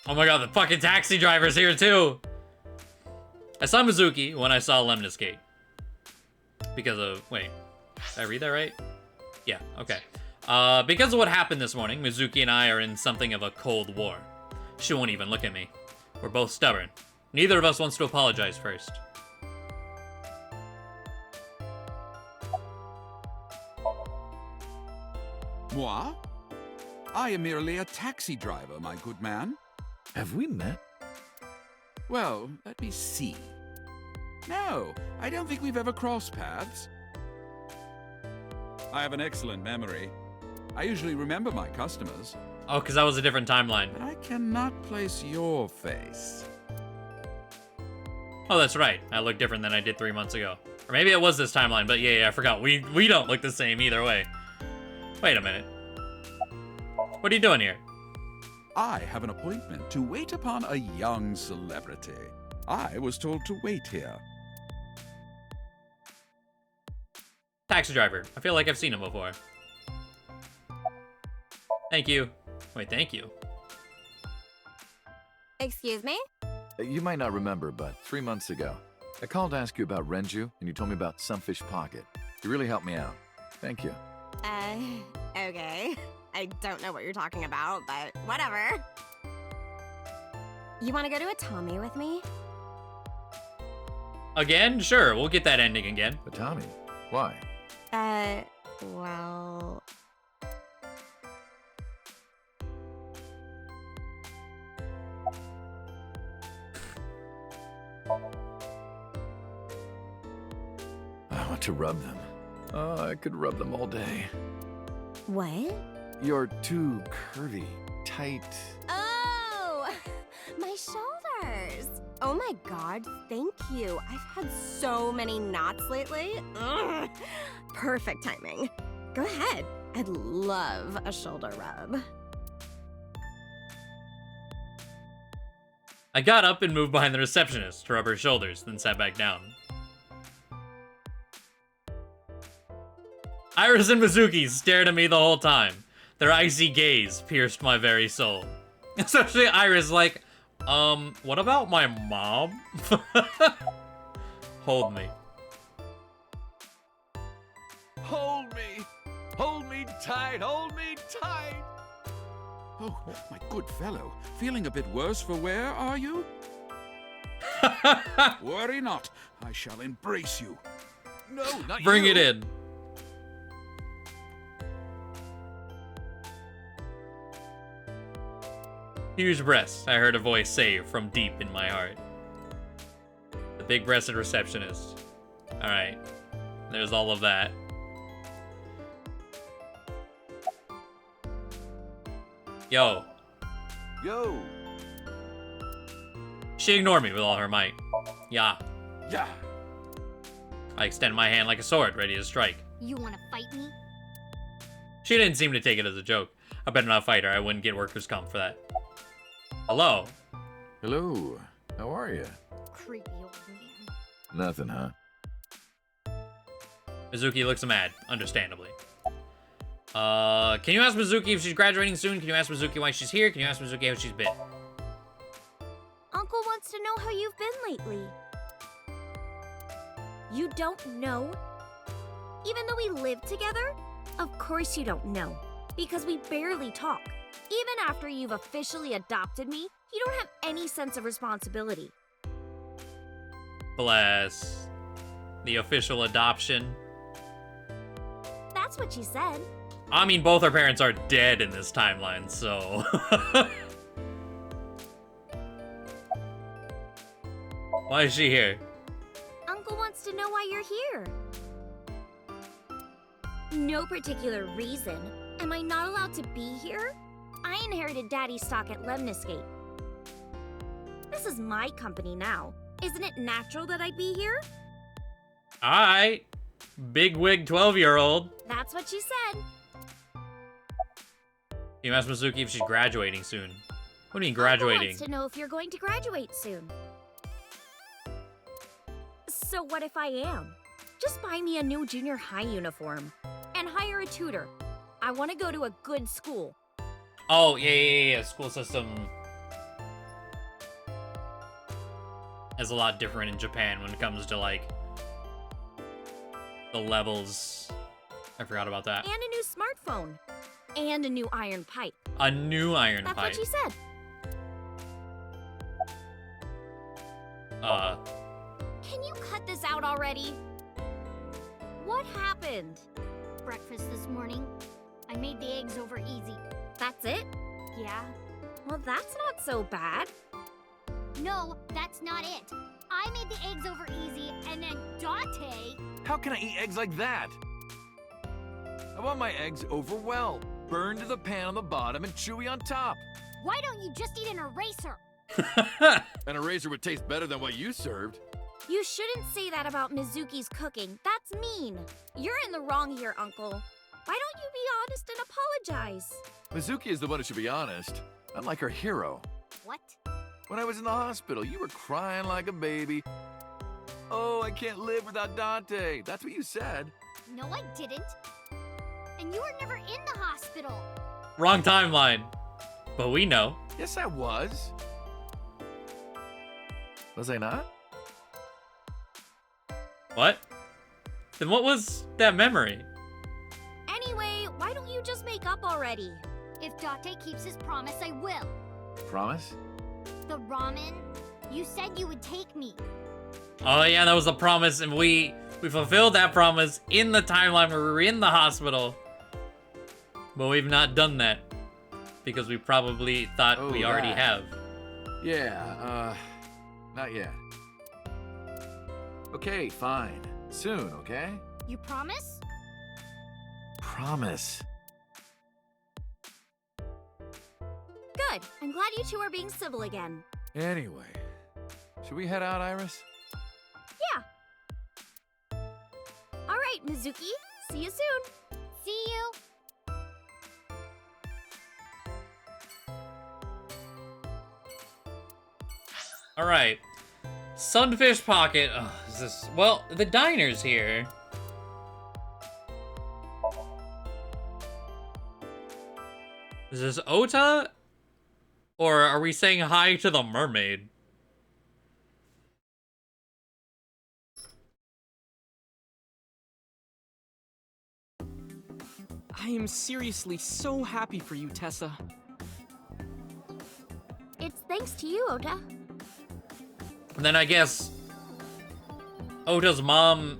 Oh my god, the fucking taxi driver's here too! I saw Mizuki when I saw Lemniscate. Because of, wait, did I read that right? Yeah, okay. Because of what happened this morning, Mizuki and I are in something of a cold war. She won't even look at me. We're both stubborn. Neither of us wants to apologize first. Moi? I am merely a taxi driver, my good man. Have we met? Well, let me see. No, I don't think we've ever crossed paths. I have an excellent memory. I usually remember my customers. Oh, because that was a different timeline. But I cannot place your face. Oh, that's right. I look different than I did 3 months ago. Or maybe it was this timeline, but yeah, I forgot. We don't look the same either way. Wait a minute. What are you doing here? I have an appointment to wait upon a young celebrity. I was told to wait here. Taxi driver. I feel like I've seen him before. Thank you. Wait, thank you. Excuse me? You might not remember, but 3 months ago, I called to ask you about Renju, and you told me about Sunfish Pocket. You really helped me out. Thank you. Okay. I don't know what you're talking about, but whatever. You want to go to a Tommy with me? Again? Sure, we'll get that ending again. But Tommy, why? Well... I want to rub them. Oh, I could rub them all day. What? You're too curvy, tight. Oh! My shoulders! Oh my god, thank you. I've had so many knots lately. Ugh. Perfect timing. Go ahead. I'd love a shoulder rub. I got up and moved behind the receptionist to rub her shoulders, then sat back down. Iris and Mizuki stared at me the whole time. Their icy gaze pierced my very soul. Especially Iris, like, what about my mom? Hold me. Hold me! Hold me tight! Hold me tight! Oh, my good fellow. Feeling a bit worse for wear, are you? Worry not. I shall embrace you. No, not Bring you. it in. Huge breasts, I heard a voice say from deep in my heart. The big-breasted receptionist. Alright. There's all of that. Yo. Yo. She ignored me with all her might. Yeah. Yeah. I extend my hand like a sword, ready to strike. You wanna fight me? She didn't seem to take it as a joke. I better not fight her. I wouldn't get workers' comp for that. Hello. Hello. How are you? Creepy old man. Nothing, huh? Mizuki looks mad, understandably. Can you ask Mizuki if she's graduating soon? Can you ask Mizuki why she's here? Can you ask Mizuki how she's been? Uncle wants to know how you've been lately. You don't know? Even though we live together? Of course you don't know. Because we barely talk. Even after you've officially adopted me, you don't have any sense of responsibility. Bless. The official adoption. That's what she said. I mean, both our parents are dead in this timeline, so... Why is she here? Uncle wants to know why you're here. No particular reason. Am I not allowed to be here? I inherited Daddy's stock at Lemniscate. This is my company now. Isn't it natural that I'd be here? Alright. Big wig 12-year-old. That's what she said. You asked Mizuki if she's graduating soon. What do you mean Uncle graduating? wants to know if you're going to graduate soon. So what if I am? Just buy me a new junior high uniform. And hire a tutor. I want to go to a good school. Oh, yeah. School system. is a lot different in Japan when it comes to, like, the levels. I forgot about that. And a new smartphone. And a new iron pipe. A new iron That's pipe. what she said. Can you cut this out already? What happened? Breakfast this morning. I made the eggs over easy. That's it? Yeah. Well, that's not so bad. No, that's not it. I made the eggs over easy, and then Dante... How can I eat eggs like that? I want my eggs over well. Burned to the pan on the bottom and chewy on top. Why don't you just eat an eraser? An eraser would taste better than what you served. You shouldn't say that about Mizuki's cooking. That's mean. You're in the wrong here, Uncle. Why don't you be honest and apologize? Mizuki is the one who should be honest. I'm like her hero. What? When I was in the hospital, you were crying like a baby. Oh, I can't live without Dante. That's what you said. No, I didn't. And you were never in the hospital. Wrong timeline. But we know. Yes, I was. Was I not? What? Then what was that memory? Anyway, why don't you just make up already? If Dante keeps his promise, I will. Promise? The ramen, you said you would take me. Oh yeah, that was a promise, and we fulfilled that promise in the timeline where we were in the hospital. But we've not done that. Because we probably thought we already have. Yeah, not yet. Okay, fine. Soon, okay? You promise? Promise. Good. I'm glad you two are being civil again. Anyway, should we head out, Iris? Yeah. All right, Mizuki. See you soon. See you. All right, Sunfish Pocket. Oh, is this? Well, the diner's here. Is this Ota? Or are we saying hi to the mermaid? I am seriously so happy for you, Tessa. It's thanks to you, Ota. And then I guess Ota's mom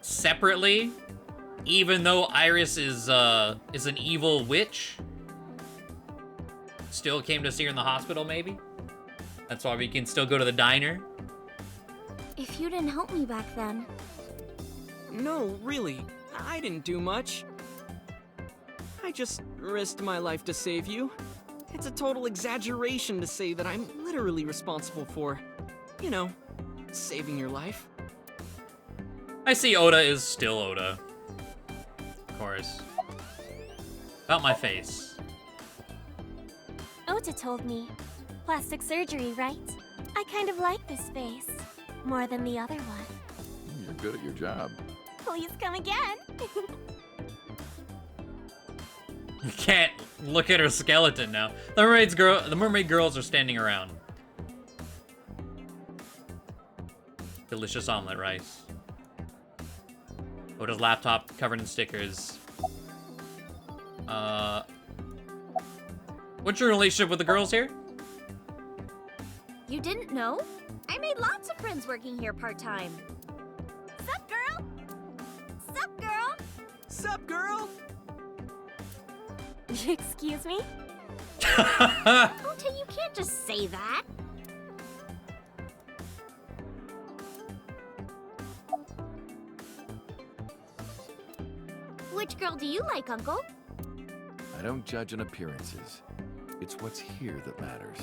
separately, even though Iris is an evil witch, still came to see her in the hospital, maybe? That's why we can still go to the diner? If you didn't help me back then. No, really. I didn't do much. I just risked my life to save you. It's a total exaggeration to say that I'm literally responsible for, you know, saving your life. I see Oda is still Oda. Of course. About my face. Ota told me. Plastic surgery, right? I kind of like this face. More than the other one. You're good at your job. Please come again. You can't look at her skeleton now. The mermaid girls are standing around. Delicious omelet rice. Oda's laptop covered in stickers. What's your relationship with the girls here? You didn't know? I made lots of friends working here part-time. Sup, girl? Sup, girl? Sup, girl? Excuse me? Ota, you can't just say that. Which girl do you like, Uncle? I don't judge on appearances. It's what's here that matters.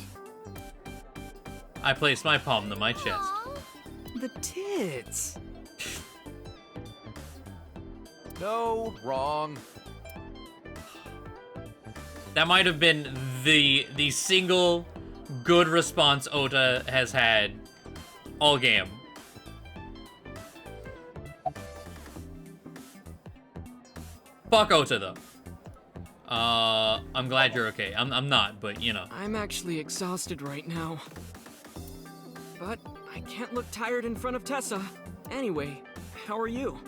I placed my palm to my chest. Aww. The tits. No, wrong. That might have been the single good response Ota has had all game. Fuck Ota though. I'm glad you're okay. I'm not, but you know. I'm actually exhausted right now. but I can't look tired in front of Tessa. Anyway, how are you?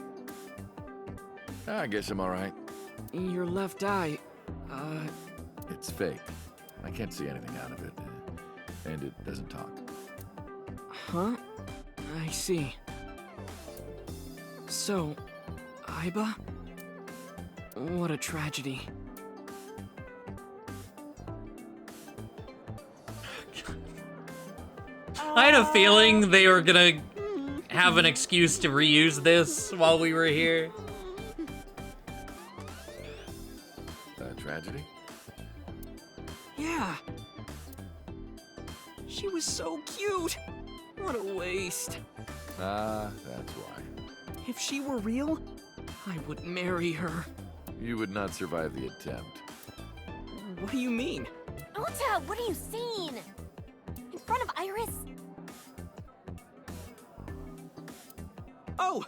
I guess I'm alright. Your left eye, It's fake. I can't see anything out of it. And it doesn't talk. Huh? I see. So, Aiba? What a tragedy. I had a feeling they were gonna have an excuse to reuse this while we were here. Tragedy? Yeah. She was so cute. What a waste. That's why. If she were real, I would marry her. You would not survive the attempt. What do you mean? Ota, what are you seeing? In front of Iris? Oh!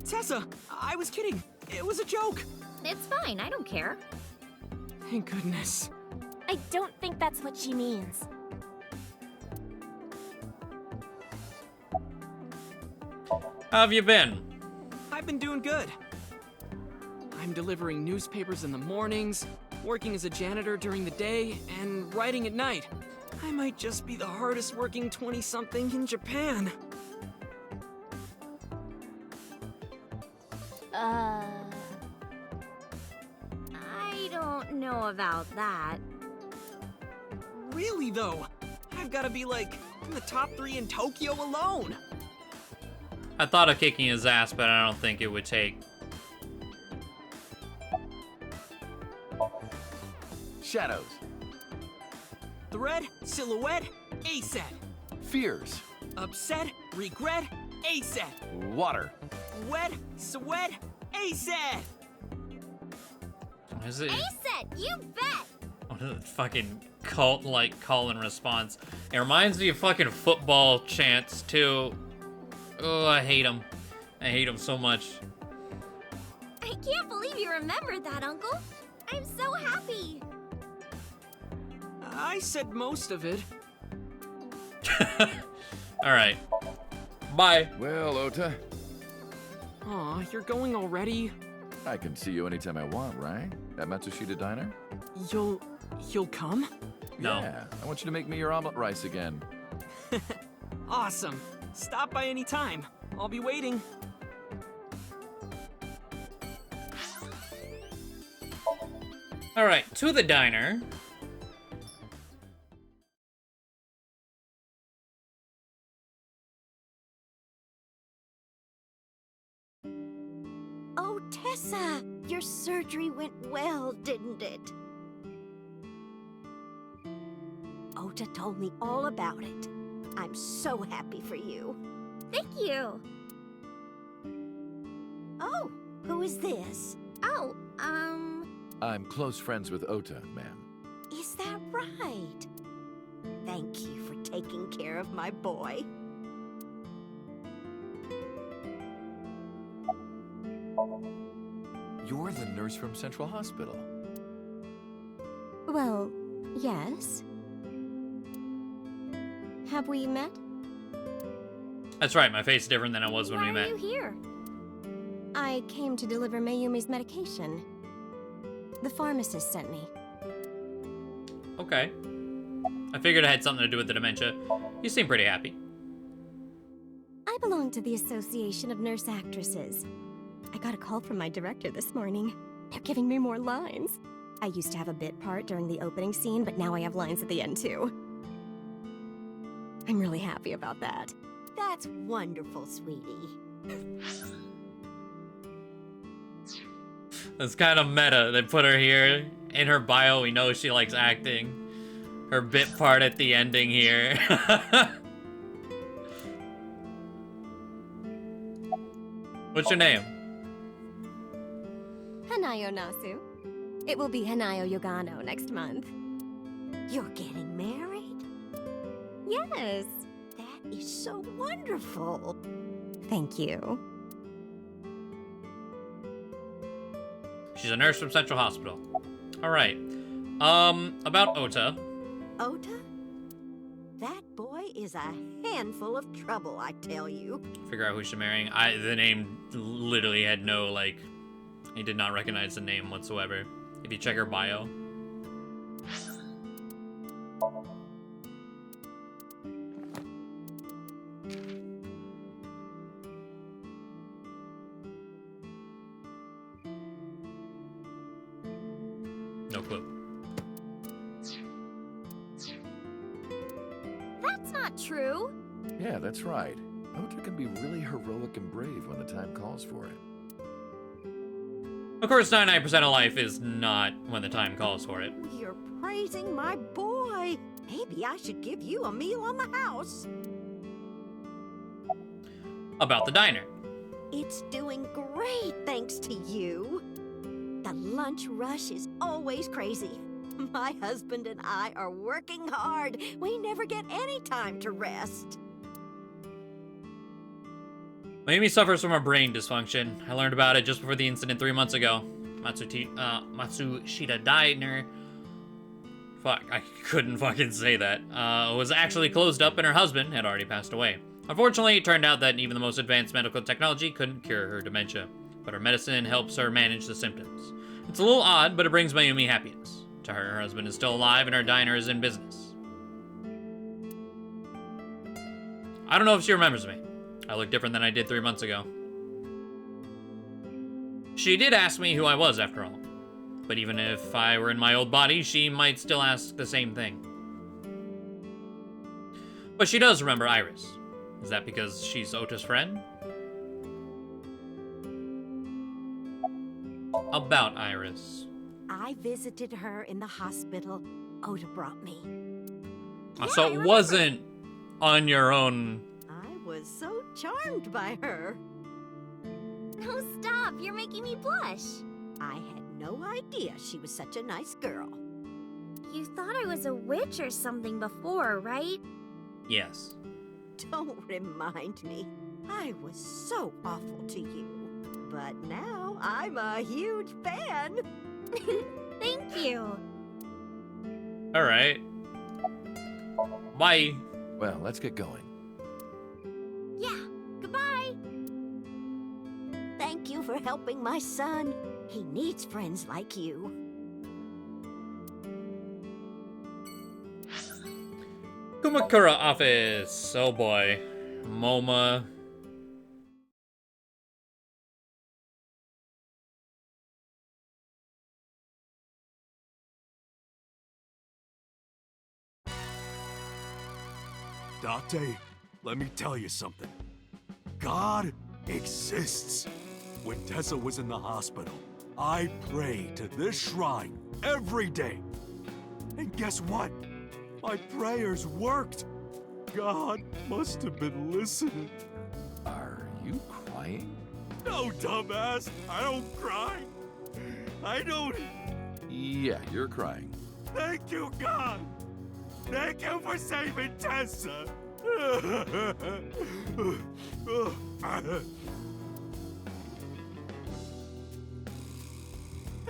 Tessa! I was kidding. It was a joke. It's fine, I don't care. Thank goodness. I don't think that's what she means. How have you been? I've been doing good. I'm delivering newspapers in the mornings, working as a janitor during the day, and writing at night. I might just be the hardest working 20-something in Japan. I don't know about that. Really, though? I've got to be, like, in the top 3 in Tokyo alone. I thought of kicking his ass, but I don't think it would take. Shadows. Thread, silhouette, A-set. Fears. Upset, regret, A-set. Water. Wed, sweat, A-set. Is it? A-set, you bet. What a fucking cult-like call and response. It reminds me of fucking football chants too. Oh, I hate them. I hate them so much. I can't believe you remembered that, Uncle. I'm so happy. I said most of it. All right. Bye. Well, Ota. Aw, you're going already? I can see you anytime I want, right? At Matsushita Diner? You'll come? No. Yeah, I want you to make me your omelet rice again. Awesome. Stop by any time. I'll be waiting. All right, to the diner. Oh, Tessa, your surgery went well, didn't it? Ota told me all about it. I'm so happy for you. Thank you. Oh, who is this? Oh, I'm close friends with Ota, ma'am. Is that right? Thank you for taking care of my boy. You're the nurse from Central Hospital. Well, yes. Have we met? That's right, my face is different than it was when Why we met. are you here? I came to deliver Mayumi's medication. The pharmacist sent me. Okay. I figured it had something to do with the dementia. You seem pretty happy. I belong to the Association of Nurse Actresses. I got a call from my director this morning. They're giving me more lines. I used to have a bit part during the opening scene, but now I have lines at the end too. I'm really happy about that. That's wonderful, sweetie. It's kind of meta. They put her here. In her bio, we know she likes acting. Her bit part at the ending here. What's your name? Hanayo Nasu. It will be Hanayo Yogano next month. You're getting married? Yes. That is so wonderful. Thank you. She's a nurse from Central Hospital. All right. About Ota. Ota? That boy is a handful of trouble, I tell you. Figure out who she's marrying. The name literally had no, like, he did not recognize the name whatsoever. If you check her bio. No clue. That's not true. Yeah, that's right. Ota can be really heroic and brave when the time calls for it. Of course, 99% of life is not when the time calls for it. You're praising my boy. Maybe I should give you a meal on the house. About the diner. It's doing great thanks to you. The lunch rush is always crazy. My husband and I are working hard. We never get any time to rest. Amy suffers from a brain dysfunction. I learned about it just before the incident 3 months ago. Matsushita Diner. Fuck, I couldn't fucking say that. Was actually closed up and her husband had already passed away. Unfortunately, it turned out that even the most advanced medical technology couldn't cure her dementia, but her medicine helps her manage the symptoms. It's a little odd, but it brings Mayumi happiness. To her husband is still alive and her diner is in business. I don't know if she remembers me. I look different than I did 3 months ago. She did ask me who I was, after all. But even if I were in my old body, she might still ask the same thing. But she does remember Iris. Is that because she's Ota's friend? About Iris. I visited her in the hospital. Ota brought me. So it wasn't on your own. I was so charmed by her. Oh, stop. You're making me blush. I had no idea she was such a nice girl. You thought I was a witch or something before, right? Yes. Don't remind me. I was so awful to you. But now I'm a huge fan. Thank you. All right. Bye. Well, let's get going. Yeah, goodbye. Thank you for helping my son. He needs friends like you. Kumakura office. Oh boy. MoMA. Date, let me tell you something. God exists. When Tessa was in the hospital, I prayed to this shrine every day. And guess what? My prayers worked. God must have been listening. Are you crying? No, dumbass. I don't cry. I don't... Yeah, you're crying. Thank you, God. Thank you for saving Tessa.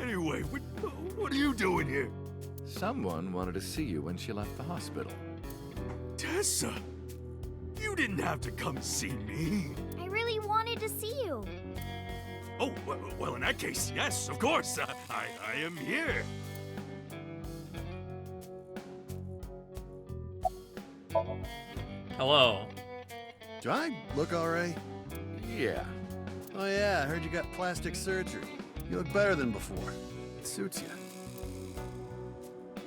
Anyway, what are you doing here? Someone wanted to see you when she left the hospital. Tessa, you didn't have to come see me. I really wanted to see you. Oh, well, in that case, yes, of course. I am here. Hello. Do I look alright? Yeah. Oh yeah, I heard you got plastic surgery. You look better than before. It suits you.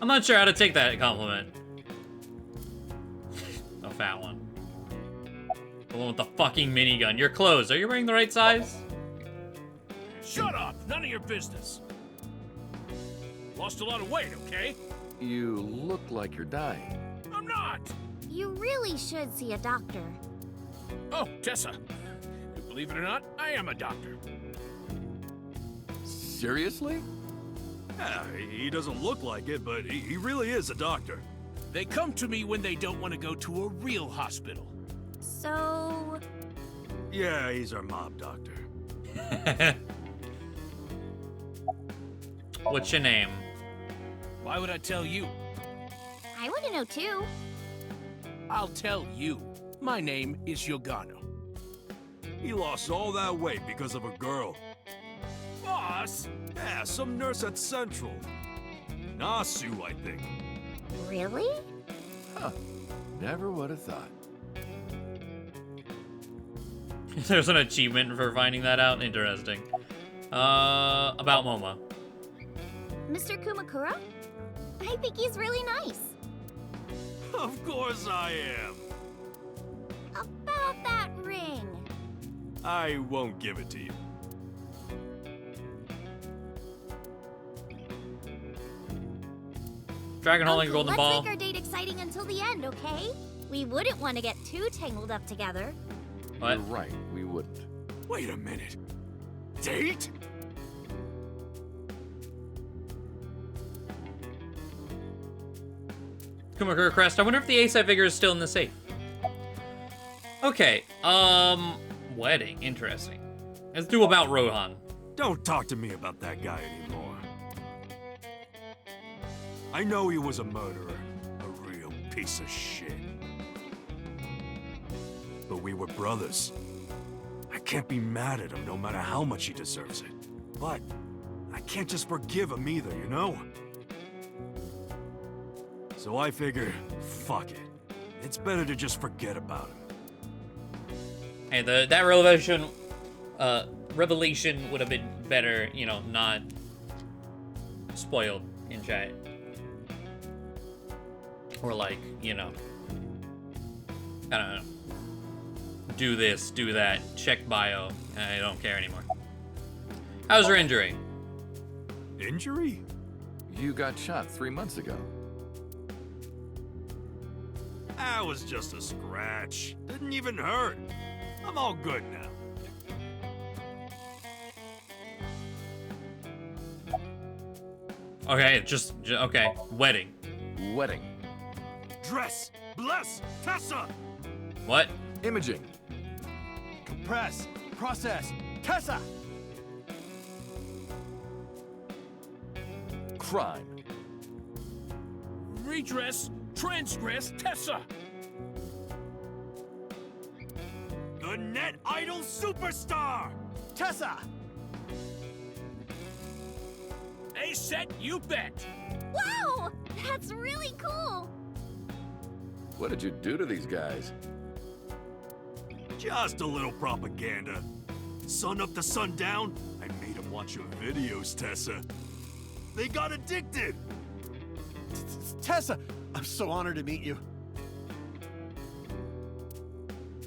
I'm not sure how to take that compliment. A fat one. The one with the fucking minigun. Your clothes, are you wearing the right size? Shut up! None of your business. Lost a lot of weight, okay? You look like you're dying. I'm not! You really should see a doctor. Oh, Tessa. Believe it or not, I am a doctor. Seriously? Yeah, he doesn't look like it, but he really is a doctor. They come to me when they don't want to go to a real hospital. So... Yeah, he's our mob doctor. What's your name? Why would I tell you? I want to know too. I'll tell you. My name is Yogano. He lost all that weight because of a girl. Boss! Yeah, some nurse at Central. Nasu, I think. Really? Huh. Never would have thought. There's an achievement for finding that out. Interesting. About Moma. Mr. Kumakura? I think he's really nice. Of course I am. About that ring. I won't give it to you. Dragon holding a golden ball. Let's make our date exciting until the end, okay? We wouldn't want to get too tangled up together. What? You're right, we wouldn't. Wait a minute. Date? Kumakura crest. I wonder if the A-side figure is still in the safe. Okay, wedding. Interesting. Let's do about Rohan. Don't talk to me about that guy anymore. I know he was a murderer, a real piece of shit. But we were brothers. I can't be mad at him no matter how much he deserves it. But I can't just forgive him either, you know? So I figure, fuck it. It's better to just forget about him. Hey, that revelation would have been better, you know, not spoiled in chat. Or like, you know, I don't know. Do this, do that, check bio. I don't care anymore. How's your injury? Injury? You got shot 3 months ago. That was just a scratch. Didn't even hurt. I'm all good now. Okay, okay. Wedding. Wedding. Dress! Bless! Tessa! What? Imaging. Compress! Process! Tessa! Crime. Redress, transgress, Tessa! The Net Idol Superstar! Tessa! A set, you bet! Wow! That's really cool! What did you do to these guys? Just a little propaganda. Sun up to sundown, I made them watch your videos, Tessa. They got addicted! Tessa! I'm so honored to meet you.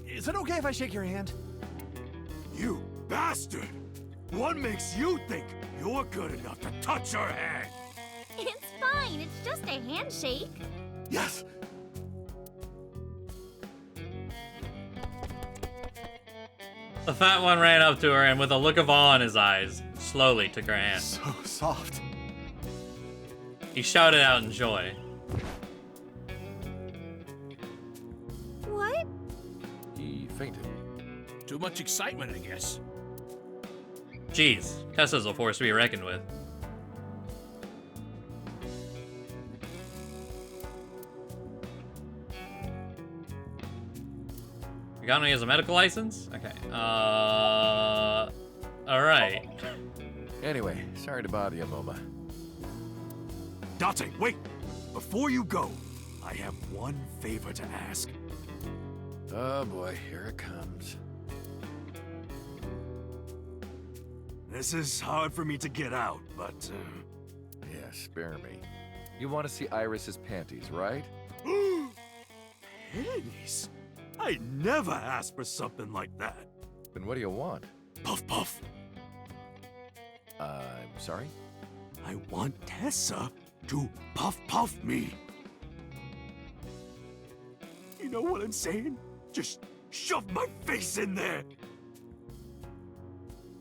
Is it okay if I shake your hand? You bastard! What makes you think you're good enough to touch her hand? It's fine, it's just a handshake. Yes! The fat one ran up to her and with a look of awe in his eyes, slowly took her hand. So soft. He shouted out in joy. What? He fainted. Too much excitement, I guess. Jeez, Tessa's a force to be reckoned with. Yagano has a medical license? Okay. Alright. Anyway, sorry to bother you, Moma. Date, wait! Before you go, I have one favor to ask. Oh boy, here it comes. This is hard for me to get out, but... Yeah, spare me. You want to see Iris's panties, right? Panties? I never asked for something like that. Then what do you want? Puff Puff. I'm sorry? I want Tessa to puff puff me. You know what I'm saying? Just shove my face in there.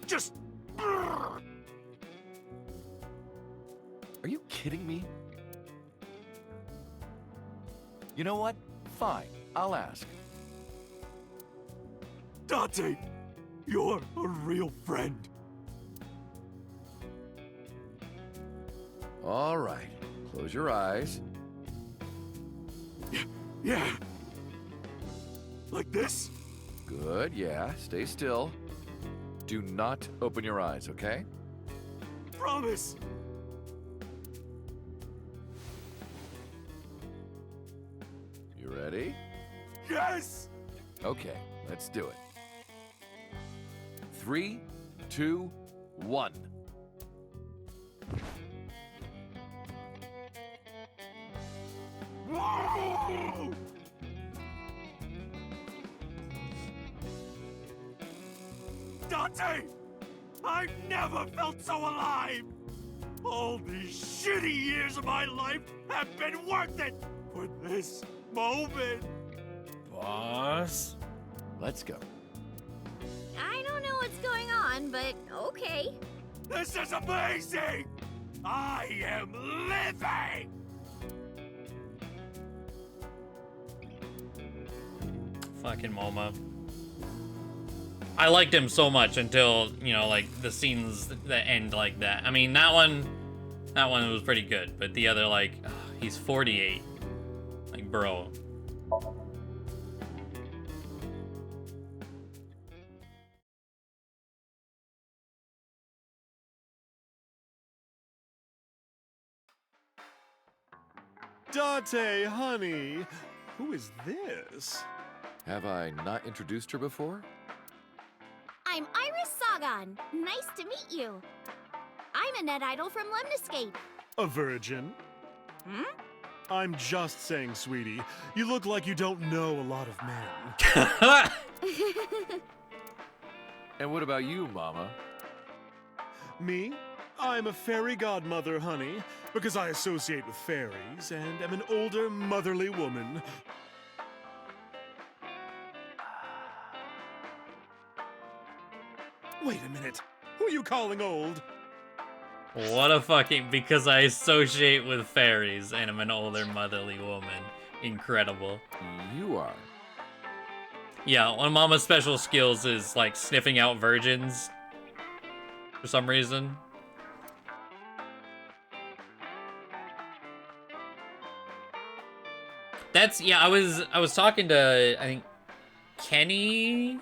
Just... Are you kidding me? You know what? Fine, I'll ask. Date, you're a real friend. All right, close your eyes. Yeah. Like this? Good, yeah. Stay still. Do not open your eyes, okay? Promise! You ready? Yes! Okay, let's do it. 3, 2, 1. Whoa! Dante! I've never felt so alive! All these shitty years of my life have been worth it for this moment! Boss? Let's go. I don't know what's going on, but okay. This is amazing! I am living! Fucking Momo. I liked him so much until, you know, like, the scenes that end like that. I mean, that one was pretty good, but the other, like, ugh, he's 48. Like, bro. Dante, honey, who is this? Have I not introduced her before? I'm Iris Sagan. Nice to meet you. I'm a net idol from Lemniscape. A virgin? Hmm? I'm just saying, sweetie. You look like you don't know a lot of men. And what about you, Mama? Me? I'm a fairy godmother, honey, because I associate with fairies and am an older, motherly woman. Wait a minute. Who are you calling old? What a fucking, because I associate with fairies and I'm an older motherly woman. Incredible. You are. Yeah, one of Mama's special skills is, like, sniffing out virgins. For some reason. That's, yeah, I was talking to, I think, Kenny?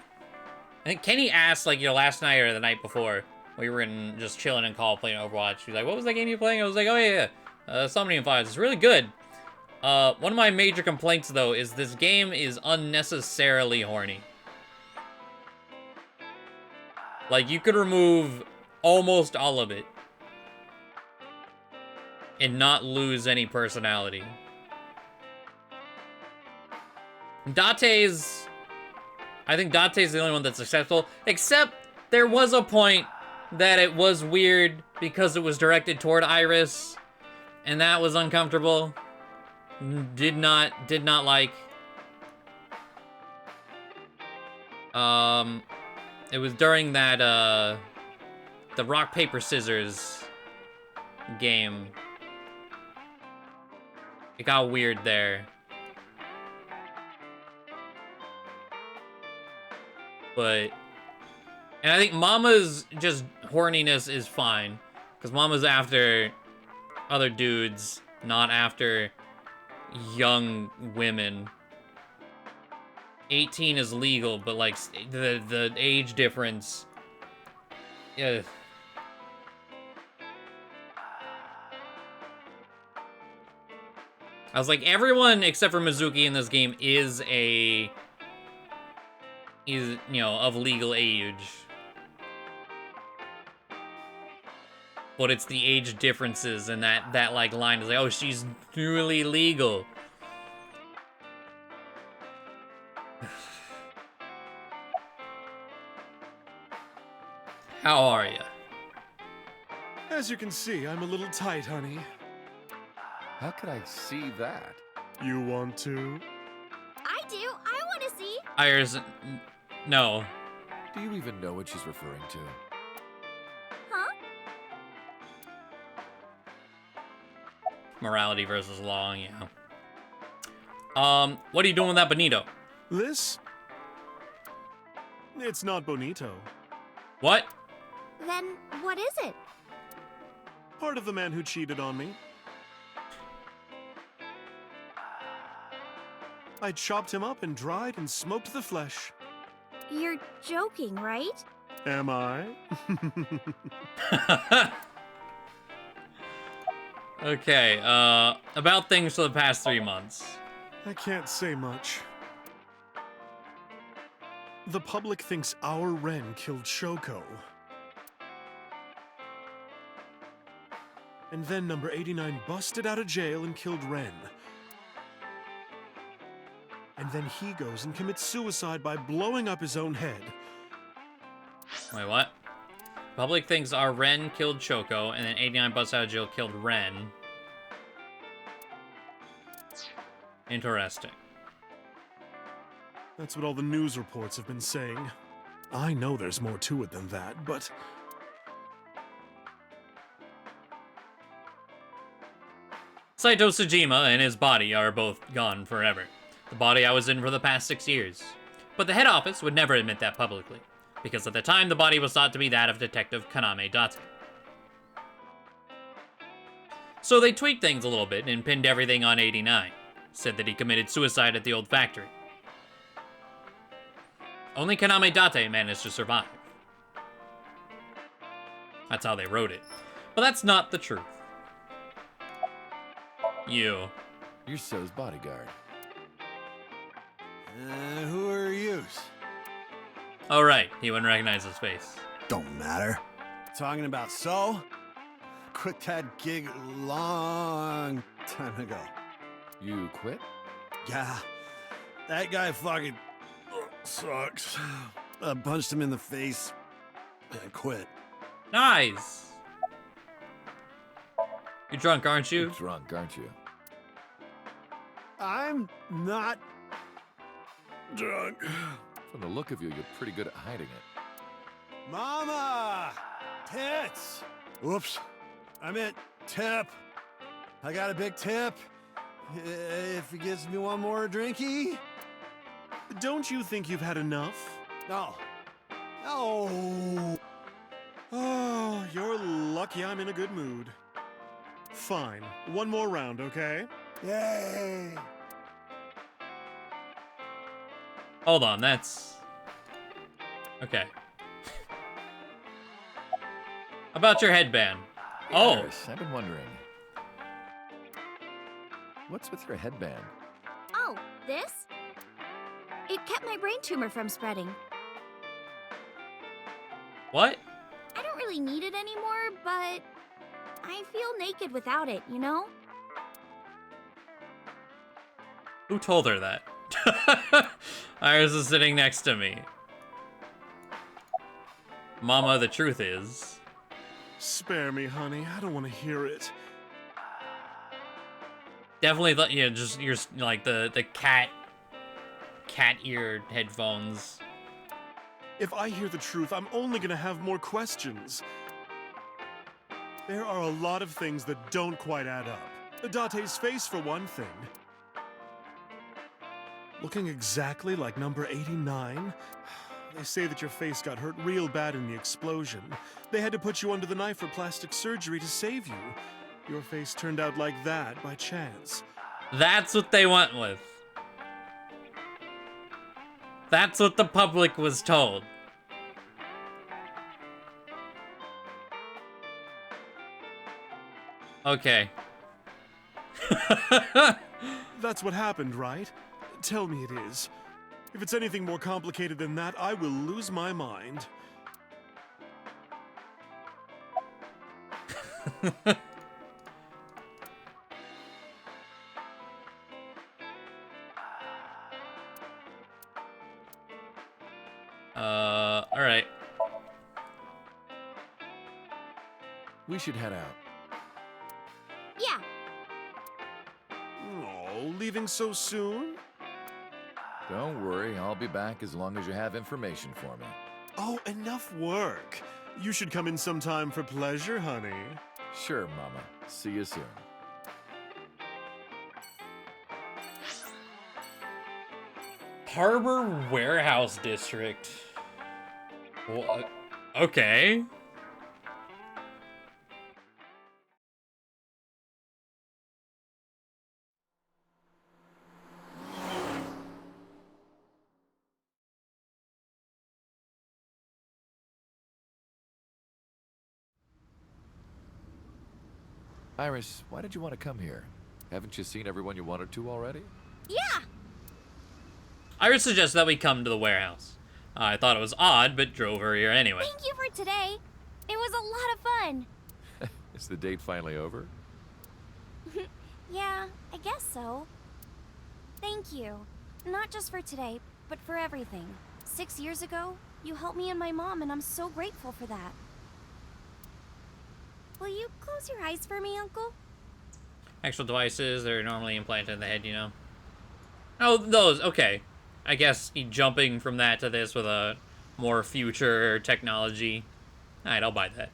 I think Kenny asked, like, you know, last night or the night before. We were just chilling and call playing Overwatch. He was like, what was that game you were playing? I was like, oh yeah, Somnium Files. It's really good. One of my major complaints, though, is this game is unnecessarily horny. Like, you could remove almost all of it and not lose any personality. I think Dante's the only one that's successful, except there was a point that it was weird because it was directed toward Iris, and that was uncomfortable. Did not like. It was during that, the rock, paper, scissors game. It got weird there. But, and I think Mama's just horniness is fine. Because Mama's after other dudes, not after young women. 18 is legal, but like, the age difference. Ugh. I was like, everyone except for Mizuki in this game is you know, of legal age. But it's the age differences and that like line is like, oh, she's newly legal. How are you? As you can see, I'm a little tight, honey. How could I see that? You want to? I do. I want to see. Iris, no. Do you even know what she's referring to? Huh? Morality versus law, yeah. What are you doing with that bonito? This? It's not bonito. What? Then what is it? Part of the man who cheated on me. I chopped him up and dried and smoked the flesh. You're joking, right? Am I? Okay, about things for the past 3 months. I can't say much. The public thinks our Ren killed Shoko. And then number 89 busted out of jail and killed Ren. And then he goes and commits suicide by blowing up his own head. Wait, what? Public thinks our Ren killed Choco, and then 89 busts out of jail killed Ren. Interesting. That's what all the news reports have been saying. I know there's more to it than that, but... Saito Tsujima and his body are both gone forever. The body I was in for the past 6 years. But the head office would never admit that publicly, because at the time the body was thought to be that of Detective Kaname Date. So they tweaked things a little bit and pinned everything on 89. Said that he committed suicide at the old factory. Only Kaname Date managed to survive. That's how they wrote it. But that's not the truth. You. You're So's bodyguard. Who are you? Oh, right. He wouldn't recognize his face. Don't matter. Talking about So? Quit that gig long time ago. You quit? Yeah. That guy fucking sucks. I punched him in the face and quit. Nice. You're drunk, aren't you? You're drunk, aren't you? I'm not drunk. From the look of you, you're pretty good at hiding it. Mama! Tits! Whoops. I meant tip. I got a big tip. If he gives me one more drinky. Don't you think you've had enough? No. No. Oh, you're lucky I'm in a good mood. Fine. One more round, okay? Yay! Hold on, that's... Okay. About your headband. Oh! Iris, I've been wondering. What's with your headband? Oh, this? It kept my brain tumor from spreading. What? I don't really need it anymore, but I feel naked without it, you know? Who told her that? Iris is sitting next to me. Mama, the truth is... Spare me, honey. I don't want to hear it. Definitely, yeah, just your like the cat ear headphones. If I hear the truth, I'm only gonna have more questions. There are a lot of things that don't quite add up. Date's face, for one thing. Looking exactly like number 89? They say that your face got hurt real bad in the explosion. They had to put you under the knife for plastic surgery to save you. Your face turned out like that by chance. That's what they went with. That's what the public was told. Okay. That's what happened, right? Tell me it is. If it's anything more complicated than that, I will lose my mind. Alright. We should head out. Yeah. Oh, leaving so soon? Don't worry, I'll be back as long as you have information for me. Oh, enough work. You should come in sometime for pleasure, honey. Sure, Mama. See you soon. Harbor Warehouse District. What? Okay. Iris, why did you want to come here? Haven't you seen everyone you wanted to already? Yeah! Iris suggests that we come to the warehouse. I thought it was odd, but drove her here anyway. Thank you for today. It was a lot of fun. Is the date finally over? Yeah, I guess so. Thank you. Not just for today, but for everything. 6 years ago, you helped me and my mom, and I'm so grateful for that. Will you close your eyes for me, Uncle? Actual devices, they're normally implanted in the head, you know. Oh, those, okay. I guess jumping from that to this with a more future technology. Alright, I'll buy that.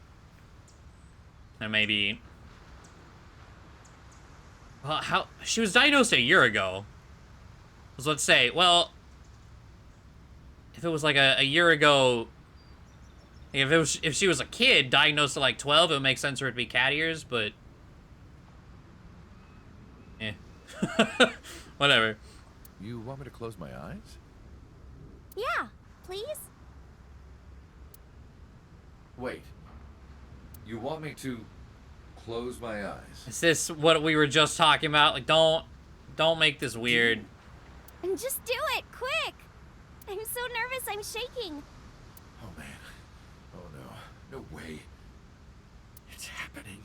And maybe... Well, how... She was diagnosed a year ago. So let's say, well... If it was like a year ago... If she was a kid diagnosed at like 12, it would make sense for it to be cat ears, but... Eh. Whatever. You want me to close my eyes? Yeah, please? Wait. You want me to close my eyes? Is this what we were just talking about? Like, don't make this weird. And just do it, quick! I'm so nervous, I'm shaking. Oh, man. Oh, no. No way. It's happening.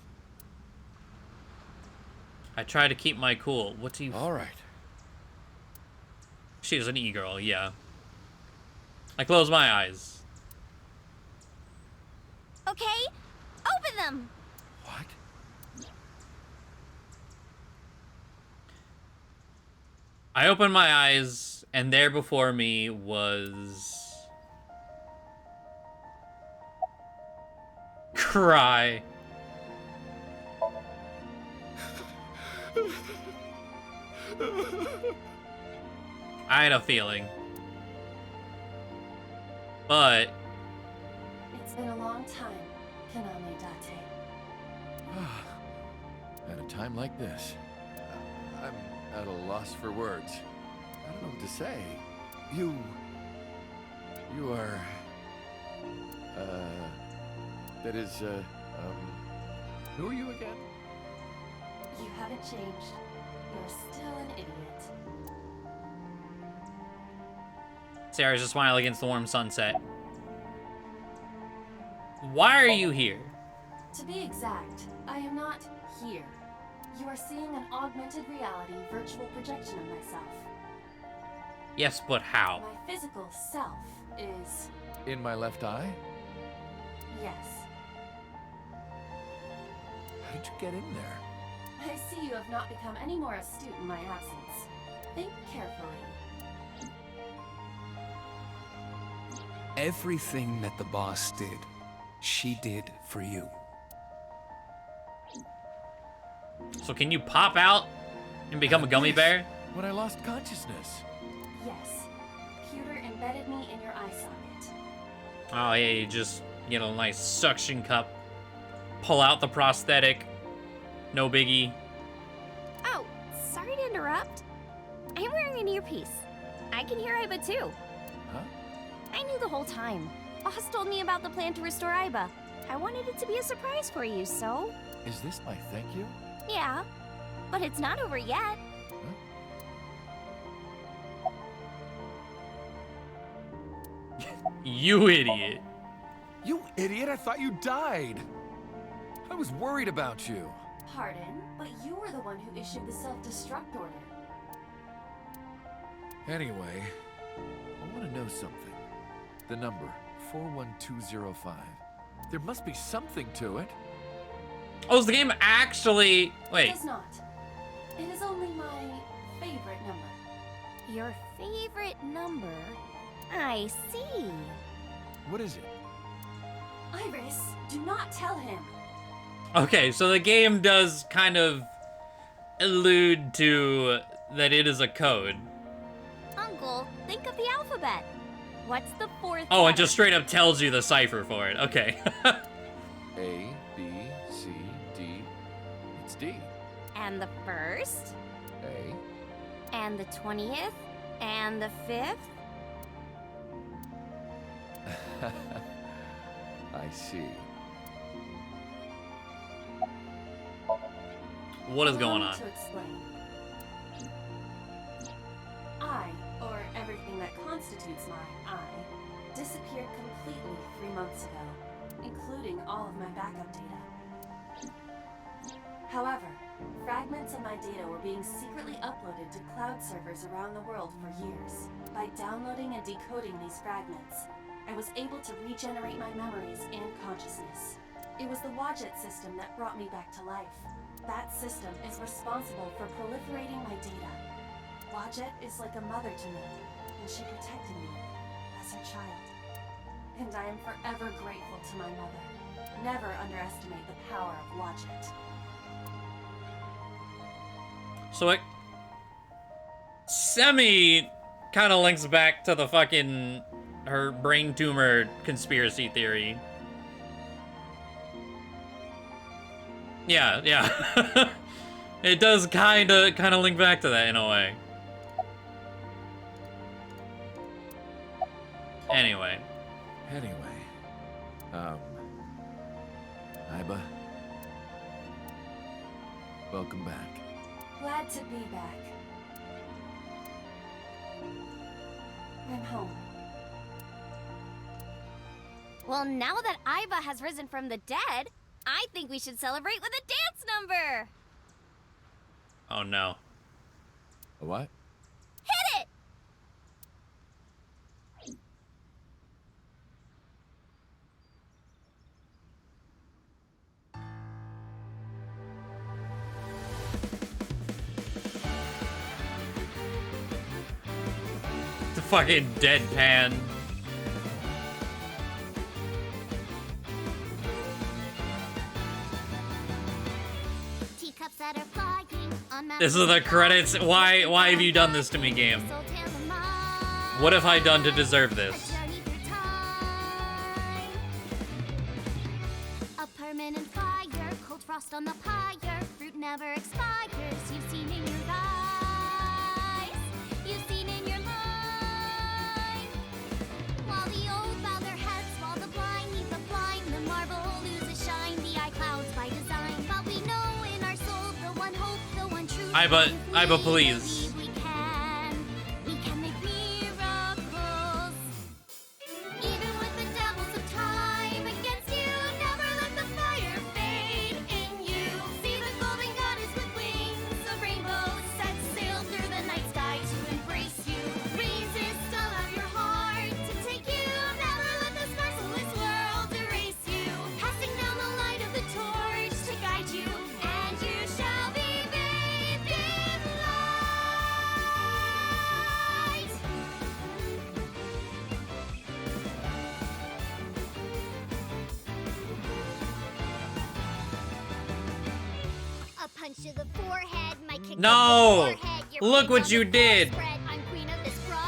I try to keep my cool. What's he... All right. She is an e-girl, yeah. I close my eyes. Okay, open them! What? I opened my eyes, and there before me was... Cry. I had a feeling. But... It's been a long time, Kaname Date. At a time like this, I'm at a loss for words. I don't know what to say. You are... That is, who are you again? You haven't changed. You're still an idiot. Sarah's a smile against the warm sunset. Why are you here? To be exact, I am not here. You are seeing an augmented reality virtual projection of myself. Yes, but how? My physical self is... In my left eye? Yes. How did you get in there? I see you have not become any more astute in my absence. Think carefully. Everything that the boss did, she did for you. So can you pop out and become a gummy bear? When I lost consciousness. Yes. Computer embedded me in your eye socket. Oh yeah, you just get a nice suction cup, pull out the prosthetic, no biggie. Oh, sorry to interrupt. I'm wearing an earpiece. I can hear Iba too. Huh? I knew the whole time. Boss told me about the plan to restore Iba. I wanted it to be a surprise for you, so... Is this my thank you? Yeah, but it's not over yet. You idiot. You idiot, I thought you died. I was worried about you. Pardon, but you were the one who issued the self-destruct order. Anyway, I want to know something. The number, 41205. There must be something to it. Oh, is the game actually... Wait. It is not. It is only my favorite number. Your favorite number? I see. What is it? Iris, do not tell him. Okay, so the game does kind of allude to that it is a code. Uncle, think of the alphabet. What's the fourth Oh, letter? it just straight up tells you the cipher for it. Okay. A, B, C, D. It's D. And the first? A. And the 20th? And the 5th? I see. What is going on? To explain. I, or everything that constitutes my I, disappeared completely 3 months ago, including all of my backup data. However, fragments of my data were being secretly uploaded to cloud servers around the world for years. By downloading and decoding these fragments, I was able to regenerate my memories and consciousness. It was the Wadjet system that brought me back to life. That system is responsible for proliferating my data. Wadjet is like a mother to me, and she protected me as her child. And I am forever grateful to my mother. Never underestimate the power of Wadjet. So it semi kind of links back to the fucking her brain tumor conspiracy theory. Yeah. It does kind of link back to that in a way. Anyway. Iba, welcome back. Glad to be back. I'm home. Well, now that Iba has risen from the dead, I think we should celebrate with a dance number! Oh no. A what? Hit it! The fucking deadpan. Teacups that are flying on This is the credits. Why have you done this to me, game? What have I done to deserve this? A permanent fire, cold frost on the pyre, fruit never expires. You've seen in your eyes, you've seen in your mind. While the old bow their heads, while the blind leave the blind, the marble loses shine, the eye clouds by design. But we know in our soul the one hope, the one truth. Iba, please. We can make miracles. Even with the devils of time against you, never let the fire fade in you. See the golden goddess with wings of rainbows set sail through the night sky to embrace you. Resist all of your heart to take you. Never let this merciless world erase you. Passing down the light of the torch to guide you, and you shall be bathed in light. A punch to the forehead, my kick No! to the forehead. Your Look feet what on you the did. spread. I'm queen of this brawl,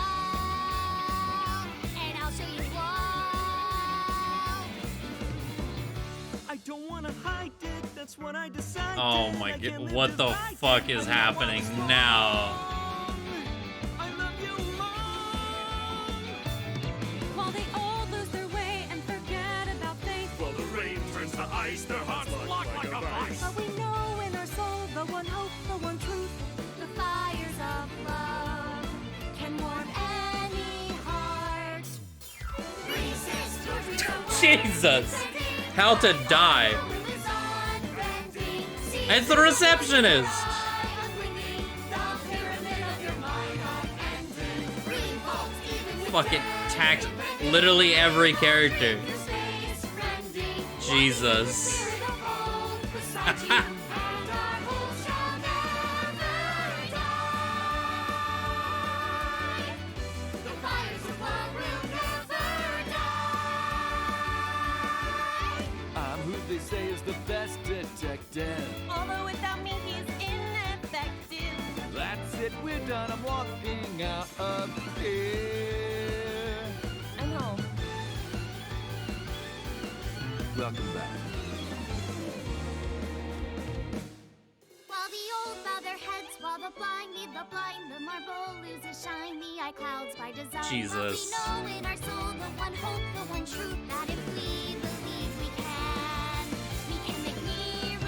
and I'll show you why. I don't wanna hide it, that's what I decided. Oh my god, what the fuck is happening now? While they all lose their way and forget about faith. While the rain turns to ice, their hearts lock like a vice. But we know in our soul the one hope, the one truth. The fires of love can warm any heart. Resist your Jesus. How to die. It's the receptionist. Fucking tax literally every character. Jesus. I'm who they say is the best detective. Although without me he's ineffective. That's it, we're done. I'm walking out of here. I know. Welcome back. While the old bow their heads, while the blind lead the blind, the marble loses shine, the eye clouds by design. Jesus. But we know in our soul the one hope, the one truth, that if we believe we can make miracles.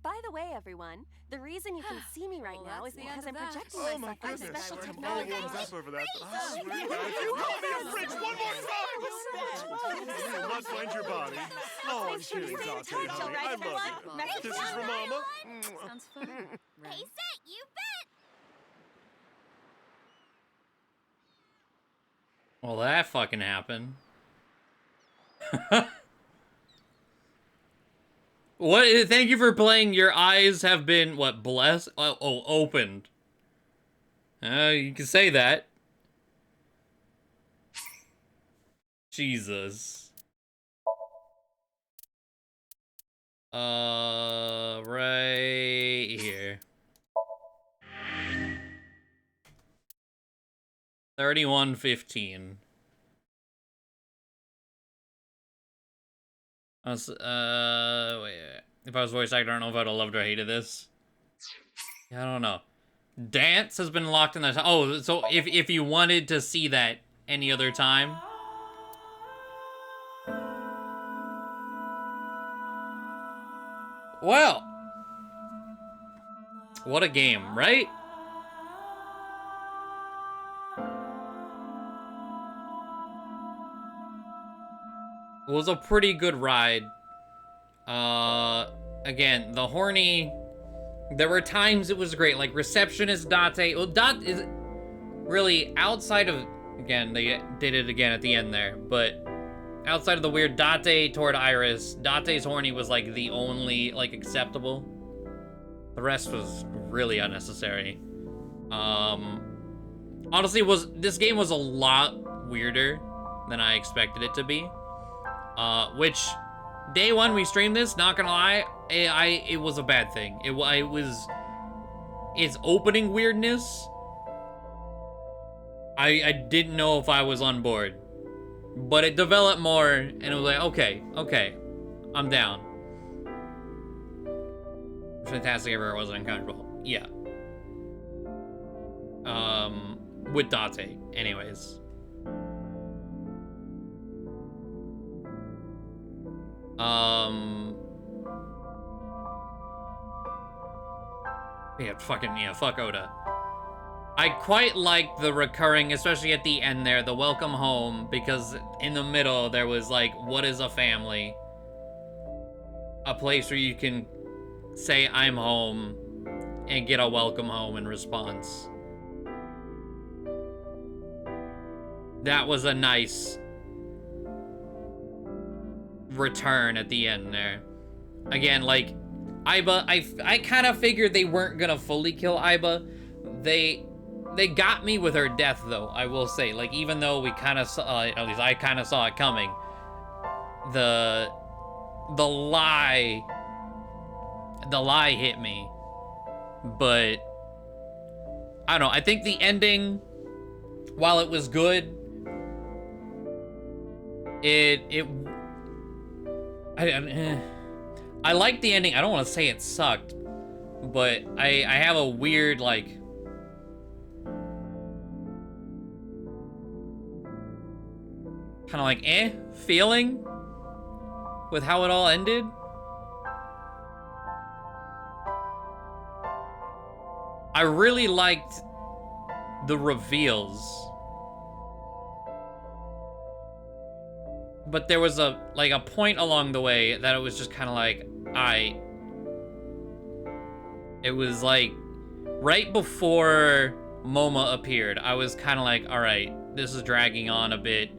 By the way, everyone, the reason you can see me right now is because I'm projecting Oh my myself goodness, through special I'm all technology. warmed up over that. I swear, guys, you call me a fridge one more time! You will not find your body. Oh, I'm kidding, Dante, honey. I love you. This is for Mama. Sounds fun. Hey, set, you bet! Well, that fucking happened. What? Thank you for playing. Your eyes have been, what, blessed? Oh, opened. You can say that. Jesus. Right here. 31:15. Wait. If I was voice actor, I don't know if I'd have loved or hated this. Yeah, I don't know. Dance has been locked in the... Oh, so if you wanted to see that any other time... Well... What a game, right? It was a pretty good ride. Again, the horny... There were times it was great, like Receptionist Date. Well, Dot is really outside of... Again, they did it again at the end there, but outside of the weird Date toward Iris, Date's horny was like the only, like, acceptable. The rest was really unnecessary. Honestly, this game was a lot weirder than I expected it to be. Which, day one we streamed this, not gonna lie, it was a bad thing. It was its opening weirdness. I didn't know if I was on board, but it developed more, and it was like, okay, I'm down. Fantastic ever, it wasn't uncomfortable. Yeah. With Date, anyways. Yeah, fuck Oda. I quite like the recurring, especially at the end there, the welcome home, because in the middle there was like, what is a family? A place where you can say I'm home and get a welcome home in response. That was a nice return at the end there. Again, like, Aiba, I kind of figured they weren't gonna fully kill Aiba. They got me with her death, though, I will say. Like, even though we kind of saw, at least I kind of saw it coming, the lie hit me. But I don't know, I think the ending, while it was good, I like the ending. I don't want to say it sucked, but I have a weird, like, kind of like feeling with how it all ended. I really liked the reveals, but there was a point along the way that it was just kind of like, it was like right before Moma appeared, I was kind of like, all right, this is dragging on a bit,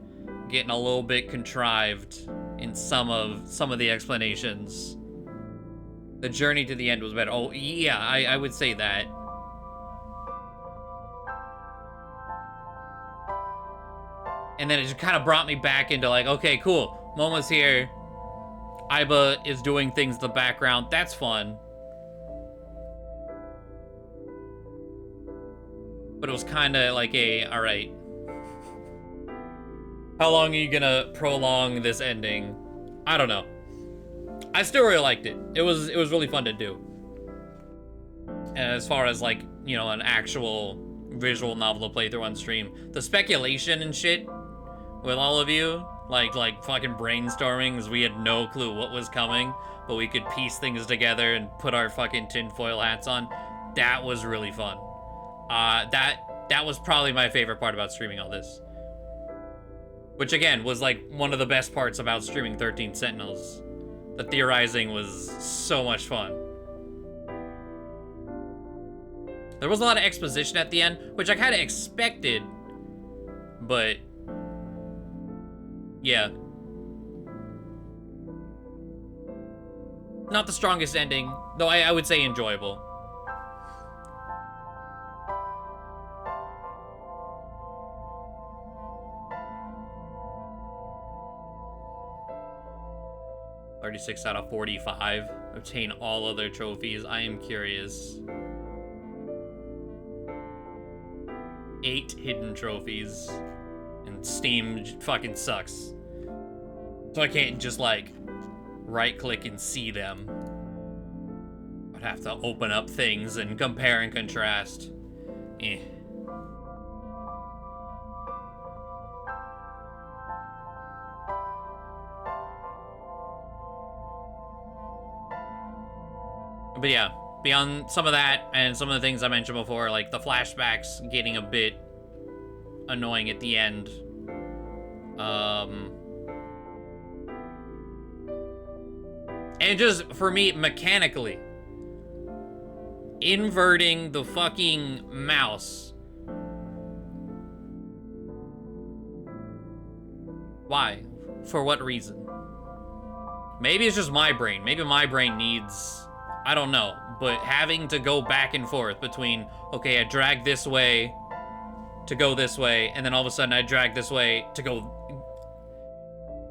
getting a little bit contrived in some of the explanations. The journey to the end was better. Oh yeah, I would say that. And then it just kind of brought me back into like, okay, cool. Moma's here. Aiba is doing things in the background. That's fun. But it was kind of like all right. How long are you gonna prolong this ending? I don't know. I still really liked it. It was really fun to do. And as far as like, you know, an actual visual novel to play through on stream, the speculation and shit with all of you, like fucking brainstorming, because we had no clue what was coming, but we could piece things together and put our fucking tinfoil hats on. That was really fun. That was probably my favorite part about streaming all this. Which again, was like one of the best parts about streaming 13 Sentinels. The theorizing was so much fun. There was a lot of exposition at the end, which I kind of expected, but yeah. Not the strongest ending, though I would say enjoyable. "36 out of 45. Obtain all other trophies. I am curious." 8 hidden trophies. And Steam fucking sucks. So I can't just, like, right-click and see them. I'd have to open up things and compare and contrast. Eh. But yeah, beyond some of that and some of the things I mentioned before, like the flashbacks getting a bit annoying at the end. And just, for me, mechanically, inverting the fucking mouse. Why? For what reason? Maybe it's just my brain. Maybe my brain needs, I don't know, but having to go back and forth between, okay, I drag this way to go this way, and then all of a sudden I drag this way to go,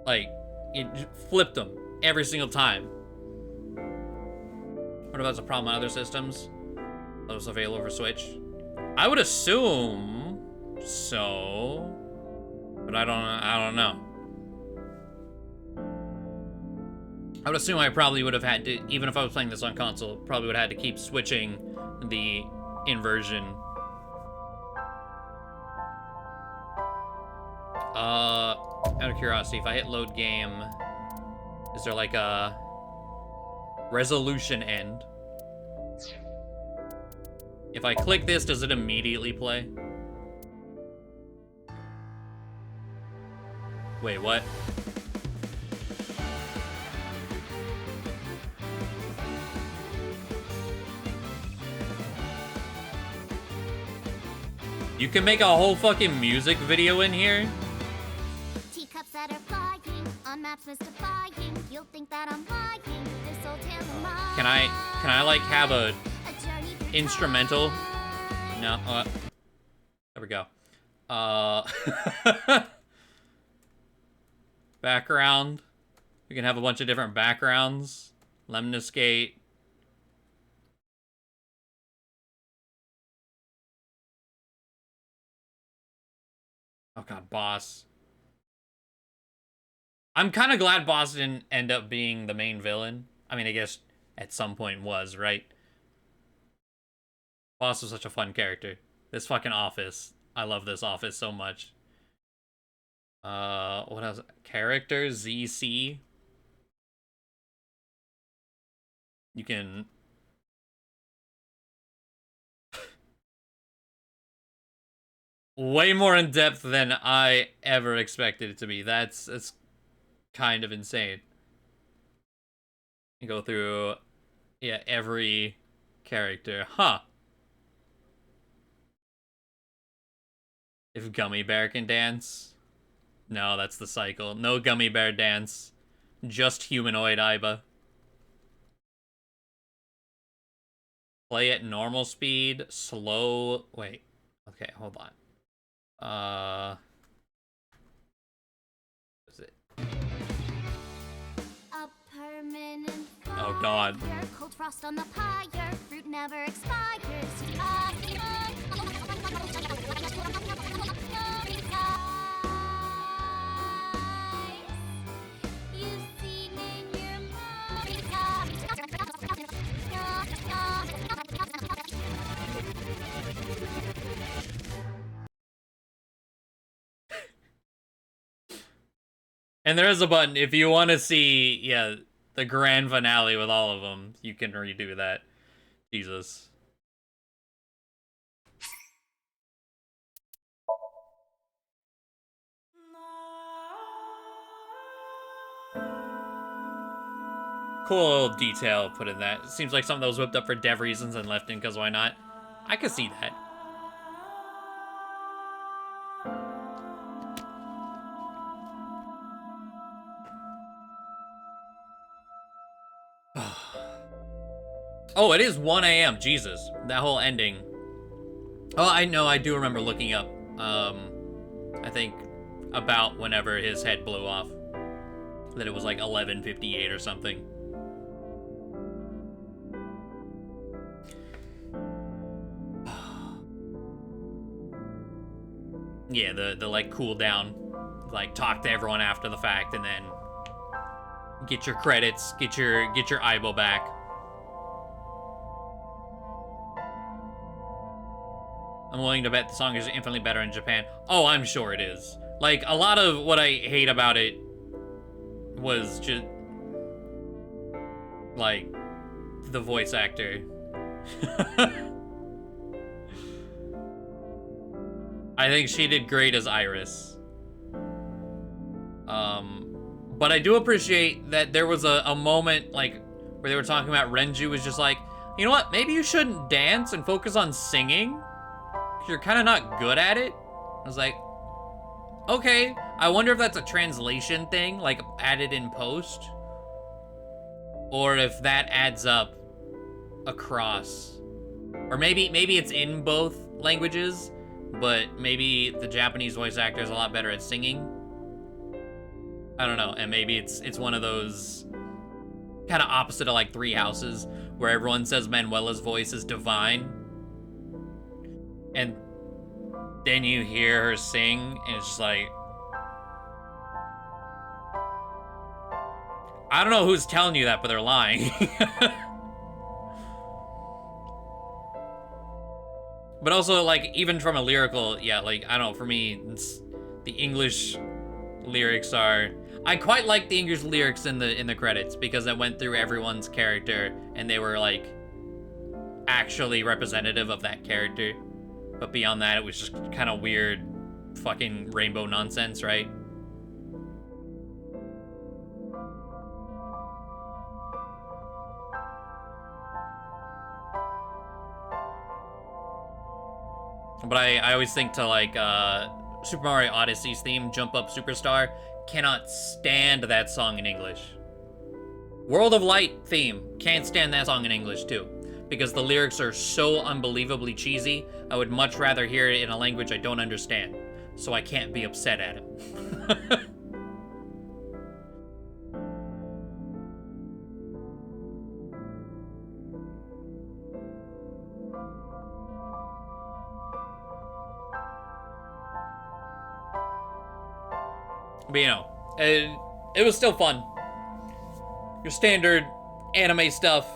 like, it flipped them every single time. What if that's a problem on other systems? Those available for Switch? I would assume so, but I don't know. I would assume I probably would have had to, even if I was playing this on console, probably would have had to keep switching the inversion. Out of curiosity, if I hit load game, is there like a resolution end? If I click this, does it immediately play? Wait, what? You can make a whole fucking music video in here? Teacups that are flying on maps mystifying. You'll think that I'm lying. This old tale of mine. Can I like have a instrumental? No, there we go. Background. We can have a bunch of different backgrounds. Lemniscate. Oh god, Boss. I'm kind of glad Boss didn't end up being the main villain. I mean, I guess at some point was, right? Boss was such a fun character. This fucking office. I love this office so much. What else? Character ZC. You can... way more in depth than I ever expected it to be. That's kind of insane. You go through, yeah, every character. Huh. If Gummy Bear can dance. No, that's the cycle. No Gummy Bear dance. Just humanoid Aiba. Play at normal speed. Slow. Wait. Okay, hold on. Is it? A permanent Oh god. fire, cold frost on the pyre, fruit never expires. You've seen in your And there is a button if you want to see, yeah, the grand finale with all of them. You can redo that. Jesus. Cool little detail put in that. It seems like something that was whipped up for dev reasons and left in because why not? I could see that. Oh, it is 1 a.m. Jesus. That whole ending. Oh, I know. I do remember looking up. I think about whenever his head blew off. That it was like 11:58 or something. Yeah, the like cool down, like talk to everyone after the fact, and then get your credits, get your eyeball back. I'm willing to bet the song is infinitely better in Japan. Oh, I'm sure it is. Like, a lot of what I hate about it was just, like, the voice actor. I think she did great as Iris. But I do appreciate that there was a moment, like, where they were talking about Renju was just like, you know what, maybe you shouldn't dance and focus on singing? You're kind of not good at it. I was like, okay. I wonder if that's a translation thing, like added in post, or if that adds up across, or maybe it's in both languages, but maybe the Japanese voice actor is a lot better at singing. I don't know, and maybe it's one of those kind of opposite of like Three Houses, where everyone says Manuela's voice is divine. And then you hear her sing, and it's just like, I don't know who's telling you that, but they're lying. But also, like, even from a lyrical, yeah, like, I don't know, for me, the English lyrics are... I quite like the English lyrics in the credits, because it went through everyone's character, and they were, like, actually representative of that character. But beyond that, it was just kind of weird fucking rainbow nonsense, right? But I always think to, like, Super Mario Odyssey's theme, Jump Up Superstar, cannot stand that song in English. World of Light theme, can't stand that song in English, too. Because the lyrics are so unbelievably cheesy, I would much rather hear it in a language I don't understand, so I can't be upset at it. But, you know, it was still fun. Your standard anime stuff.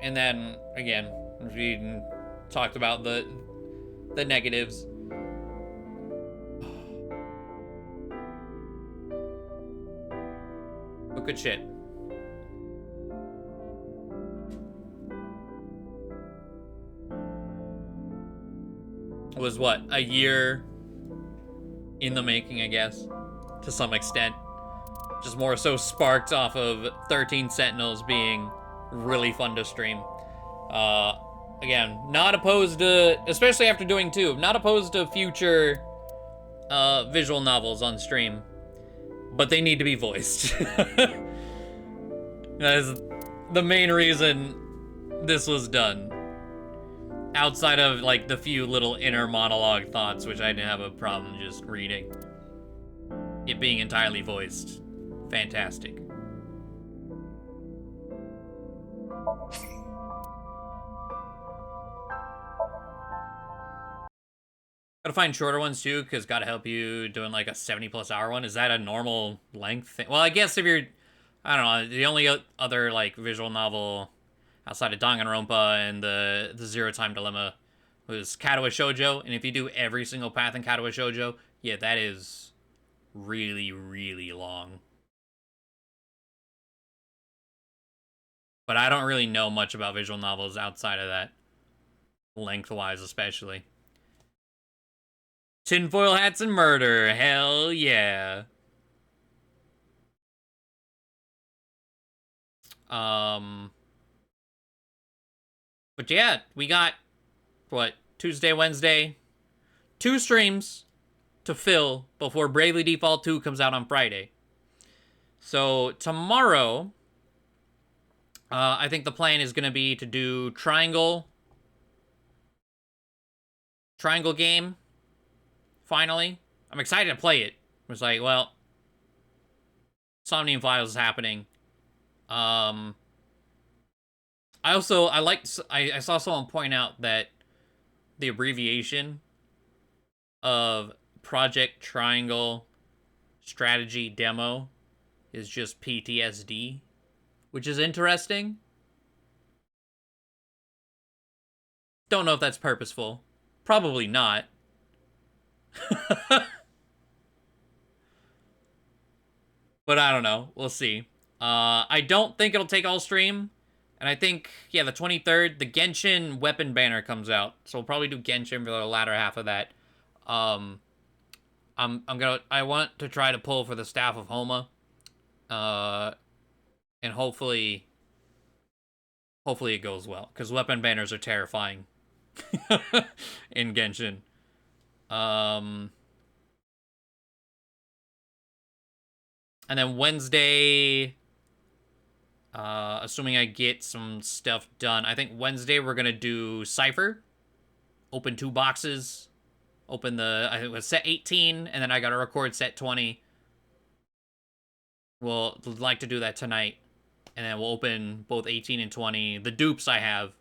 And then, again, we talked about the negatives. But good shit. It was, what, a year in the making, I guess, to some extent. Just more so sparked off of 13 Sentinels being really fun to stream. Again, not opposed to, especially after doing 2, not opposed to future visual novels on stream, but they need to be voiced. That is the main reason this was done. Outside of, like, the few little inner monologue thoughts, which I didn't have a problem just reading. It being entirely voiced. Fantastic. Gotta find shorter ones too, because gotta help you doing like a 70+ hour one. Is that a normal length thing? Well, I guess if you're, I don't know, the only other like visual novel outside of Danganronpa and the Zero Time Dilemma was Kadowa Shoujo, and if you do every single path in Kadowa Shoujo, yeah, that is really, really long. But I don't really know much about visual novels outside of that. Lengthwise, especially. Tinfoil hats and murder. Hell yeah. But yeah, we got, what, Tuesday, Wednesday? 2 streams to fill before Bravely Default 2 comes out on Friday. So tomorrow, I think the plan is going to be to do Triangle game, finally. I'm excited to play it. It's like, well, Somnium Files is happening. I saw someone point out that the abbreviation of Project Triangle Strategy Demo is just PTSD, which is interesting. Don't know if that's purposeful. Probably not. But I don't know. We'll see. I don't think it'll take all stream. And I think, yeah, the 23rd, the Genshin weapon banner comes out. So we'll probably do Genshin for the latter half of that. I want to try to pull for the Staff of Homa. And hopefully it goes well. Because weapon banners are terrifying. In Genshin. And then Wednesday, assuming I get some stuff done, I think Wednesday we're going to do Cypher. Open 2 boxes. Open I think it was set 18, and then I got to record set 20. We'll like to do that tonight. And then we'll open both 18 and 20. The dupes I have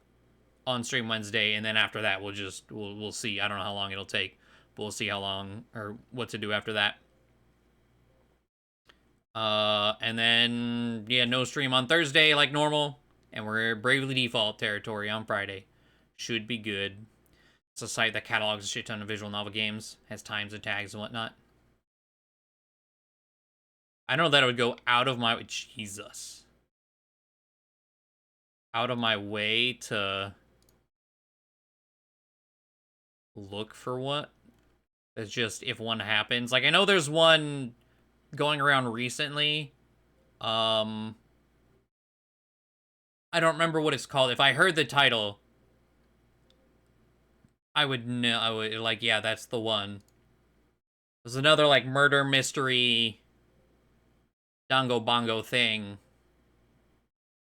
on stream Wednesday, and then after that we'll see. I don't know how long it'll take, but we'll see how long or what to do after that. And then, yeah, no stream on Thursday like normal. And we're Bravely Default territory on Friday. Should be good. It's a site that catalogs a shit ton of visual novel games. Has times and tags and whatnot. I know that I would go out of my... Jesus. Out of my way to... look for what? It's just if one happens. Like, I know there's one... going around recently. I don't remember what it's called. If I heard the title, I would know. I would, like, yeah, that's the one. There's another, like, murder mystery Dongo Bongo thing.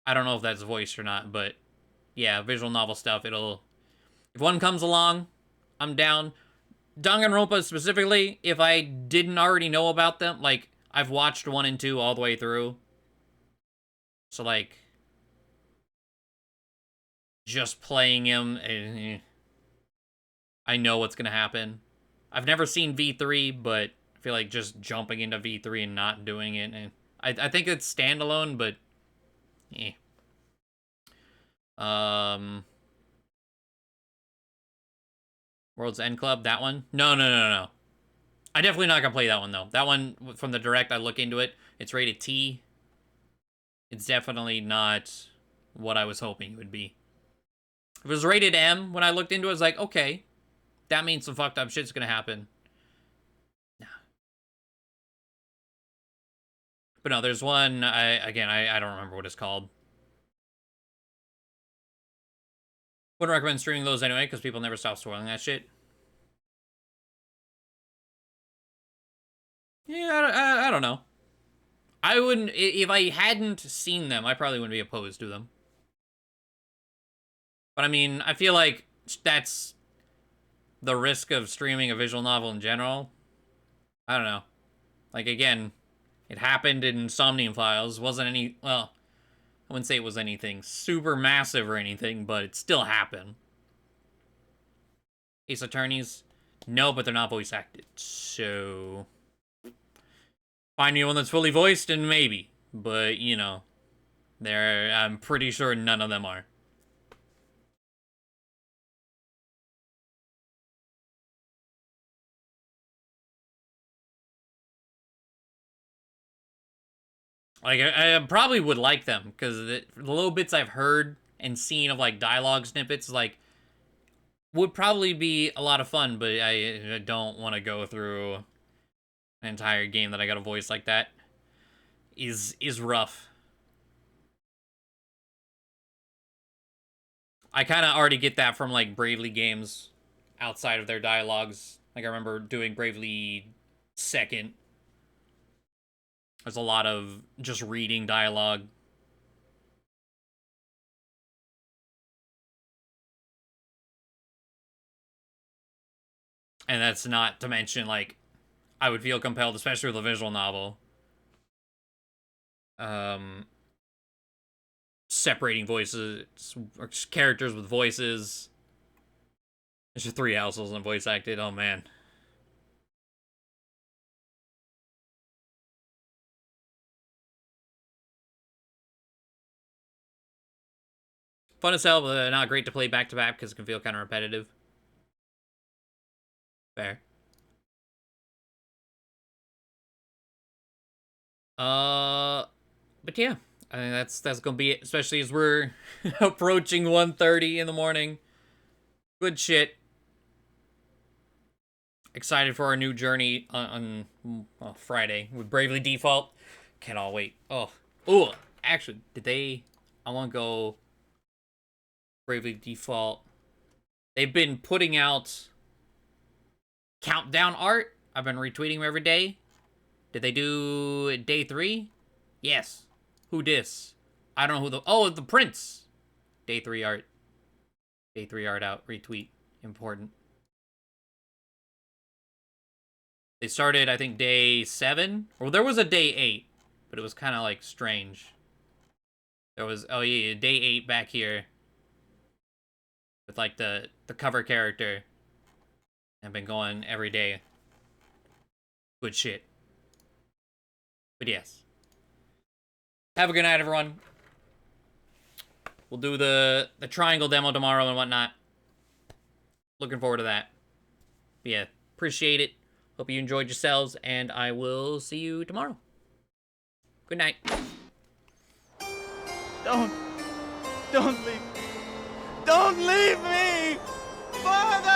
I don't know if that's voiced or not, but yeah, visual novel stuff. If one comes along, I'm down. Danganronpa specifically, if I didn't already know about them, like, I've watched 1 and 2 all the way through. So, like, just playing him, I know what's gonna happen. I've never seen V3, but I feel like just jumping into V3 and not doing it. I think it's standalone, but eh. World's End Club, that one? No. I definitely not gonna play that one, though. That one, from the direct, I look into it. It's rated T. It's definitely not what I was hoping it would be. If it was rated M, when I looked into it, I was like, okay, that means some fucked up shit's gonna happen. Nah. But no, there's one, I don't remember what it's called. Wouldn't recommend streaming those anyway, because people never stop spoiling that shit. Yeah, I don't know. I wouldn't, if I hadn't seen them, I probably wouldn't be opposed to them. But I mean, I feel like that's the risk of streaming a visual novel in general. I don't know. Like, again, it happened in Somnium Files. Wasn't any, well, I wouldn't say it was anything super massive or anything, but it still happened. Ace Attorneys? No, but they're not voice acted. So... find me one that's fully voiced, and maybe. But, you know, I'm pretty sure none of them are. Like, I probably would like them, because the little bits I've heard and seen of, like, dialogue snippets, like, would probably be a lot of fun, but I don't want to go through an entire game that I got a voice like that. Is rough. I kind of already get that from, like, Bravely games outside of their dialogues. Like, I remember doing Bravely 2nd. There's a lot of just reading dialogue. And that's not to mention, like, I would feel compelled, especially with a visual novel, separating voices, or characters with voices. There's just 3 households and voice acted. Oh, man. Fun as hell, but not great to play back-to-back because it can feel kind of repetitive. Fair. But yeah, I think that's gonna be it, especially as we're approaching 1:30 in the morning. Good shit. Excited for our new journey on Friday with Bravely Default. Cannot wait. Oh, actually, I want to go Bravely Default. They've been putting out countdown art. I've been retweeting them every day. Did they do day 3? Yes. Who dis? I don't know who the Prince. Day 3 art. Day 3 art out. Retweet. Important. They started, I think, day 7. Or there was a day 8. But it was kind of, like, strange. There was, oh yeah, day 8 back here. With, like, the cover character. I've been going every day. Good shit. But yes. Have a good night, everyone. We'll do the triangle demo tomorrow and whatnot. Looking forward to that. But yeah, appreciate it. Hope you enjoyed yourselves, and I will see you tomorrow. Good night. Don't leave me. Don't leave me! Father!